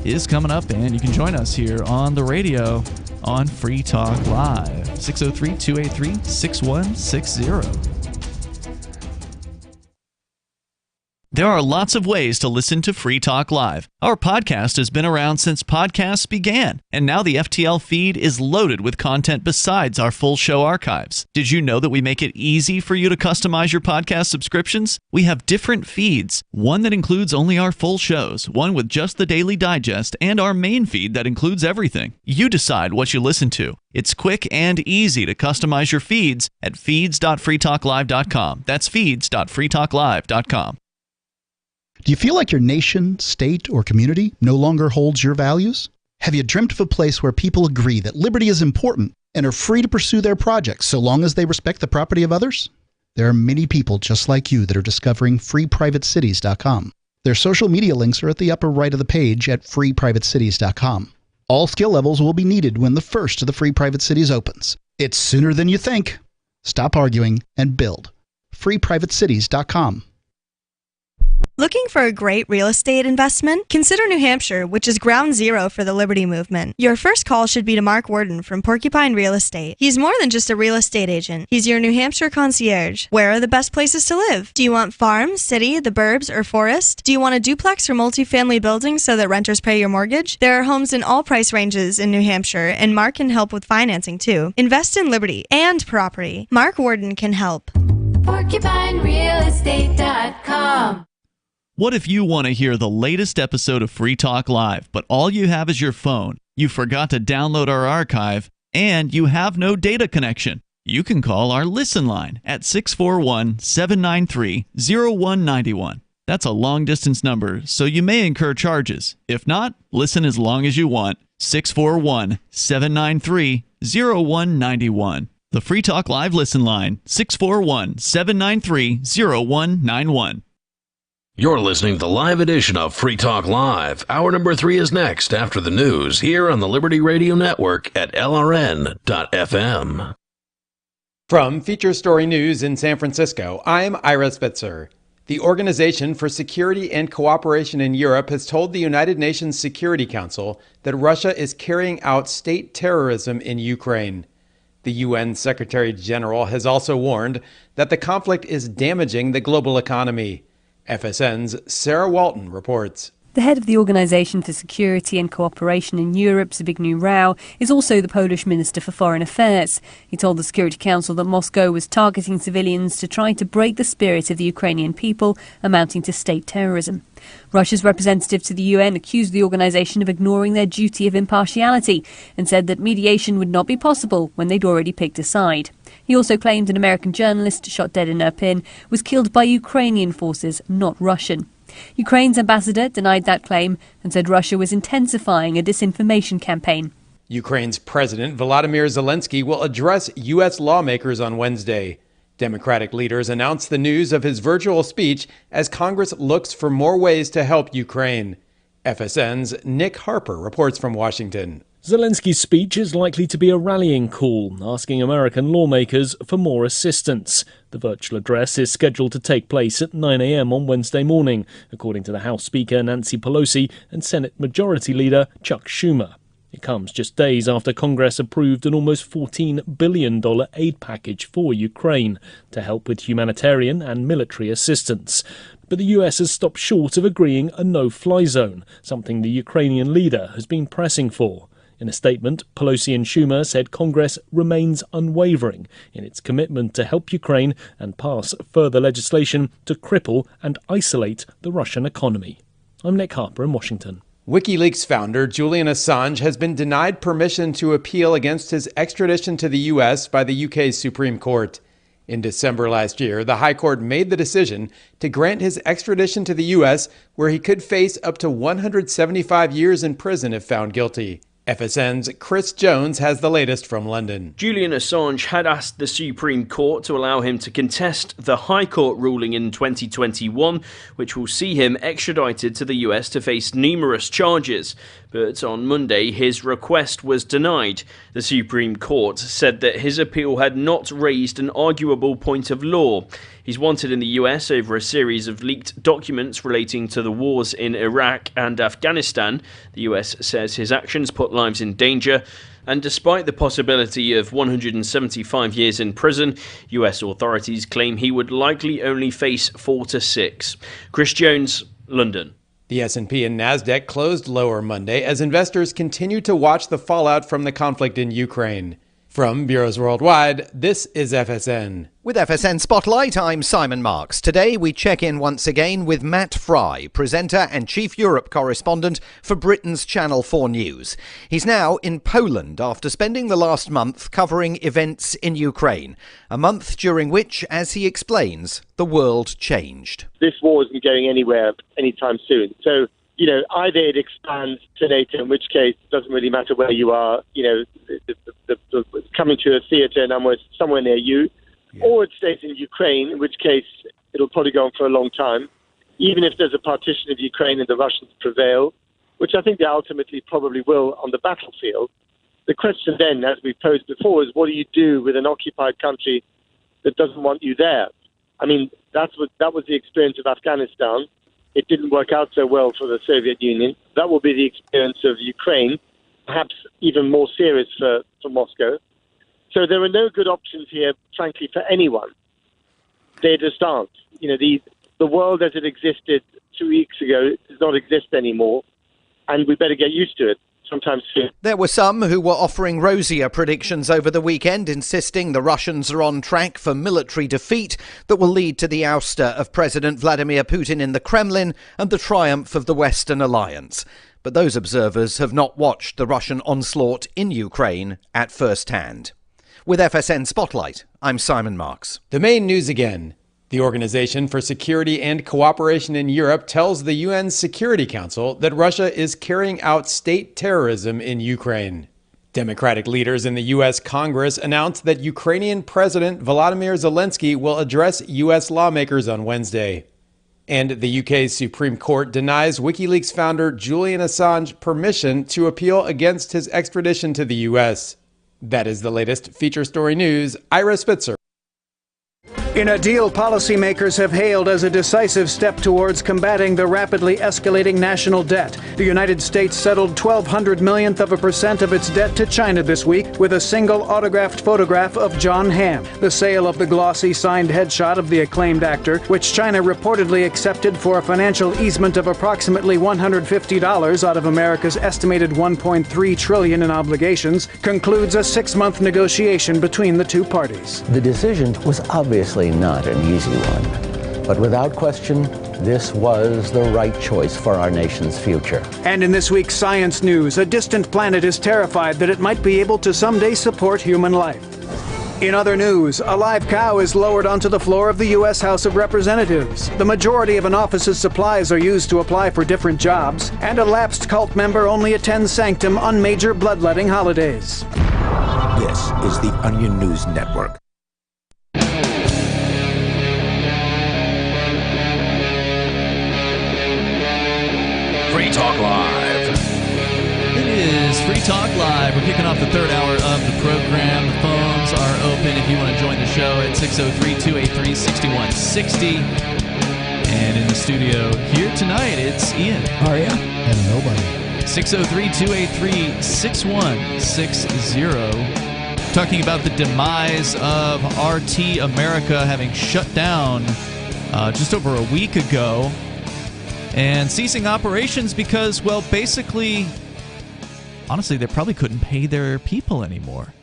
is coming up, and you can join us here on the radio on Free Talk Live. 603-283-6160. There are lots of ways to listen to Free Talk Live. Our podcast has been around since podcasts began, and now the FTL feed is loaded with content besides our full show archives. Did you know that we make it easy for you to customize your podcast subscriptions? We have different feeds, one that includes only our full shows, one with just the Daily Digest, and our main feed that includes everything. You decide what you listen to. It's quick and easy to customize your feeds at feeds.freetalklive.com. That's feeds.freetalklive.com. Do you feel like your nation, state, or community no longer holds your values? Have you dreamt of a place where people agree that liberty is important and are free to pursue their projects so long as they respect the property of others? There are many people just like you that are discovering freeprivatecities.com. Their social media links are at the upper right of the page at freeprivatecities.com. All skill levels will be needed when the first of the Free Private Cities opens. It's sooner than you think. Stop arguing and build. freeprivatecities.com. Looking for a great real estate investment? Consider New Hampshire, which is ground zero for the Liberty Movement. Your first call should be to Mark Worden from Porcupine Real Estate. He's more than just a real estate agent. He's your New Hampshire concierge. Where are the best places to live? Do you want farm, city, the burbs, or forest? Do you want a duplex or multifamily building so that renters pay your mortgage? There are homes in all price ranges in New Hampshire, and Mark can help with financing too. Invest in liberty and property. Mark Worden can help. PorcupineRealEstate.com. What if you want to hear the latest episode of Free Talk Live, but all you have is your phone, you forgot to download our archive, and you have no data connection? You can call our Listen line at 641-793-0191. That's a long-distance number, so you may incur charges. If not, listen as long as you want. 641-793-0191. The Free Talk Live Listen line, 641-793-0191. You're listening to the live edition of Free Talk Live. Hour number 3 is next after the news here on the Liberty Radio Network at LRN.FM. From Feature Story News in San Francisco, I'm Ira Spitzer. The Organization for Security and Cooperation in Europe has told the United Nations Security Council that Russia is carrying out state terrorism in Ukraine. The UN Secretary General has also warned that the conflict is damaging the global economy. FSN's Sarah Walton reports. The head of the Organisation for Security and Cooperation in Europe, Zbigniew Rau, is also the Polish Minister for Foreign Affairs. He told the Security Council that Moscow was targeting civilians to try to break the spirit of the Ukrainian people, amounting to state terrorism. Russia's representative to the UN accused the organisation of ignoring their duty of impartiality and said that mediation would not be possible when they'd already picked a side. He also claimed an American journalist shot dead in Irpin was killed by Ukrainian forces, not Russian. Ukraine's ambassador denied that claim and said Russia was intensifying a disinformation campaign. Ukraine's President Volodymyr Zelensky will address U.S. lawmakers on Wednesday. Democratic leaders announced the news of his virtual speech as Congress looks for more ways to help Ukraine. FSN's Nick Harper reports from Washington. Zelensky's speech is likely to be a rallying call, asking American lawmakers for more assistance. The virtual address is scheduled to take place at 9 a.m. on Wednesday morning, according to the House Speaker Nancy Pelosi and Senate Majority Leader Chuck Schumer. It comes just days after Congress approved an almost $14 billion aid package for Ukraine to help with humanitarian and military assistance. But the US has stopped short of agreeing a no-fly zone, something the Ukrainian leader has been pressing for. In a statement, Pelosi and Schumer said Congress remains unwavering in its commitment to help Ukraine and pass further legislation to cripple and isolate the Russian economy. I'm Nick Harper in Washington. WikiLeaks founder Julian Assange has been denied permission to appeal against his extradition to the U.S. by the UK's Supreme Court. In December last year, the High Court made the decision to grant his extradition to the U.S., where he could face up to 175 years in prison if found guilty. FSN's Chris Jones has the latest from London. Julian Assange had asked the Supreme Court to allow him to contest the High Court ruling in 2021, which will see him extradited to the US to face numerous charges. But on Monday, his request was denied. The Supreme Court said that his appeal had not raised an arguable point of law. He's wanted in the US over a series of leaked documents relating to the wars in Iraq and Afghanistan. The US says his actions put lives in danger. And despite the possibility of 175 years in prison, US authorities claim he would likely only face 4 to 6. Chris Jones, London. The S&P and Nasdaq closed lower Monday as investors continue to watch the fallout from the conflict in Ukraine. From Bureaus Worldwide, this is FSN. With FSN Spotlight, I'm Simon Marks. Today we check in once again with Matt Fry, presenter and chief Europe correspondent for Britain's Channel 4 News. He's now in Poland after spending the last month covering events in Ukraine, a month during which, as he explains, the world changed. This war isn't going anywhere anytime soon. So, either it expands to NATO, in which case it doesn't really matter where you are, it's coming to a theatre somewhere near you, or it stays in Ukraine, in which case it'll probably go on for a long time, even if there's a partition of Ukraine and the Russians prevail, which I think they ultimately probably will on the battlefield. The question then, as we posed before, is what do you do with an occupied country that doesn't want you there? I mean, that was the experience of Afghanistan. It didn't work out so well for the Soviet Union. That will be the experience of Ukraine, perhaps even more serious for Moscow. So there are no good options here, frankly, for anyone. They just aren't. The world as it existed 2 weeks ago does not exist anymore, and we better get used to it sometime soon. There were some who were offering rosier predictions over the weekend, insisting the Russians are on track for military defeat that will lead to the ouster of President Vladimir Putin in the Kremlin and the triumph of the Western alliance. But those observers have not watched the Russian onslaught in Ukraine at first hand. With FSN Spotlight, I'm Simon Marks. The main news again. The Organization for Security and Cooperation in Europe tells the UN Security Council that Russia is carrying out state terrorism in Ukraine. Democratic leaders in the U.S. Congress announced that Ukrainian President Volodymyr Zelensky will address U.S. lawmakers on Wednesday. And the UK's Supreme Court denies WikiLeaks founder Julian Assange permission to appeal against his extradition to the U.S. That is the latest feature story news. Ira Spitzer. In a deal policymakers have hailed as a decisive step towards combating the rapidly escalating national debt, the United States settled 0.12% of its debt to China this week with a single autographed photograph of John Hamm. The sale of the glossy signed headshot of the acclaimed actor, which China reportedly accepted for a financial easement of approximately $150 out of America's estimated $1.3 trillion in obligations, concludes a 6-month negotiation between the two parties. The decision was obviously not an easy one, but without question, this was the right choice for our nation's future. And in this week's science news, a distant planet is terrified that it might be able to someday support human life. In other news, a live cow is lowered onto the floor of the U.S. House of Representatives. The majority of an office's supplies are used to apply for different jobs, and a lapsed cult member only attends sanctum on major bloodletting holidays. This is the Onion News Network. Free Talk Live. It is Free Talk Live. We're kicking off the third hour of the program. The phones are open if you want to join the show at 603-283-6160. And in the studio here tonight, it's Ian. Aria. And nobody. 603-283-6160. Talking about the demise of RT America having shut down just over a week ago. And ceasing operations because, well, basically, honestly, they probably couldn't pay their people anymore.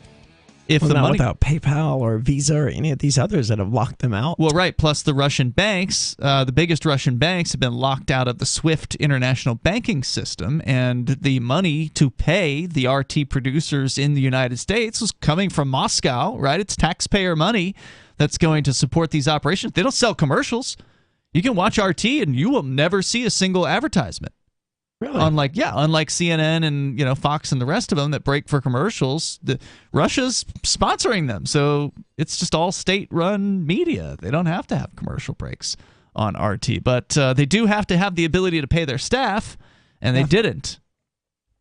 If the money without PayPal or Visa or any of these others that have locked them out. Well, right. Plus the Russian banks, the biggest Russian banks have been locked out of the SWIFT international banking system, and the money to pay the RT producers in the United States was coming from Moscow, right? It's taxpayer money that's going to support these operations. They don't sell commercials. You can watch RT and you will never see a single advertisement. Really? Unlike CNN and Fox and the rest of them that break for commercials, Russia's sponsoring them. So it's just all state-run media. They don't have to have commercial breaks on RT, but they do have to have the ability to pay their staff, and they didn't.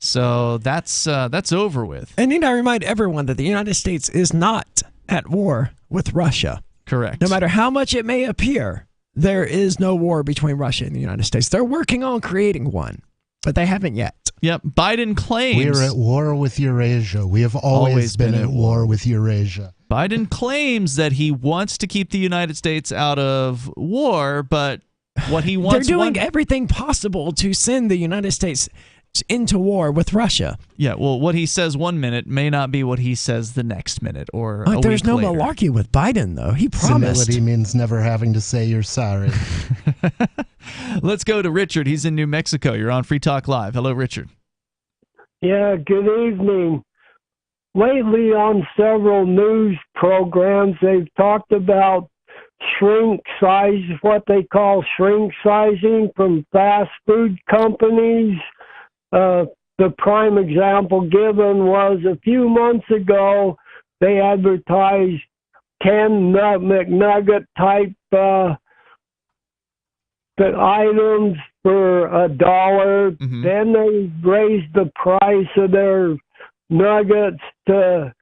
So that's over with. And I remind everyone that the United States is not at war with Russia. Correct. No matter how much it may appear, there is no war between Russia and the United States. They're working on creating one, but they haven't yet. Yep. Biden claims we're at war with Eurasia. We have always been at war with Eurasia. Biden claims that he wants to keep the United States out of war, but what he wants... They're doing everything possible to send the United States into war with Russia. Yeah, well, what he says 1 minute may not be what he says the next minute or a There's week no later. malarkey with Biden, though. He promised. Senility means never having to say you're sorry. Let's go to Richard. He's in New Mexico. You're on Free Talk Live. Hello, Richard. Yeah, good evening. Lately on several news programs, they've talked about shrink size, what they call shrink sizing from fast food companies. The prime example given was a few months ago, they advertised 10 McNugget type items for $1. Mm-hmm. Then they raised the price of their nuggets to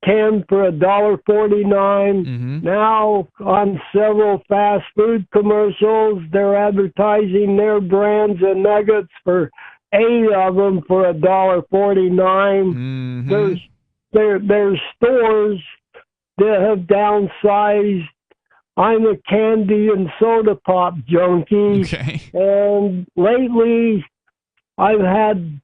10 for $1.49. Mm-hmm. Now on several fast food commercials, they're advertising their brands of nuggets for 8 of them for $1.49. Mm-hmm. There's stores that have downsized. I'm a candy and soda pop junkie. Okay. And lately, I've had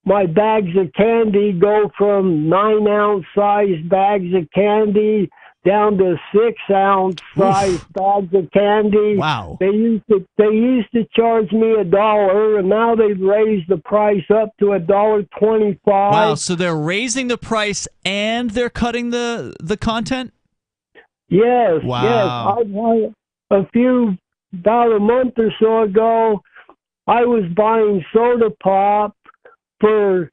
my bags of candy go from 9-ounce size bags of candy down to 6-ounce size bags of candy. Wow. They used to charge me $1, and now they've raised the price up to $1.25. Wow, so they're raising the price and they're cutting the content? Yes, Wow. yes. About a month or so ago, I was buying soda pop for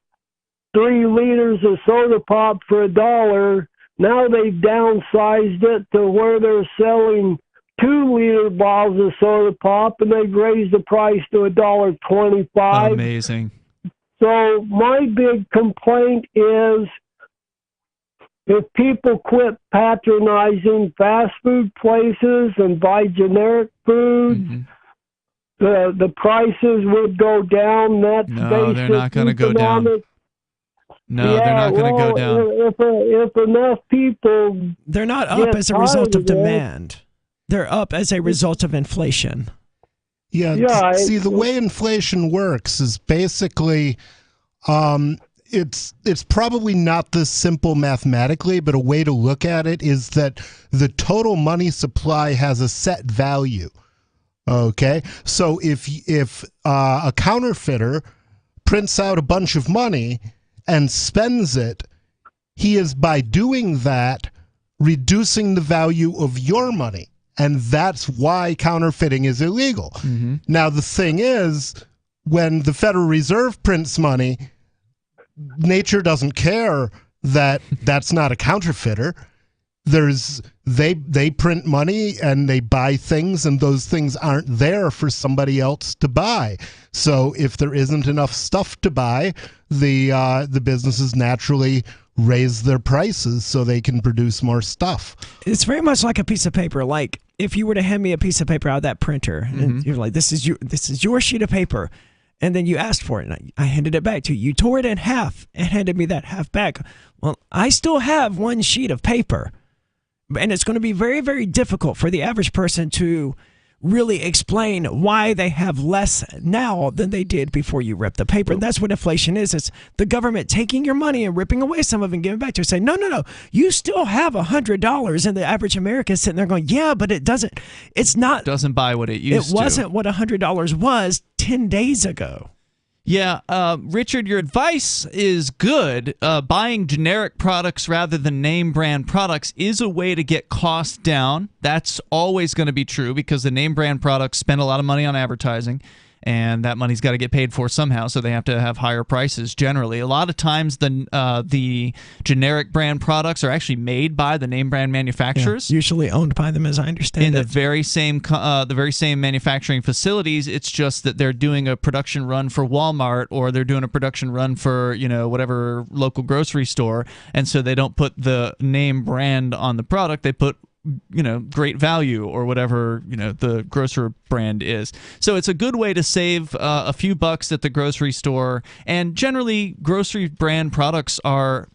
3 liters of soda pop for $1. Now they've downsized it to where they're selling 2-liter bottles of soda pop, and they've raised the price to $1.25. Amazing. So my big complaint is, if people quit patronizing fast food places and buy generic food, the prices would go down. That's No, they're not going to go down. No, Yeah, they're not going to go down. If enough people, They're not up get as a result of tired it, demand. They're up as a result of inflation. Yeah, see, the way inflation works is basically, it's probably not this simple mathematically, but a way to look at it is that the total money supply has a set value. Okay, so if a counterfeiter prints out a bunch of money and spends it, he is, by doing that, reducing the value of your money. And that's why counterfeiting is illegal. Mm-hmm. Now, the thing is, when the Federal Reserve prints money, nature doesn't care that that's not a counterfeiter. They print money and they buy things, and those things aren't there for somebody else to buy. So if there isn't enough stuff to buy, the businesses naturally raise their prices so they can produce more stuff. It's very much like a piece of paper. Like if you were to hand me a piece of paper out of that printer, and you're like, this is your sheet of paper, and then you asked for it, and I handed it back to you. You tore it in half and handed me that half back. Well, I still have one sheet of paper, and it's going to be very, very difficult for the average person to really explain why they have less now than they did before you ripped the paper. And that's what inflation is. It's the government taking your money and ripping away some of it and giving it back to you, saying, no, you still have $100. And the average American is sitting there going, yeah, but it doesn't buy what it used to. It wasn't what $100 was 10 days ago. Yeah, Richard, your advice is good. Buying generic products rather than name brand products is a way to get costs down. That's always going to be true because the name brand products spend a lot of money on advertising, and that money's got to get paid for somehow, so they have to have higher prices generally. A lot of times the generic brand products are actually made by the name brand manufacturers. Yeah, usually owned by them, as I understand in it. the very same manufacturing facilities. It's just that they're doing a production run for Walmart, or they're doing a production run for, whatever local grocery store, and so they don't put the name brand on the product. They put great value or whatever, the grocer brand is. So it's a good way to save a few bucks at the grocery store. And generally, grocery brand products are,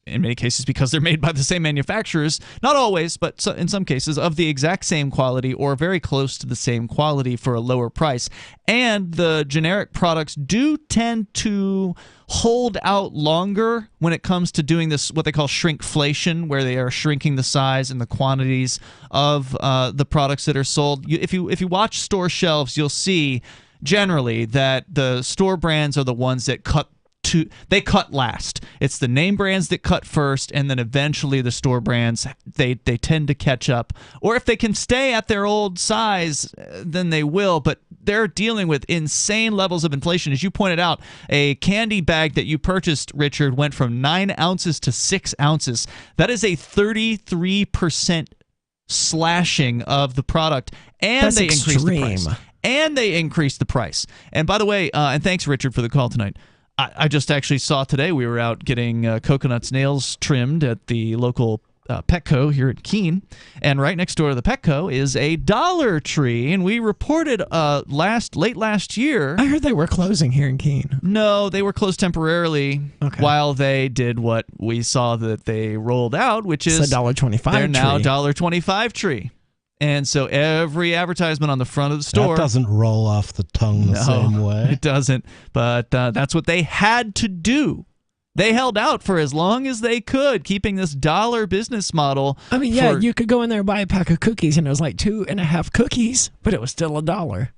in many cases, because they're made by the same manufacturers, not always, but in some cases, of the exact same quality or very close to the same quality for a lower price. And the generic products do tend to hold out longer when it comes to doing this, what they call shrinkflation, where they are shrinking the size and the quantities of the products that are sold. If you watch store shelves, you'll see generally that the store brands are the ones that cut last. It's the name brands that cut first, and then eventually the store brands, they tend to catch up. Or if they can stay at their old size, then they will, but they're dealing with insane levels of inflation. As you pointed out, a candy bag that you purchased, Richard, went from 9 ounces to 6 ounces. That is a 33% slashing of the product, and That's they increased the extreme. price. And they increased the price. And by the way, and thanks, Richard, for the call tonight. I just actually saw today, we were out getting coconuts nails trimmed at the local Petco here at Keene, and right next door to the Petco is a Dollar Tree, and we reported late last year. I heard they were closing here in Keene. No, they were closed temporarily while they did what we saw that they rolled out, which is It's a $1.25 tree. They're now $1.25 tree. And so every advertisement on the front of the store... That doesn't roll off the tongue the same way. It doesn't. But that's what they had to do. They held out for as long as they could, keeping this dollar business model. I mean, yeah, you could go in there and buy a pack of cookies, and it was like 2.5 cookies, but it was still $1.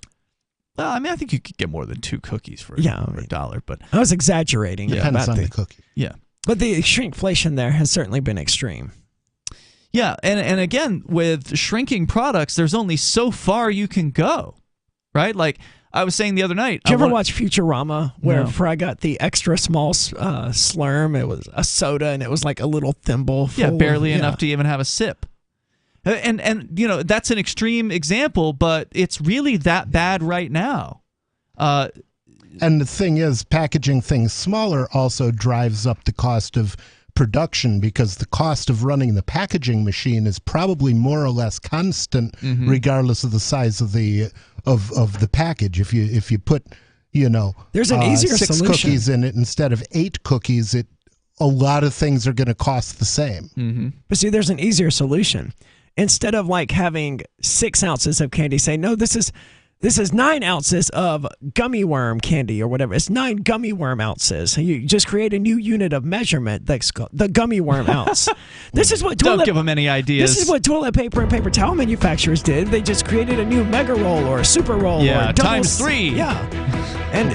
Well, I mean, I think you could get more than 2 cookies for $1. But I was exaggerating. Depends on the cookie. Yeah. But the shrinkflation there has certainly been extreme. Yeah, and again, with shrinking products, there's only so far you can go, right? Like I was saying the other night. Did you ever watch Futurama, where No. Fry got the extra small slurm? It was a soda, and it was like a little thimble. Yeah, full barely of, enough to even have a sip. And that's an extreme example, but it's really that bad right now. And the thing is, packaging things smaller also drives up the cost of production, because the cost of running the packaging machine is probably more or less constant, regardless of the size of the package. If you put there's an easier 6 solution. cookies in it instead of 8 cookies, a lot of things are going to cost the same. But see, there's an easier solution. Instead of like having 6 ounces of candy, say, no, this is 9 ounces of gummy worm candy or whatever. It's 9 gummy worm ounces. You just create a new unit of measurement that's called the gummy worm ounce. This is what Don't give them any ideas. This is what toilet paper and paper towel manufacturers did. They just created a new mega roll or a super roll. Yeah, or double times 3. Yeah. And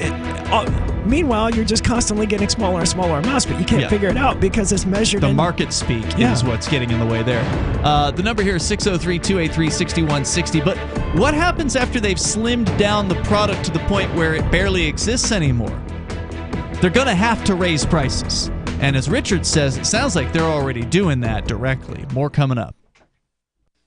meanwhile, you're just constantly getting smaller and smaller amounts, but you can't figure it out because it's measured The in market speak is what's getting in the way there. The number here is 603-283-6160. But what happens after they've slimmed down the product to the point where it barely exists anymore? They're going to have to raise prices. And as Richard says, it sounds like they're already doing that directly. More coming up.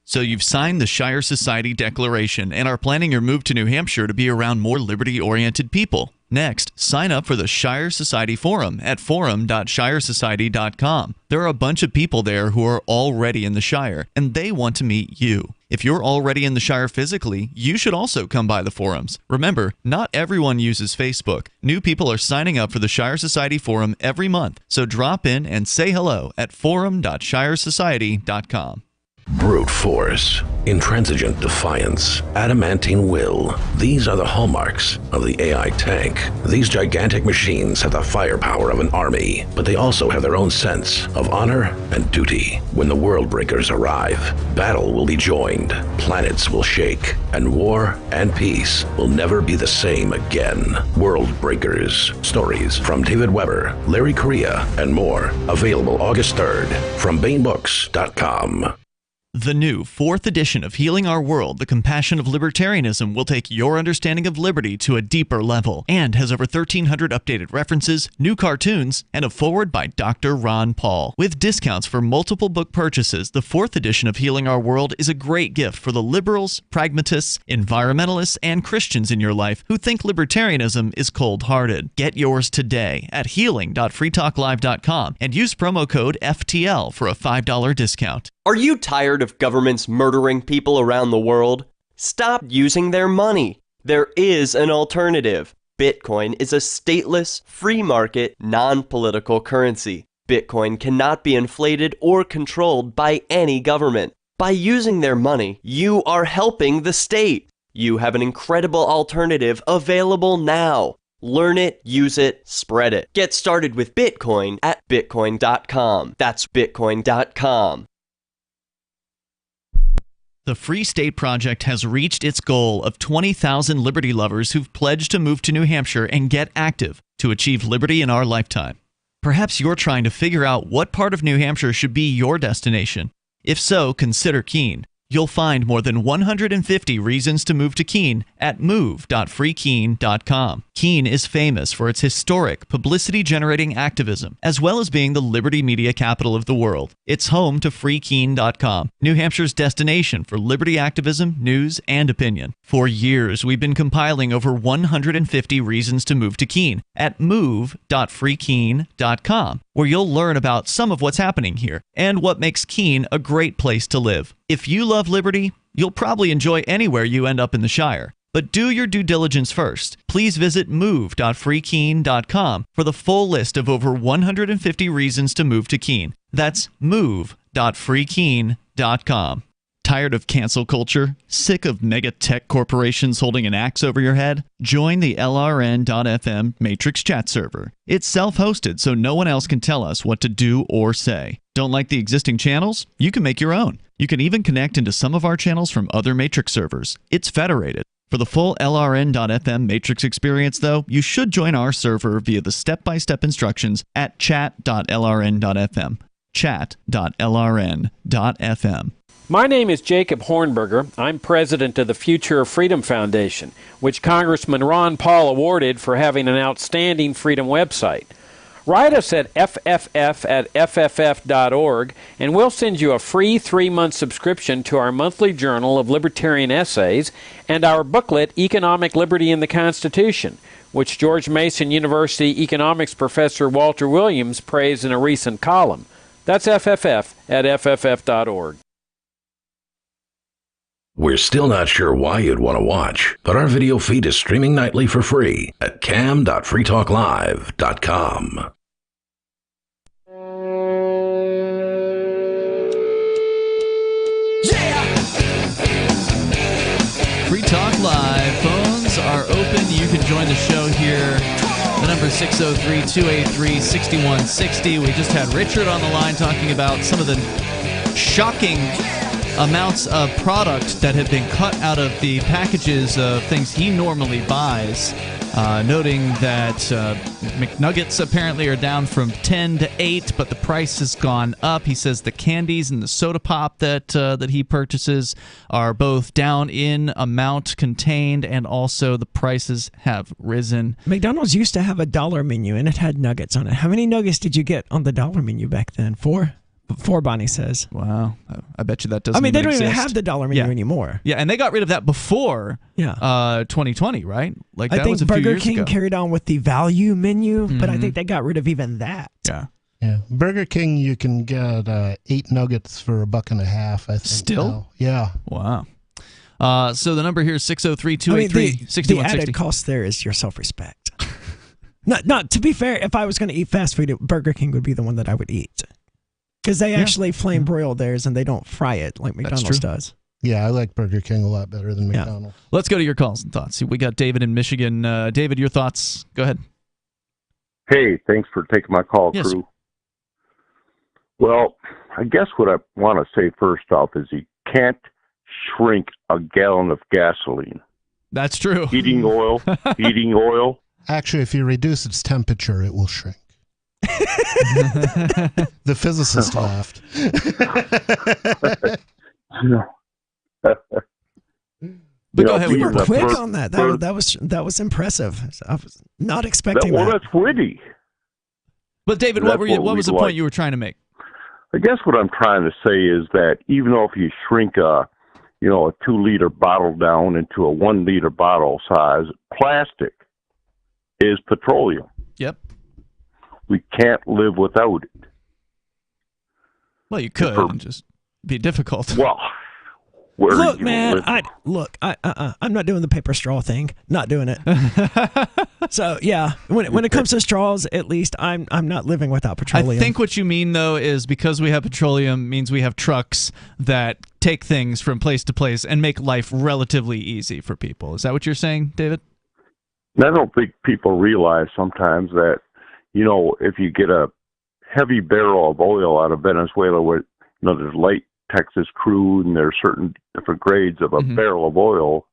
So you've signed the Shire Society Declaration and are planning your move to New Hampshire to be around more liberty-oriented people. Next, sign up for the Shire Society Forum at forum.shiresociety.com. There are a bunch of people there who are already in the Shire, and they want to meet you. If you're already in the Shire physically, you should also come by the forums. Remember, not everyone uses Facebook. New people are signing up for the Shire Society Forum every month, so drop in and say hello at forum.shiresociety.com. Brute force, intransigent defiance, adamantine will. These are the hallmarks of the AI tank. These gigantic machines have the firepower of an army, but they also have their own sense of honor and duty. When the world breakers arrive, battle will be joined, planets will shake, and war and peace will never be the same again. World Breakers. Stories from David Weber, Larry Correa, and more. Available August 3rd from BaneBooks.com. The new 4th edition of Healing Our World, The Compassion of Libertarianism, will take your understanding of liberty to a deeper level and has over 1,300 updated references, new cartoons, and a foreword by Dr. Ron Paul. With discounts for multiple book purchases, the 4th edition of Healing Our World is a great gift for the liberals, pragmatists, environmentalists, and Christians in your life who think libertarianism is cold-hearted. Get yours today at healing.freetalklive.com and use promo code FTL for a $5 discount. Are you tired of governments murdering people around the world? Stop using their money. There is an alternative. Bitcoin is a stateless, free market, non-political currency. Bitcoin cannot be inflated or controlled by any government. By using their money, you are helping the state. You have an incredible alternative available now. Learn it, use it, spread it. Get started with Bitcoin at Bitcoin.com. That's Bitcoin.com. The Free State Project has reached its goal of 20,000 liberty lovers who've pledged to move to New Hampshire and get active to achieve liberty in our lifetime. Perhaps you're trying to figure out what part of New Hampshire should be your destination. If so, consider Keene. You'll find more than 150 reasons to move to Keene at move.freekeene.com. Keene is famous for its historic, publicity-generating activism, as well as being the liberty media capital of the world. It's home to freekeene.com, New Hampshire's destination for liberty activism, news, and opinion. For years, we've been compiling over 150 reasons to move to Keene at move.freekeene.com, where you'll learn about some of what's happening here and what makes Keene a great place to live. If you love liberty, you'll probably enjoy anywhere you end up in the Shire. But do your due diligence first. Please visit move.freekeene.com for the full list of over 150 reasons to move to Keene. That's move.freekeene.com. Tired of cancel culture? Sick of mega tech corporations holding an axe over your head? Join the LRN.FM Matrix chat server. It's self-hosted, so no one else can tell us what to do or say. Don't like the existing channels? You can make your own. You can even connect into some of our channels from other Matrix servers. It's federated. For the full LRN.FM Matrix experience, though, you should join our server via the step-by-step instructions at chat.lrn.fm. chat.lrn.fm. My name is Jacob Hornberger. I'm president of the Future of Freedom Foundation, which Congressman Ron Paul awarded for having an outstanding freedom website. Write us at fff@fff.org, and we'll send you a free 3-month subscription to our monthly journal of libertarian essays and our booklet, Economic Liberty in the Constitution, which George Mason University economics professor Walter Williams praised in a recent column. That's fff@fff.org. We're still not sure why you'd want to watch, but our video feed is streaming nightly for free at cam.freetalklive.com. Free Talk Live. Phones are open. You can join the show here. The number is 603-283-6160. We just had Richard on the line talking about some of the shocking amounts of product that have been cut out of the packages of things he normally buys, noting that McNuggets apparently are down from 10 to 8, but the price has gone up. He says the candies and the soda pop that he purchases are both down in amount contained, and also the prices have risen. McDonald's used to have a dollar menu, and it had nuggets on it. How many nuggets did you get on the dollar menu back then? 4? 4, Bonnie says. Wow. I bet you that doesn't they don't exist. even have the dollar menu anymore. Yeah, and they got rid of that before 2020, right? Like that was a few years ago. Burger King carried on with the value menu, but I think they got rid of even that. Yeah. Yeah. Burger King, you can get 8 nuggets for $1.50, I think. Still? Now. Yeah. Wow. So the number here is 603-283-6160. The added cost there is your self-respect. Not to be fair, if I was going to eat fast food, Burger King would be the one that I would eat. Because they actually flame broil theirs and they don't fry it like McDonald's does. Yeah, I like Burger King a lot better than McDonald's. Let's go to your calls and thoughts. We got David in Michigan. David, your thoughts. Go ahead. Hey, thanks for taking my call, Yes. crew. Well, I guess what I want to say first off is you can't shrink a gallon of gasoline. That's true. Heating oil. Actually, if you reduce its temperature, it will shrink. The physicist laughed. But go ahead. You were quick on that. That was impressive. I was not expecting that. Well, that's witty. But David, what was the point you were trying to make? I guess what I'm trying to say is that even though if you shrink a 2-liter bottle down into a 1-liter bottle size, plastic is petroleum. Yep. We can't live without it. Well, you could. be difficult. Well, look, man, I'm not doing the paper straw thing. Not doing it. So yeah, when it comes to straws, at least I'm not living without petroleum. I think what you mean though is because we have petroleum means we have trucks that take things from place to place and make life relatively easy for people. Is that what you're saying, David? I don't think people realize sometimes that, if you get a heavy barrel of oil out of Venezuela, where there's light Texas crude and there's certain different grades of a barrel of oil.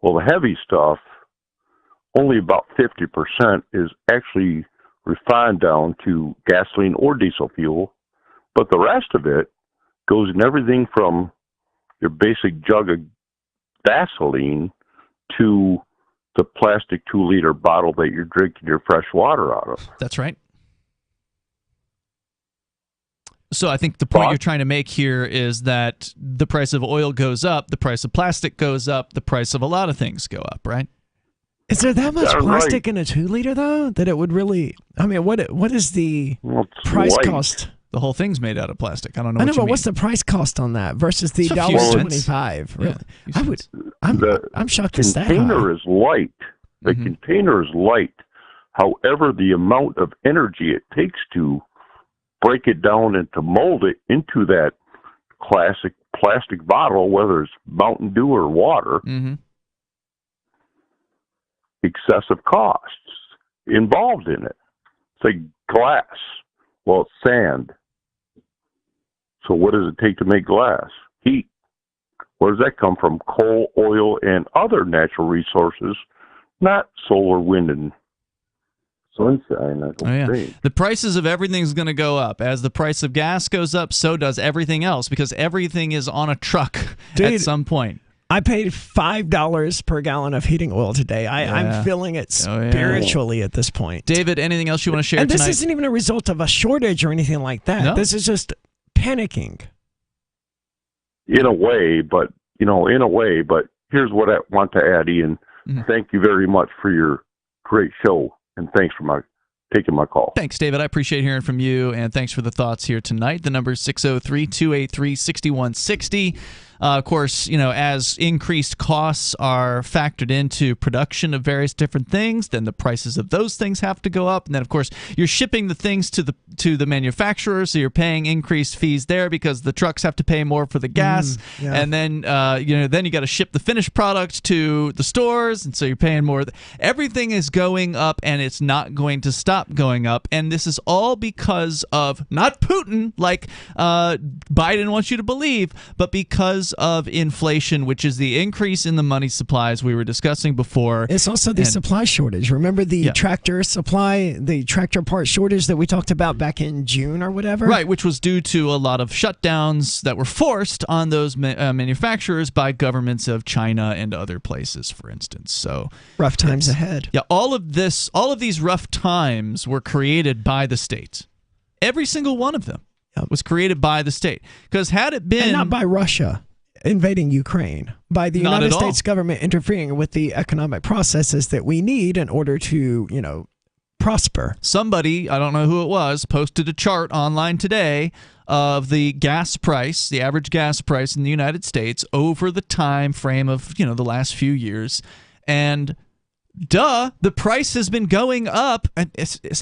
Well, the heavy stuff, only about 50% is actually refined down to gasoline or diesel fuel, but the rest of it goes in everything from your basic jug of gasoline to the plastic 2-liter bottle that you're drinking your fresh water out of. That's right. So I think the point you're trying to make here is that the price of oil goes up, the price of plastic goes up, the price of a lot of things go up, right? Is there that much plastic in a 2-liter though that it would really? I mean, what is the price cost? The whole thing's made out of plastic. I don't know. I know, but what's the price cost on that versus the $1.25? Really? I'm shocked it's that high. The container is light. The container is light. However, the amount of energy it takes to break it down and to mold it into that classic plastic bottle, whether it's Mountain Dew or water, excessive costs involved in it. It's like glass. Well, it's sand. So what does it take to make glass? Heat. Where does that come from? Coal, oil, and other natural resources, not solar, wind, and sunshine. I don't think. The prices of everything's going to go up. As the price of gas goes up, so does everything else, because everything is on a truck at some point. I paid $5 per gallon of heating oil today. I'm feeling it spiritually at this point. David, anything else you want to share tonight? And this isn't even a result of a shortage or anything like that. No? This is just panicking. In a way, but here's what I want to add, Ian. Thank you very much for your great show, and thanks for taking my call. Thanks, David. I appreciate hearing from you, and thanks for the thoughts here tonight. The number is 603-283-6160. Of course, as increased costs are factored into production of various different things, then the prices of those things have to go up. And then, of course, you're shipping the things to the manufacturer, so you're paying increased fees there because the trucks have to pay more for the gas. And then, then you got to ship the finished product to the stores, and so you're paying more. Everything is going up, and it's not going to stop going up. And this is all because of not Putin, like Biden wants you to believe, but because of inflation, which is the increase in the money supplies we were discussing before. It's also the supply shortage. Remember the tractor supply, the tractor part shortage that we talked about back in June or whatever? Right, which was due to a lot of shutdowns that were forced on those manufacturers by governments of China and other places, for instance. So rough times ahead. Yeah, all of these rough times were created by the states. Every single one of them was created by the state. Because had it been... And not by Russia invading Ukraine, by the United States government interfering with the economic processes that we need in order to, prosper. Somebody, I don't know who it was, posted a chart online today of the gas price, the average gas price in the United States over the time frame of, the last few years. And the price has been going up.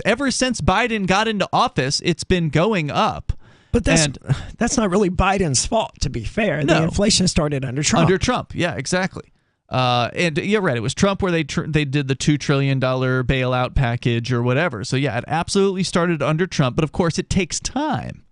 Ever since Biden got into office, it's been going up. But that's not really Biden's fault, to be fair. The inflation started under Trump. Under Trump, yeah, exactly. And you're right, it was Trump where they did the $2 trillion bailout package or whatever. So yeah, it absolutely started under Trump. But of course, it takes time,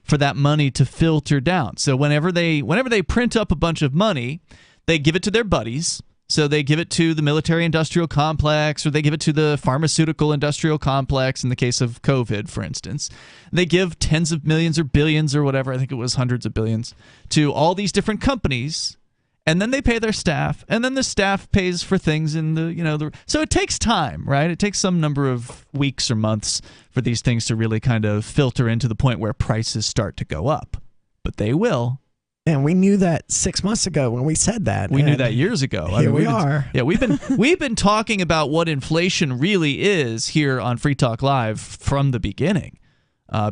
for that money to filter down. So whenever they print up a bunch of money, they give it to their buddies. So they give it to the military-industrial complex, or they give it to the pharmaceutical-industrial complex in the case of COVID, for instance. They give tens of millions or billions or whatever, I think it was hundreds of billions, to all these different companies, and then they pay their staff, and then the staff pays for things in the. So it takes time, right? It takes some number of weeks or months for these things to really kind of filter into the point where prices start to go up. But they will. And we knew that 6 months ago when we said that. We knew that years ago. Here we are. We've been talking about what inflation really is here on Free Talk Live from the beginning.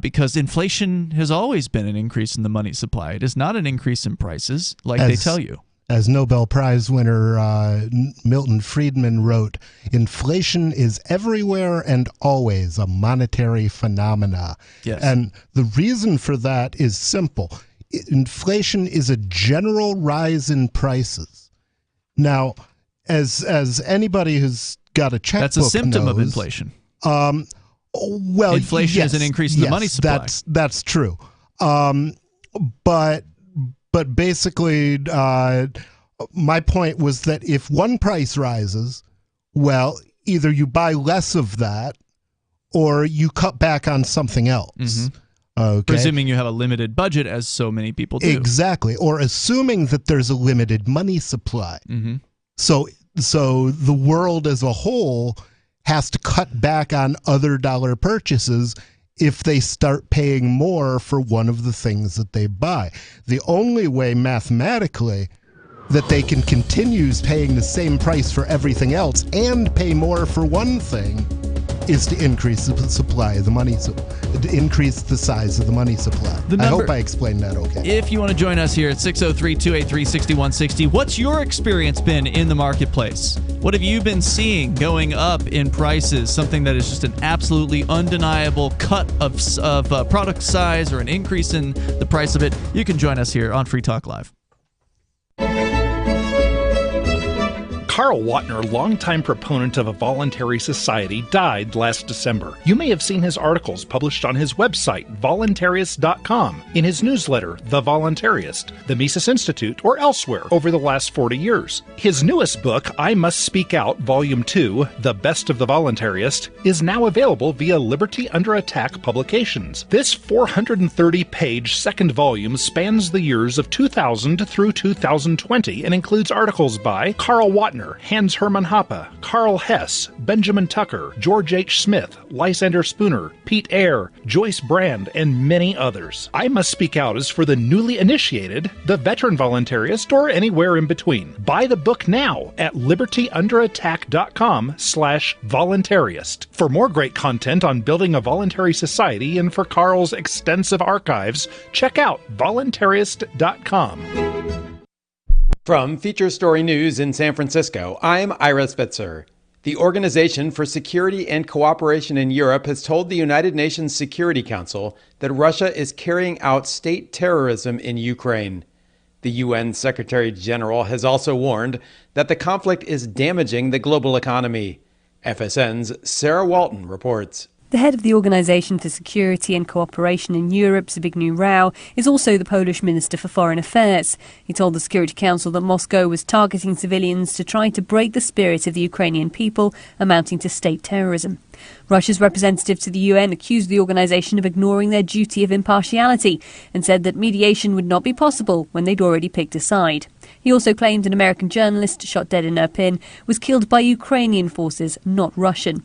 because inflation has always been an increase in the money supply. It is not an increase in prices like they tell you. As Nobel Prize winner Milton Friedman wrote, inflation is everywhere and always a monetary phenomena. Yes. And the reason for that is simple. Inflation is a general rise in prices. Now, as anybody who's got a checkbook That's a symptom of knows, inflation. Well, inflation is an increase in the money supply. That's true. But basically, my point was that if one price rises, well, either you buy less of that or you cut back on something else. Mm-hmm. Okay? Presuming you have a limited budget, as so many people do. Exactly. Or assuming that there's a limited money supply. Mm-hmm. So the world as a whole has to cut back on other dollar purchases if they start paying more for one of the things that they buy. The only way mathematically that they can continue paying the same price for everything else and pay more for one thing is to increase the supply of the money, to increase the size of the money supply. I hope I explained that okay. If you want to join us here at 603-283-6160, what's your experience been in the marketplace? What have you been seeing going up in prices? Something that is just an absolutely undeniable cut of product size or an increase in the price of it. You can join us here on Free Talk Live. Carl Watner, longtime proponent of a voluntary society, died last December. You may have seen his articles published on his website, voluntarist.com, in his newsletter, The Voluntarist, the Mises Institute, or elsewhere over the last 40 years. His newest book, I Must Speak Out, Volume 2, The Best of the Voluntarist, is now available via Liberty Under Attack Publications. This 430-page second volume spans the years of 2000 through 2020 and includes articles by Carl Watner, Hans Hermann Hoppe, Karl Hess, Benjamin Tucker, George H. Smith, Lysander Spooner, Pete Eyre, Joyce Brand, and many others. I Must Speak Out is for the newly initiated, the veteran voluntarist, or anywhere in between. Buy the book now at libertyunderattack.com/voluntarist. For more great content on building a voluntary society and for Carl's extensive archives, check out voluntarist.com. From Feature Story News in San Francisco, I'm Ira Spitzer. The Organization for Security and Cooperation in Europe has told the United Nations Security Council that Russia is carrying out state terrorism in Ukraine. The UN Secretary General has also warned that the conflict is damaging the global economy. FSN's Sarah Walton reports. The head of the Organisation for Security and Cooperation in Europe, Zbigniew Rau, is also the Polish Minister for Foreign Affairs. He told the Security Council that Moscow was targeting civilians to try to break the spirit of the Ukrainian people, amounting to state terrorism. Russia's representative to the UN accused the organisation of ignoring their duty of impartiality and said that mediation would not be possible when they'd already picked a side. He also claimed an American journalist shot dead in Irpin was killed by Ukrainian forces, not Russian.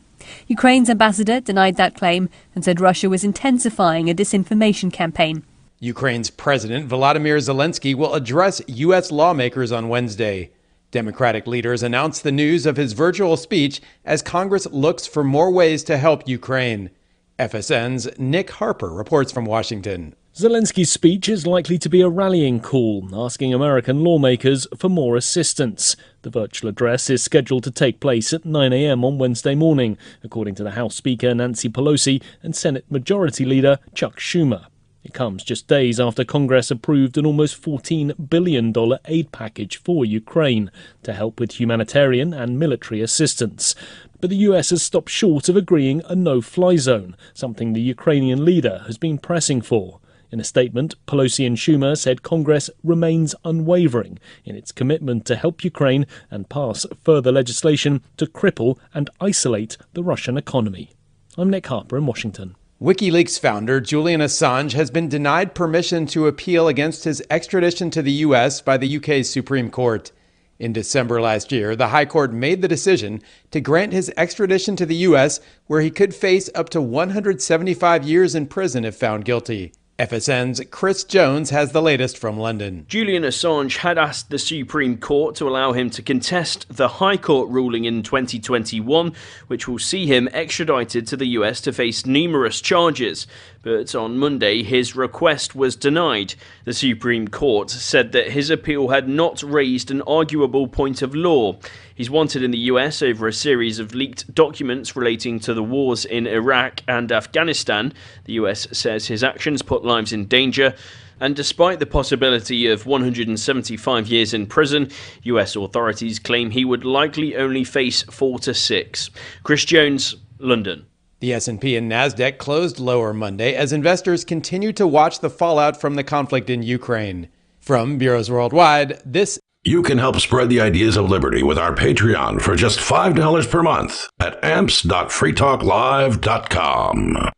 Ukraine's ambassador denied that claim and said Russia was intensifying a disinformation campaign. Ukraine's President Volodymyr Zelensky will address U.S. lawmakers on Wednesday. Democratic leaders announced the news of his virtual speech as Congress looks for more ways to help Ukraine. FSN's Nick Harper reports from Washington. Zelensky's speech is likely to be a rallying call, asking American lawmakers for more assistance. The virtual address is scheduled to take place at 9 a.m. on Wednesday morning, according to the House Speaker Nancy Pelosi and Senate Majority Leader Chuck Schumer. It comes just days after Congress approved an almost $14 billion aid package for Ukraine to help with humanitarian and military assistance. But the US has stopped short of agreeing a no-fly zone, something the Ukrainian leader has been pressing for. In a statement, Pelosi and Schumer said Congress remains unwavering in its commitment to help Ukraine and pass further legislation to cripple and isolate the Russian economy. I'm Nick Harper in Washington. WikiLeaks founder Julian Assange has been denied permission to appeal against his extradition to the U.S. by the UK's Supreme Court. In December last year, the High Court made the decision to grant his extradition to the U.S., where he could face up to 175 years in prison if found guilty. FSN's Chris Jones has the latest from London. Julian Assange had asked the Supreme Court to allow him to contest the High Court ruling in 2021, which will see him extradited to the US to face numerous charges. But on Monday, his request was denied. The Supreme Court said that his appeal had not raised an arguable point of law. He's wanted in the US over a series of leaked documents relating to the wars in Iraq and Afghanistan. The US says his actions put lives in danger. And despite the possibility of 175 years in prison, US authorities claim he would likely only face 4 to 6. Chris Jones, London. The S&P and Nasdaq closed lower Monday as investors continue to watch the fallout from the conflict in Ukraine. From Bureaus Worldwide, this You can help spread the ideas of liberty with our Patreon for just $5 per month at amps.freetalklive.com.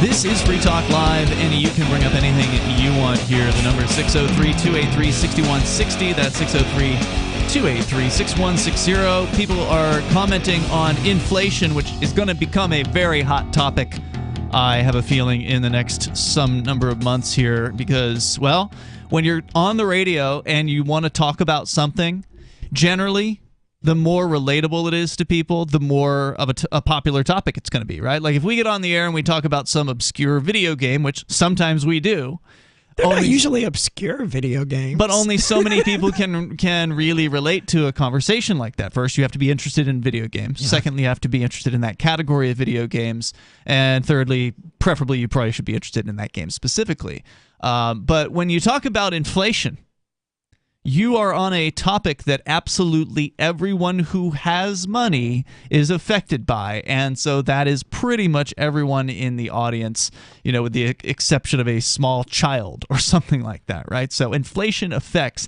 This is Free Talk Live, and you can bring up anything you want here. The number is 603-283-6160. That's 603-283-6160. People are commenting on inflation, which is going to become a very hot topic, I have a feeling, in the next some number of months here. Because, well, when you're on the radio and you want to talk about something, generally, the more relatable it is to people, the more of a popular topic it's going to be, right? Like if we get on the air and we talk about some obscure video game, which sometimes we do. They're not usually obscure video games. But only so many people can really relate to a conversation like that. First, you have to be interested in video games. Yeah. Secondly, you have to be interested in that category of video games. And thirdly, preferably, you probably should be interested in that game specifically. But when you talk about inflation, you are on a topic that absolutely everyone who has money is affected by. And so that is pretty much everyone in the audience, with the exception of a small child or something like that, right? So inflation affects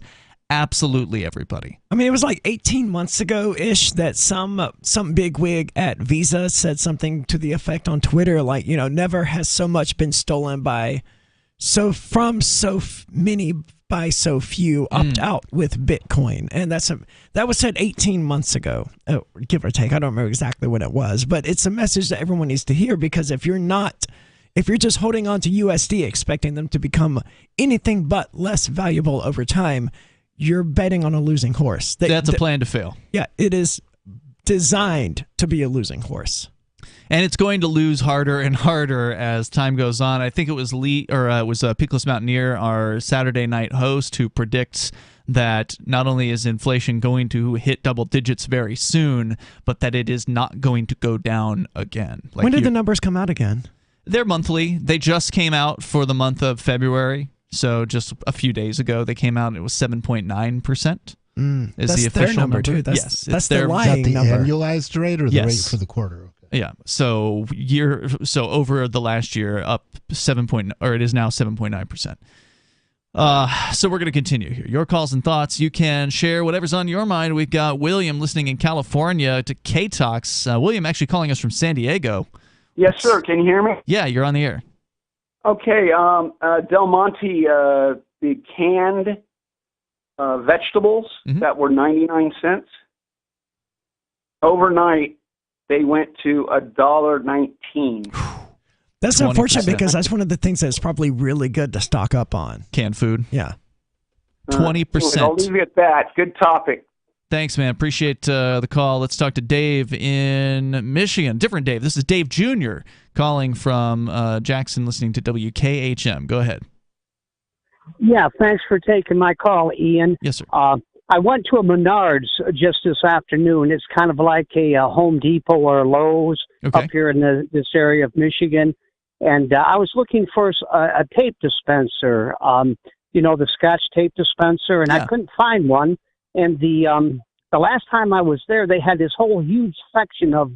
absolutely everybody. I mean, it was like 18 months ago-ish that some big wig at Visa said something to the effect on Twitter, like, never has so much been stolen by so many by so few opt out with Bitcoin. And that was said 18 months ago, give or take. I don't remember exactly what it was, but it's a message that everyone needs to hear, because if you're just holding on to USD expecting them to become anything but less valuable over time, you're betting on a losing horse. That's a plan to fail. Yeah, it is designed to be a losing horse. And it's going to lose harder and harder as time goes on. I think it was Peakless Mountaineer, our Saturday night host, who predicts that not only is inflation going to hit double digits very soon, but that it is not going to go down again. When did the numbers come out again? They're monthly. They just came out for the month of February. So just a few days ago, they came out and it was That's7.9%. Is the official their number, too. Yes, that's their lying number. number. Annualized rate or the rate for the quarter? Yeah. So over the last year, up it is now 7.9%. So we're going to continue here. Your calls and thoughts. You can share whatever's on your mind. We've got William listening in California to K-Talks. William actually calling us from San Diego. Yes, sir. Can you hear me? Yeah, you're on the air. Okay. Del Monte, the canned vegetables that were 99 cents. Overnight, they went to $1.19. That's 20%. Unfortunate, because that's one of the things that's probably really good to stock up on. Canned food. Yeah. 20%. I'll leave you at that. Good topic. Thanks, man. Appreciate the call. Let's talk to Dave in Michigan. Different Dave. This is Dave Jr. calling from Jackson, listening to WKHM. Go ahead. Yeah, thanks for taking my call, Ian. Yes, sir. I went to a Menards just this afternoon. It's kind of like a Home Depot or a Lowe's up here in this area of Michigan. And I was looking for a tape dispenser, the Scotch tape dispenser, and I couldn't find one. And the last time I was there, they had this whole huge section of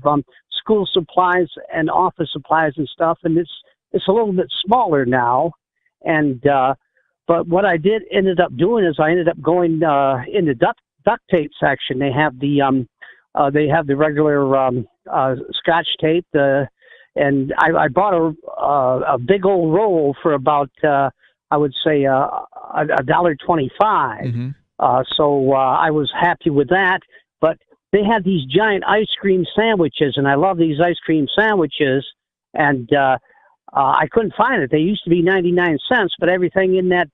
school supplies and office supplies and stuff, and it's a little bit smaller now. And but what I ended up doing is I ended up going in the duct tape section. They have the regular Scotch tape, and I bought a big old roll for about I would say $1.25. Mm-hmm. So I was happy with that. But they had these giant ice cream sandwiches, and I love these ice cream sandwiches. And I couldn't find it. They used to be 99 cents, but everything in that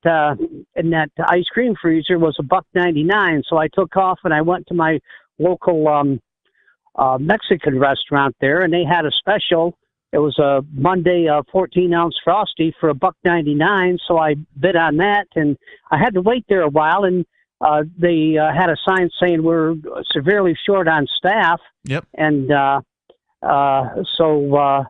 ice cream freezer was $1.99. So I took off and I went to my local Mexican restaurant there, and they had a special. It was a Monday 14-ounce Frosty for $1.99. So I bid on that, and I had to wait there a while. And they had a sign saying we're severely short on staff. Yep. And so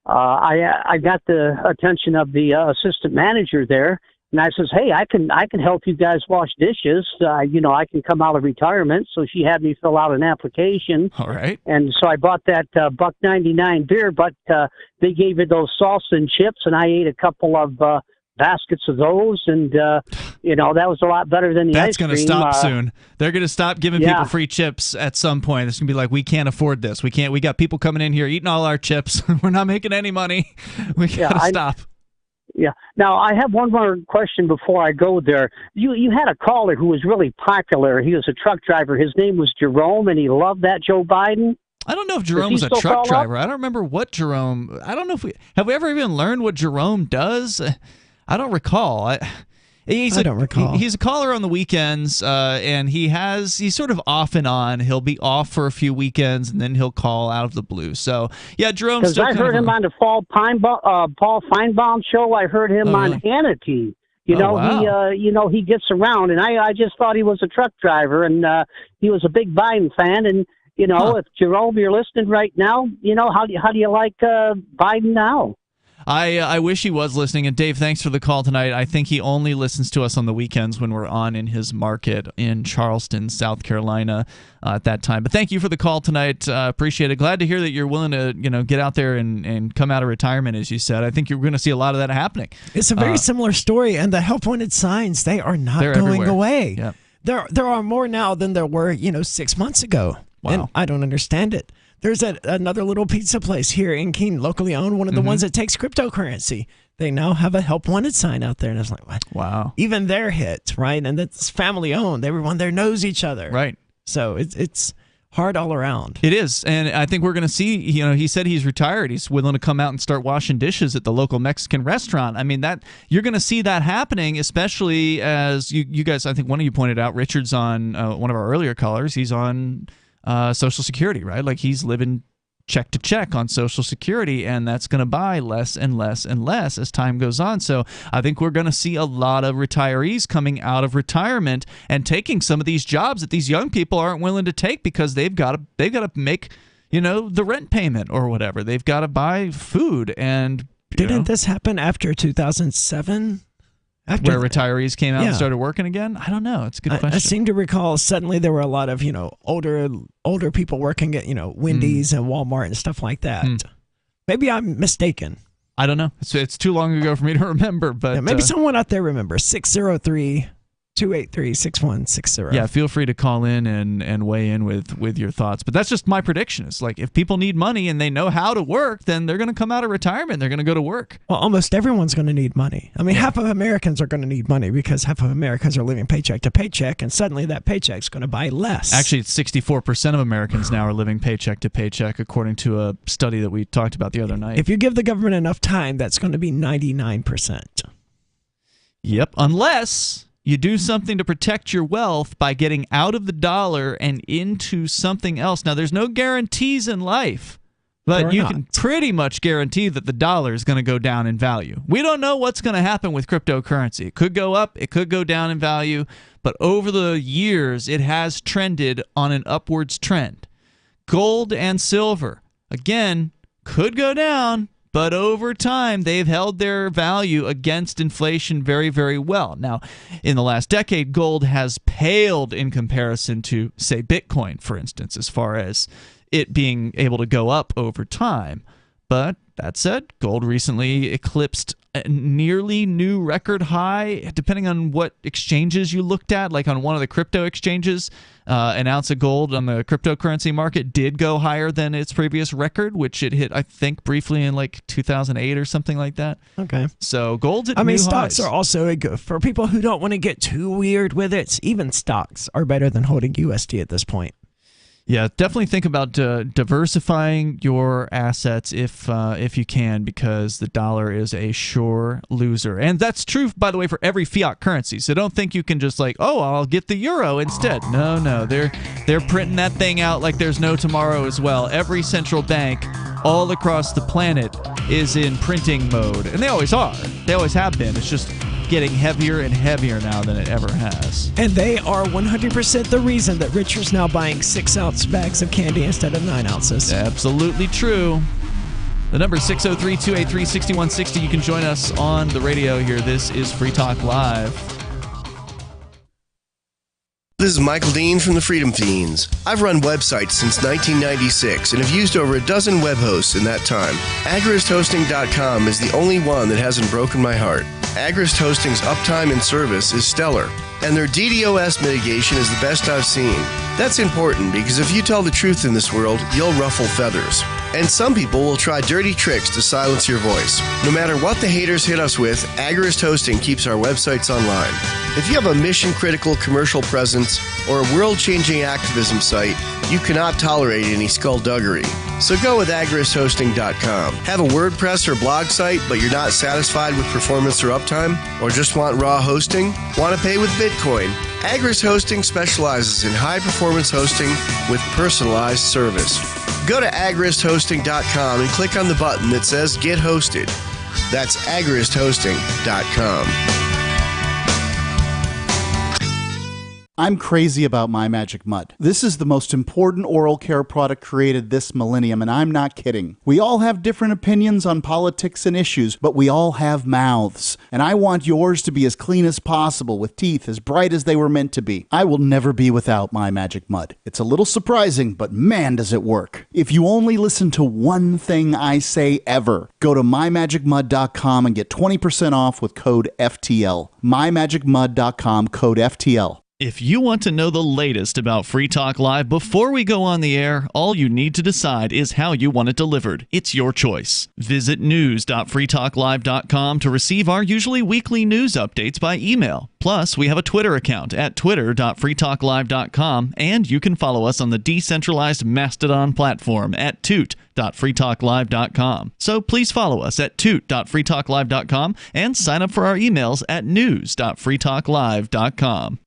I got the attention of the assistant manager there, and I says, "Hey, I can help you guys wash dishes. I can come out of retirement." So she had me fill out an application. All right. And so I bought that $1.99 beer, but they gave me those salsa and chips, and I ate a couple of baskets of those, and that was a lot better than the ice cream. That's going to stop soon. They're going to stop giving people free chips at some point. It's going to be like, we can't afford this. We got people coming in here eating all our chips. We're not making any money. We got to stop. Yeah. Now, I have one more question before I go there. You had a caller who was really popular. He was a truck driver. His name was Jerome, and he loved that Joe Biden. I don't know if Jerome was a truck driver. I don't remember what Jerome. I don't know if we ever even learned what Jerome does. I don't recall. I don't recall. He's a caller on the weekends, and he's sort of off and on. He'll be off for a few weekends, and then he'll call out of the blue. So, yeah, Jerome's still because I heard him on the Paul Feinbaum show. I heard him on Hannity. Wow. He gets around, and I just thought he was a truck driver, and he was a big Biden fan. And if Jerome, you're listening right now, how do you like Biden now? I wish he was listening. And Dave, thanks for the call tonight. I think he only listens to us on the weekends when we're on in his market in Charleston, South Carolina at that time. But thank you for the call tonight. Appreciate it. Glad to hear that you're willing to get out there and come out of retirement, as you said. I think you're going to see a lot of that happening. It's a very similar story, and the help wanted signs, they are not going away. Yep. There are more now than there were 6 months ago. Wow. And I don't understand it. There's another little pizza place here in Keene, locally owned, one of the ones that takes cryptocurrency. They now have a help wanted sign out there. And it's like, what? Wow. Even they're hit, right? And that's family owned. Everyone there knows each other. Right. So it's hard all around. It is. And I think we're going to see, he said he's retired. He's willing to come out and start washing dishes at the local Mexican restaurant. I mean, that you're going to see that happening, especially as you guys, I think one of you pointed out, Richard's on one of our earlier callers. He's on Social Security, right? Like he's living check to check on Social Security, and that's going to buy less and less and less as time goes on. So I think we're going to see a lot of retirees coming out of retirement and taking some of these jobs that these young people aren't willing to take because they've got to make the rent payment or whatever. They've got to buy food. And didn't this happen after 2007? Where retirees came out and started working again? I don't know. It's a good question. I seem to recall suddenly there were a lot of, older people working at, Wendy's and Walmart and stuff like that. Maybe I'm mistaken. I don't know. It's too long ago for me to remember. But maybe someone out there remembers. 603-283-6160. Yeah, feel free to call in and weigh in with your thoughts. But that's just my prediction. It's like if people need money and they know how to work, then they're going to come out of retirement. They're going to go to work. Well, almost everyone's going to need money. I mean, half of Americans are going to need money because half of Americans are living paycheck to paycheck, and suddenly that paycheck's going to buy less. Actually, it's 64% of Americans now are living paycheck to paycheck, according to a study that we talked about the other night. If you give the government enough time, that's going to be 99%. Yep, unless you do something to protect your wealth by getting out of the dollar and into something else. Now, there's no guarantees in life, but you can pretty much guarantee that the dollar is going to go down in value. We don't know what's going to happen with cryptocurrency. It could go up, it could go down in value, but over the years, it has trended on an upwards trend. Gold and silver, again, could go down, but over time, they've held their value against inflation very, very well. Now, in the last decade, gold has paled in comparison to, say, Bitcoin, for instance, as far as it being able to go up over time. But that said, gold recently eclipsed a nearly new record high, depending on what exchanges you looked at. Like on one of the crypto exchanges, An ounce of gold on the cryptocurrency market did go higher than its previous record, which it hit, I think, briefly in like 2008 or something like that. Okay. So gold's at new stocks highs. are also good for people who don't want to get too weird with it. Even stocks are better than holding USD at this point. Yeah, definitely think about diversifying your assets if you can, because the dollar is a sure loser. And that's true, by the way, for every fiat currency. So don't think you can just like, oh, I'll get the euro instead. No, they're printing that thing out like there's no tomorrow as well. Every central bank all across the planet is in printing mode, and they always are. They always have been. It's just getting heavier and heavier now than it ever has. And they are 100% the reason that Richard's now buying 6-ounce bags of candy instead of 9 ounces. Absolutely true. The number is 603-283-6160. You can join us on the radio here. This is Free Talk Live. This is Michael Dean from the Freedom Fiends. I've run websites since 1996 and have used over a dozen web hosts in that time. AgristHosting.com is the only one that hasn't broken my heart. Agrist Hosting's uptime and service is stellar, and their DDoS mitigation is the best I've seen. That's important because if you tell the truth in this world, you'll ruffle feathers. And some people will try dirty tricks to silence your voice. No matter what the haters hit us with, Agrist Hosting keeps our websites online. If you have a mission-critical commercial presence or a world-changing activism site, you cannot tolerate any skullduggery. So go with AgristHosting.com. Have a WordPress or blog site, but you're not satisfied with performance or uptime? Or just want raw hosting? Want to pay with Bitcoin? Agrist Hosting specializes in high-performance hosting with personalized service. Go to AgristHosting.com and click on the button that says Get Hosted. That's AgristHosting.com. I'm crazy about My Magic Mud. This is the most important oral care product created this millennium, and I'm not kidding. We all have different opinions on politics and issues, but we all have mouths. And I want yours to be as clean as possible, with teeth as bright as they were meant to be. I will never be without My Magic Mud. It's a little surprising, but man, does it work. If you only listen to one thing I say ever, go to mymagicmud.com and get 20% off with code FTL. mymagicmud.com, code FTL. If you want to know the latest about Free Talk Live before we go on the air, all you need to decide is how you want it delivered. It's your choice. Visit news.freetalklive.com to receive our usually weekly news updates by email. Plus, we have a Twitter account at twitter.freetalklive.com, and you can follow us on the decentralized Mastodon platform at toot.freetalklive.com. So please follow us at toot.freetalklive.com and sign up for our emails at news.freetalklive.com.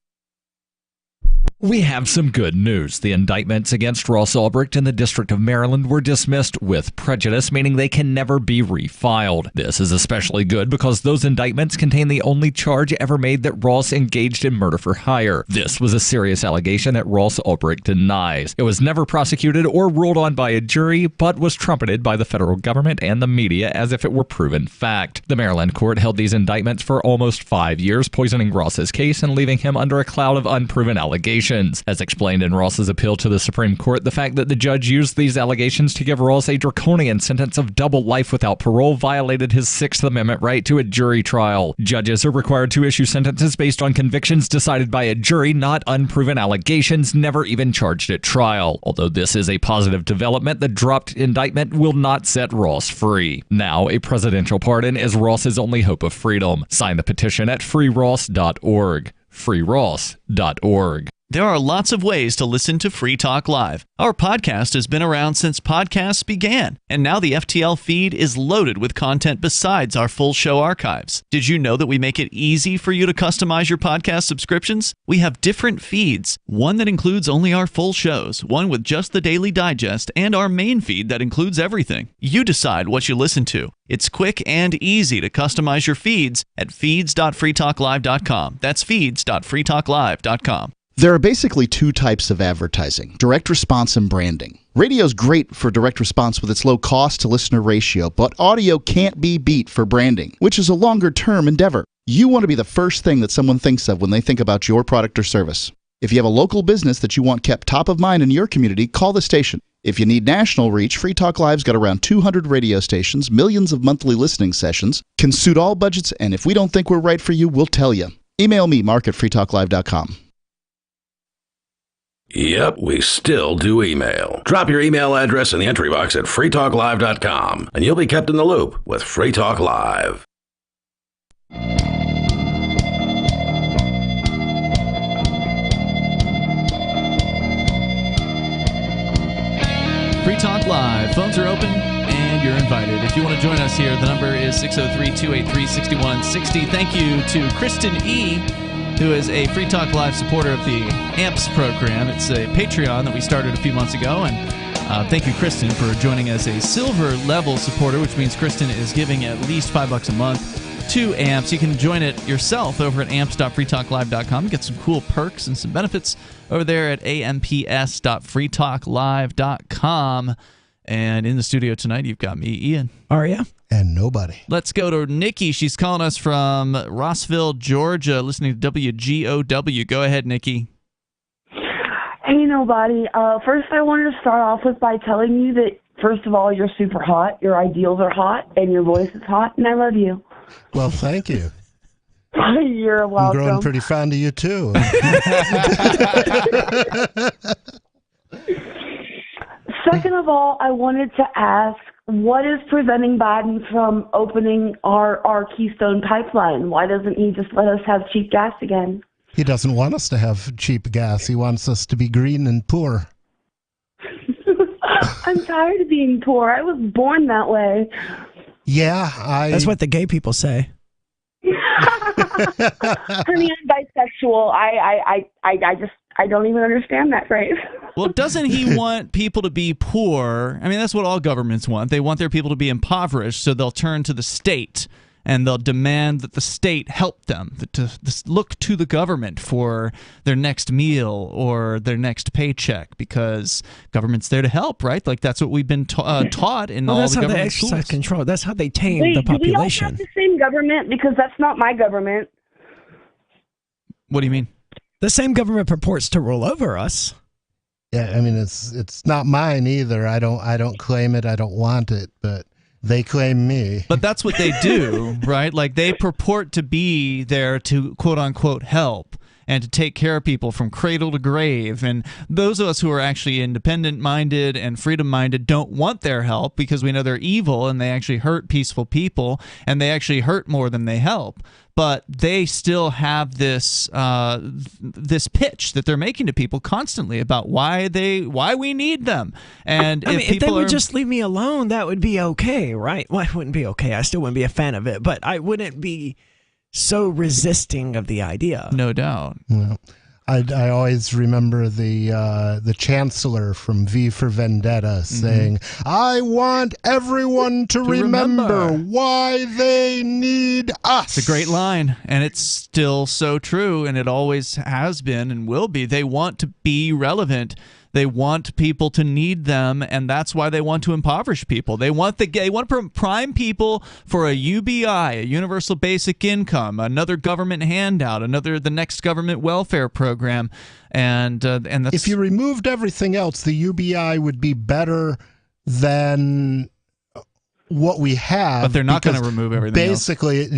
We have some good news. The indictments against Ross Ulbricht in the District of Maryland were dismissed with prejudice, meaning they can never be refiled. This is especially good because those indictments contain the only charge ever made that Ross engaged in murder for hire. This was a serious allegation that Ross Ulbricht denies. It was never prosecuted or ruled on by a jury, but was trumpeted by the federal government and the media as if it were proven fact. The Maryland court held these indictments for almost 5 years, poisoning Ross's case and leaving him under a cloud of unproven allegations. As explained in Ross's appeal to the Supreme Court, the fact that the judge used these allegations to give Ross a draconian sentence of double life without parole violated his Sixth Amendment right to a jury trial. Judges are required to issue sentences based on convictions decided by a jury, not unproven allegations never even charged at trial. Although this is a positive development, the dropped indictment will not set Ross free. Now, a presidential pardon is Ross's only hope of freedom. Sign the petition at freeross.org. freeross.org. There are lots of ways to listen to Free Talk Live. Our podcast has been around since podcasts began, and now the FTL feed is loaded with content besides our full show archives. Did you know that we make it easy for you to customize your podcast subscriptions? We have different feeds, one that includes only our full shows, one with just the Daily Digest, and our main feed that includes everything. You decide what you listen to. It's quick and easy to customize your feeds at feeds.freetalklive.com. That's feeds.freetalklive.com. There are basically two types of advertising: direct response and branding. Radio's great for direct response with its low cost to listener ratio, but audio can't be beat for branding, which is a longer-term endeavor. You want to be the first thing that someone thinks of when they think about your product or service. If you have a local business that you want kept top of mind in your community, call the station. If you need national reach, Free Talk Live's got around 200 radio stations, millions of monthly listening sessions, can suit all budgets, and if we don't think we're right for you, we'll tell you. Email me, Mark at freetalklive.com. Yep, we still do email. Drop your email address in the entry box at freetalklive.com, and you'll be kept in the loop with Free Talk Live. Free Talk Live. Phones are open and you're invited. If you want to join us here, the number is 603-283-6160. Thank you to Kristen E., who is a Free Talk Live supporter of the AMPS program. It's a Patreon that we started a few months ago. And thank you, Kristen, for joining as a silver level supporter, which means Kristen is giving at least $5 a month to AMPS. You can join it yourself over at amps.freetalklive.com. Get some cool perks and some benefits over there at amps.freetalklive.com. And in the studio tonight, you've got me, Ian. Aria. And nobody. Let's go to Nikki. She's calling us from Rossville, Georgia, listening to WGOW. Go ahead, Nikki. Hey, nobody. First, I wanted to start off with by telling you that, first of all, you're super hot, your ideals are hot, and your voice is hot, and I love you. Well, thank you. You're welcome. I'm growing pretty fond of you, too. Second of all, I wanted to ask, what is preventing Biden from opening our Keystone pipeline? Why doesn't he just let us have cheap gas again? He doesn't want us to have cheap gas. He wants us to be green and poor. I'm tired of being poor. I was born that way. Yeah, That's what the gay people say. Honey, I'm bisexual. I don't even understand that phrase. Well, doesn't he want people to be poor? I mean, that's what all governments want. They want their people to be impoverished, so they'll turn to the state and they'll demand that the state help them, to look to the government for their next meal or their next paycheck, because government's there to help, right? Like, that's what we've been taught in all the government schools. That's how they exercise control. That's how they tame the population. Do we all have the same government? Because that's not my government. What do you mean? The same government purports to rule over us. Yeah, I mean, it's not mine either. I don't claim it. I don't want it, but they claim me. But that's what they do, right? Like, they purport to be there to quote-unquote help and to take care of people from cradle to grave. And those of us who are actually independent-minded and freedom-minded don't want their help because we know they're evil and they actually hurt peaceful people, and they actually hurt more than they help. But they still have this this pitch that they're making to people constantly about why we need them. And I mean, if they would just leave me alone, that would be okay, right? Well, it wouldn't be okay. I still wouldn't be a fan of it, but I wouldn't be so resisting of the idea. No doubt. Yeah. I always remember the chancellor from V for Vendetta saying, "I want everyone to remember why they need us." It's a great line, and it's still so true, and it always has been and will be. They want to be relevant. They want people to need them, and that's why they want to impoverish people. They want to prime people for a UBI, a universal basic income, another government handout, the next government welfare program, and that's, if you removed everything else, the UBI would be better than what we have. But they're not going to remove everything. Basically, else.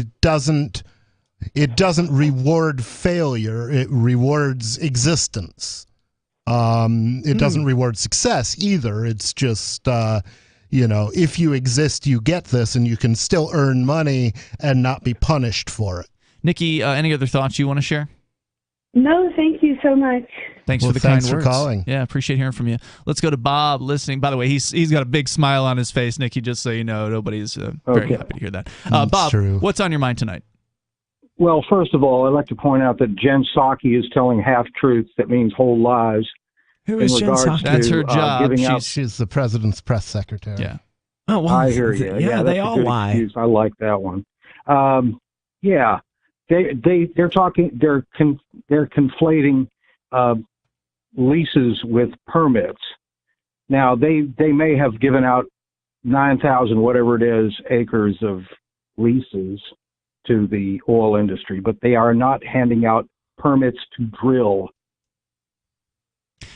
It doesn't reward failure. It rewards existence. It doesn't reward success either. It's just, if you exist, you get this, and you can still earn money and not be punished for it. Nikki, any other thoughts you want to share? No, thank you so much. Thanks for the kind words. Thanks for calling. Yeah, appreciate hearing from you. Let's go to Bob listening. By the way, he's got a big smile on his face, Nikki, just so you know. Nobody's very happy to hear that. Bob, what's on your mind tonight? Well, first of all, I'd like to point out that Jen Psaki is telling half-truths. That means whole lies. Who is Jen Psaki? That's her job. She's the president's press secretary. Yeah. Oh, well, I hear you. Yeah, they all lie. Excuse. I like that one. Yeah, they're talking. They're conflating leases with permits. Now they may have given out 9,000 whatever it is acres of leases to the oil industry, but they are not handing out permits to drill.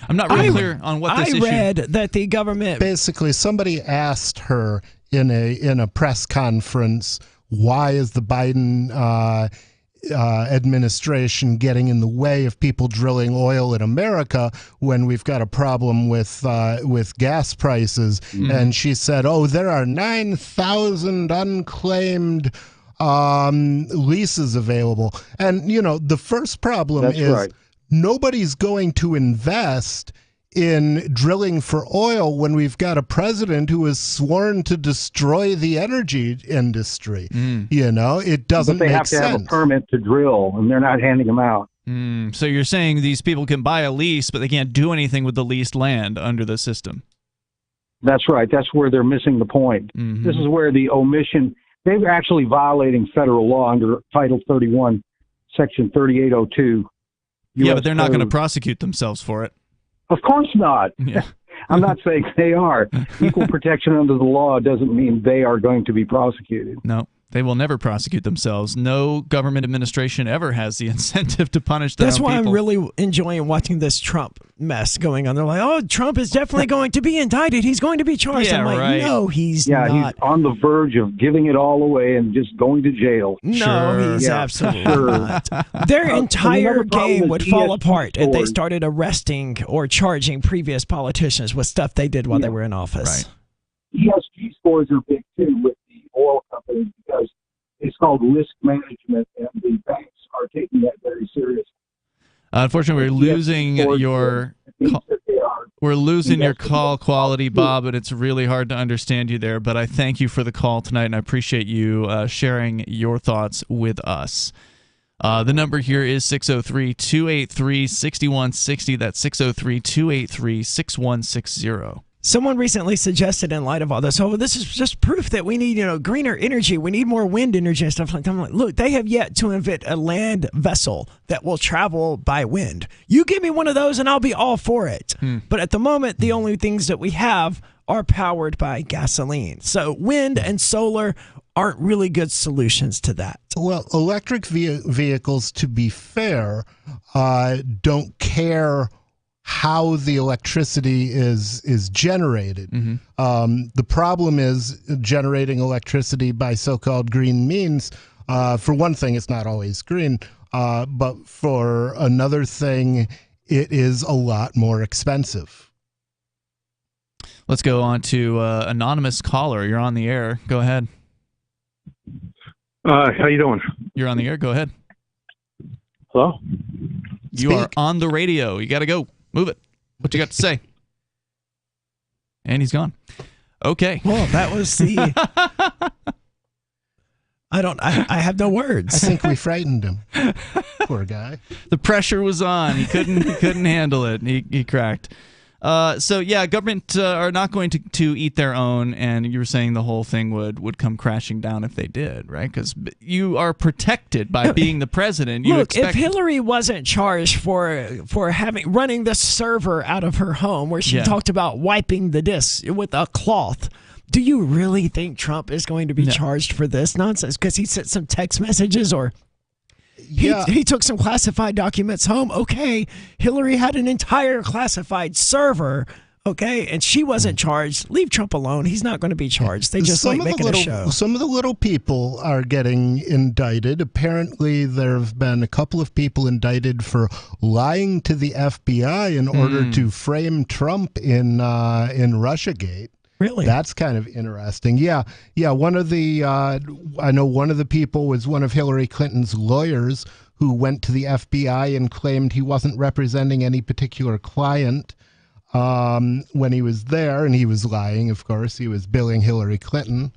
I'm not really clear on what this issue. I read that the government basically, somebody asked her in a press conference, why is the Biden administration getting in the way of people drilling oil in America when we've got a problem with gas prices. Mm-hmm. And she said, "Oh, there are 9,000 unclaimed leases available." And the first problem is nobody's going to invest in drilling for oil when we've got a president who is sworn to destroy the energy industry. It doesn't make sense. But they have to have a permit to drill, and they're not handing them out. So you're saying these people can buy a lease, but they can't do anything with the leased land under the system. That's right. That's where they're missing the point. Mm-hmm. This is where the omission, they're actually violating federal law under Title 31, Section 3802. Yeah, but they're not going to prosecute themselves for it. Of course not. Yeah. I'm not saying they are. Equal protection under the law doesn't mean they are going to be prosecuted. No, they will never prosecute themselves. No government administration ever has the incentive to punish their own people. That's why I'm really enjoying watching this Trump mess going on. They're like, "Oh, Trump is definitely going to be indicted. He's going to be charged." Yeah, I'm like, right. "No, he's not. He's on the verge of giving it all away and just going to jail." No, he's absolutely not. Their entire game would fall apart if they started arresting or charging previous politicians with stuff they did while they were in office. Right. ESG scores are big too with the oil companies because it's called risk management, and the banks are taking that very seriously. Unfortunately, we're losing your call quality, Bob, and it's really hard to understand you there. But I thank you for the call tonight, and I appreciate you sharing your thoughts with us. The number here is 603-283-6160. That's 603-283-6160. Someone recently suggested, in light of all this, this is just proof that we need, greener energy. We need more wind energy and stuff like that. I'm like, look, they have yet to invent a land vessel that will travel by wind. You give me one of those and I'll be all for it. But at the moment, the only things that we have are powered by gasoline. So wind and solar aren't really good solutions to that. Well, electric vehicles, to be fair, don't care how the electricity is generated. The problem is generating electricity by so-called green means. For one thing, it's not always green, but for another thing, it is a lot more expensive. Let's go on to anonymous caller. You're on the air. Go ahead. How you doing? You're on the air. Go ahead. Hello? You are on the radio. You got to go. Move it. What you got to say? And he's gone. Okay. Well, that was the... I have no words. I think we frightened him. Poor guy. The pressure was on. He couldn't handle it. He cracked. So yeah, government are not going to eat their own, and you were saying the whole thing would come crashing down if they did, right? Because you are protected by being the president. If Hillary wasn't charged for running the server out of her home, where she talked about wiping the disks with a cloth, do you really think Trump is going to be charged for this nonsense? Because he sent some text messages or... He took some classified documents home. Okay, Hillary had an entire classified server. Okay, and she wasn't charged. Leave Trump alone. He's not going to be charged. They just like making a show. Some of the little people are getting indicted. Apparently, there have been a couple of people indicted for lying to the FBI in order to frame Trump in Russiagate. Really? That's kind of interesting. Yeah. One of the, I know one of the people was one of Hillary Clinton's lawyers who went to the FBI and claimed he wasn't representing any particular client when he was there, and he was lying, of course. He was billing Hillary Clinton.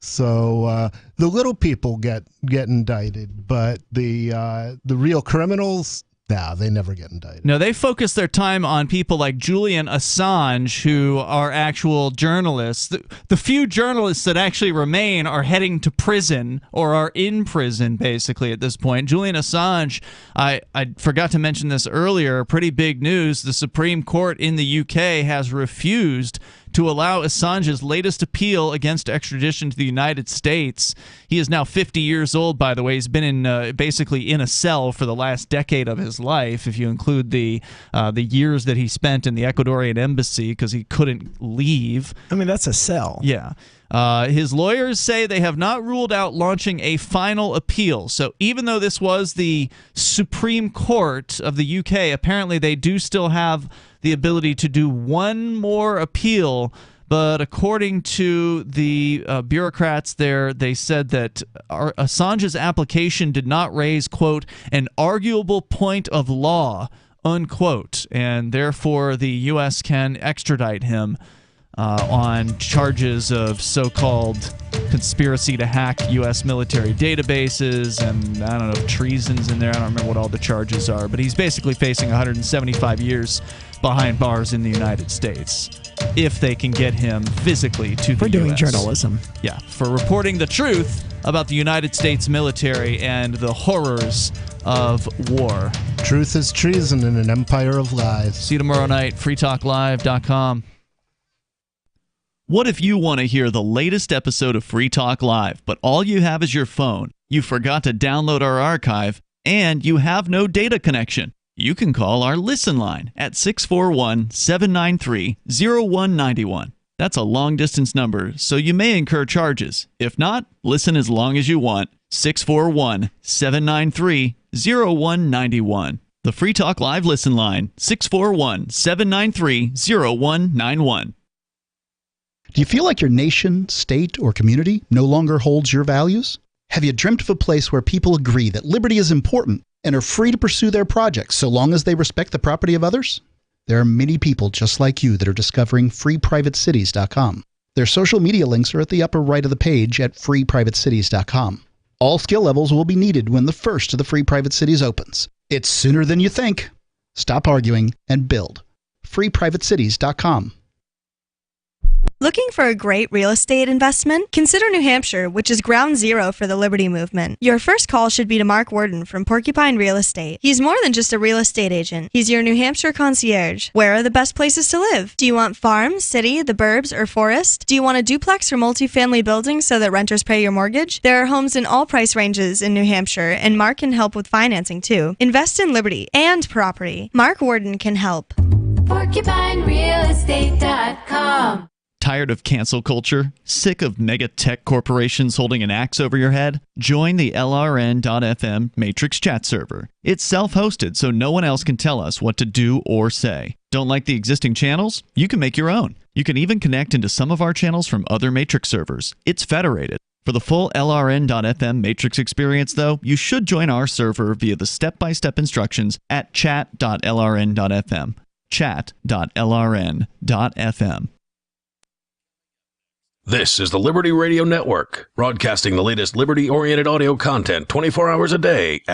So the little people get indicted, but the real criminals... No, they never get indicted. No, they focus their time on people like Julian Assange, who are actual journalists. The few journalists that actually remain are heading to prison or are in prison, basically, at this point. Julian Assange, I forgot to mention this earlier, pretty big news. The Supreme Court in the UK has refused to allow Assange's latest appeal against extradition to the United States. He is now 50 years old, by the way. He's been in basically in a cell for the last decade of his life, if you include the years that he spent in the Ecuadorian embassy because he couldn't leave. I mean, that's a cell. Yeah. His lawyers say they have not ruled out launching a final appeal. So even though this was the Supreme Court of the UK, apparently they do still have the ability to do one more appeal. But according to the bureaucrats there, they said that Assange's application did not raise, quote, an arguable point of law, unquote, and therefore the U.S. can extradite him on charges of so-called conspiracy to hack U.S. military databases, and I don't know if treason's in there. I don't remember what all the charges are, but he's basically facing 175 years behind bars in the United States if they can get him physically to the U.S. For doing journalism. Yeah, for reporting the truth about the United States military and the horrors of war. Truth is treason in an empire of lies. See you tomorrow night, freetalklive.com. What if you want to hear the latest episode of Free Talk Live, but all you have is your phone, you forgot to download our archive, and you have no data connection? You can call our Listen line at 641-793-0191. That's a long-distance number, so you may incur charges. If not, listen as long as you want. 641-793-0191. The Free Talk Live Listen line, 641-793-0191. Do you feel like your nation, state, or community no longer holds your values? Have you dreamt of a place where people agree that liberty is important and are free to pursue their projects so long as they respect the property of others? There are many people just like you that are discovering freeprivatecities.com. Their social media links are at the upper right of the page at freeprivatecities.com. All skill levels will be needed when the first of the Free Private Cities opens. It's sooner than you think. Stop arguing and build. freeprivatecities.com. Looking for a great real estate investment? Consider New Hampshire, which is ground zero for the Liberty Movement. Your first call should be to Mark Worden from Porcupine Real Estate. He's more than just a real estate agent. He's your New Hampshire concierge. Where are the best places to live? Do you want farm, city, the burbs, or forest? Do you want a duplex or multifamily building so that renters pay your mortgage? There are homes in all price ranges in New Hampshire, and Mark can help with financing too. Invest in liberty and property. Mark Worden can help. PorcupineRealEstate.com. Tired of cancel culture? Sick of mega tech corporations holding an axe over your head? Join the LRN.FM Matrix chat server. It's self-hosted, so no one else can tell us what to do or say. Don't like the existing channels? You can make your own. You can even connect into some of our channels from other Matrix servers. It's federated. For the full LRN.FM Matrix experience, though, you should join our server via the step-by-step instructions at chat.lrn.fm. Chat.lrn.fm. This is the Liberty Radio Network, broadcasting the latest liberty-oriented audio content 24 hours a day at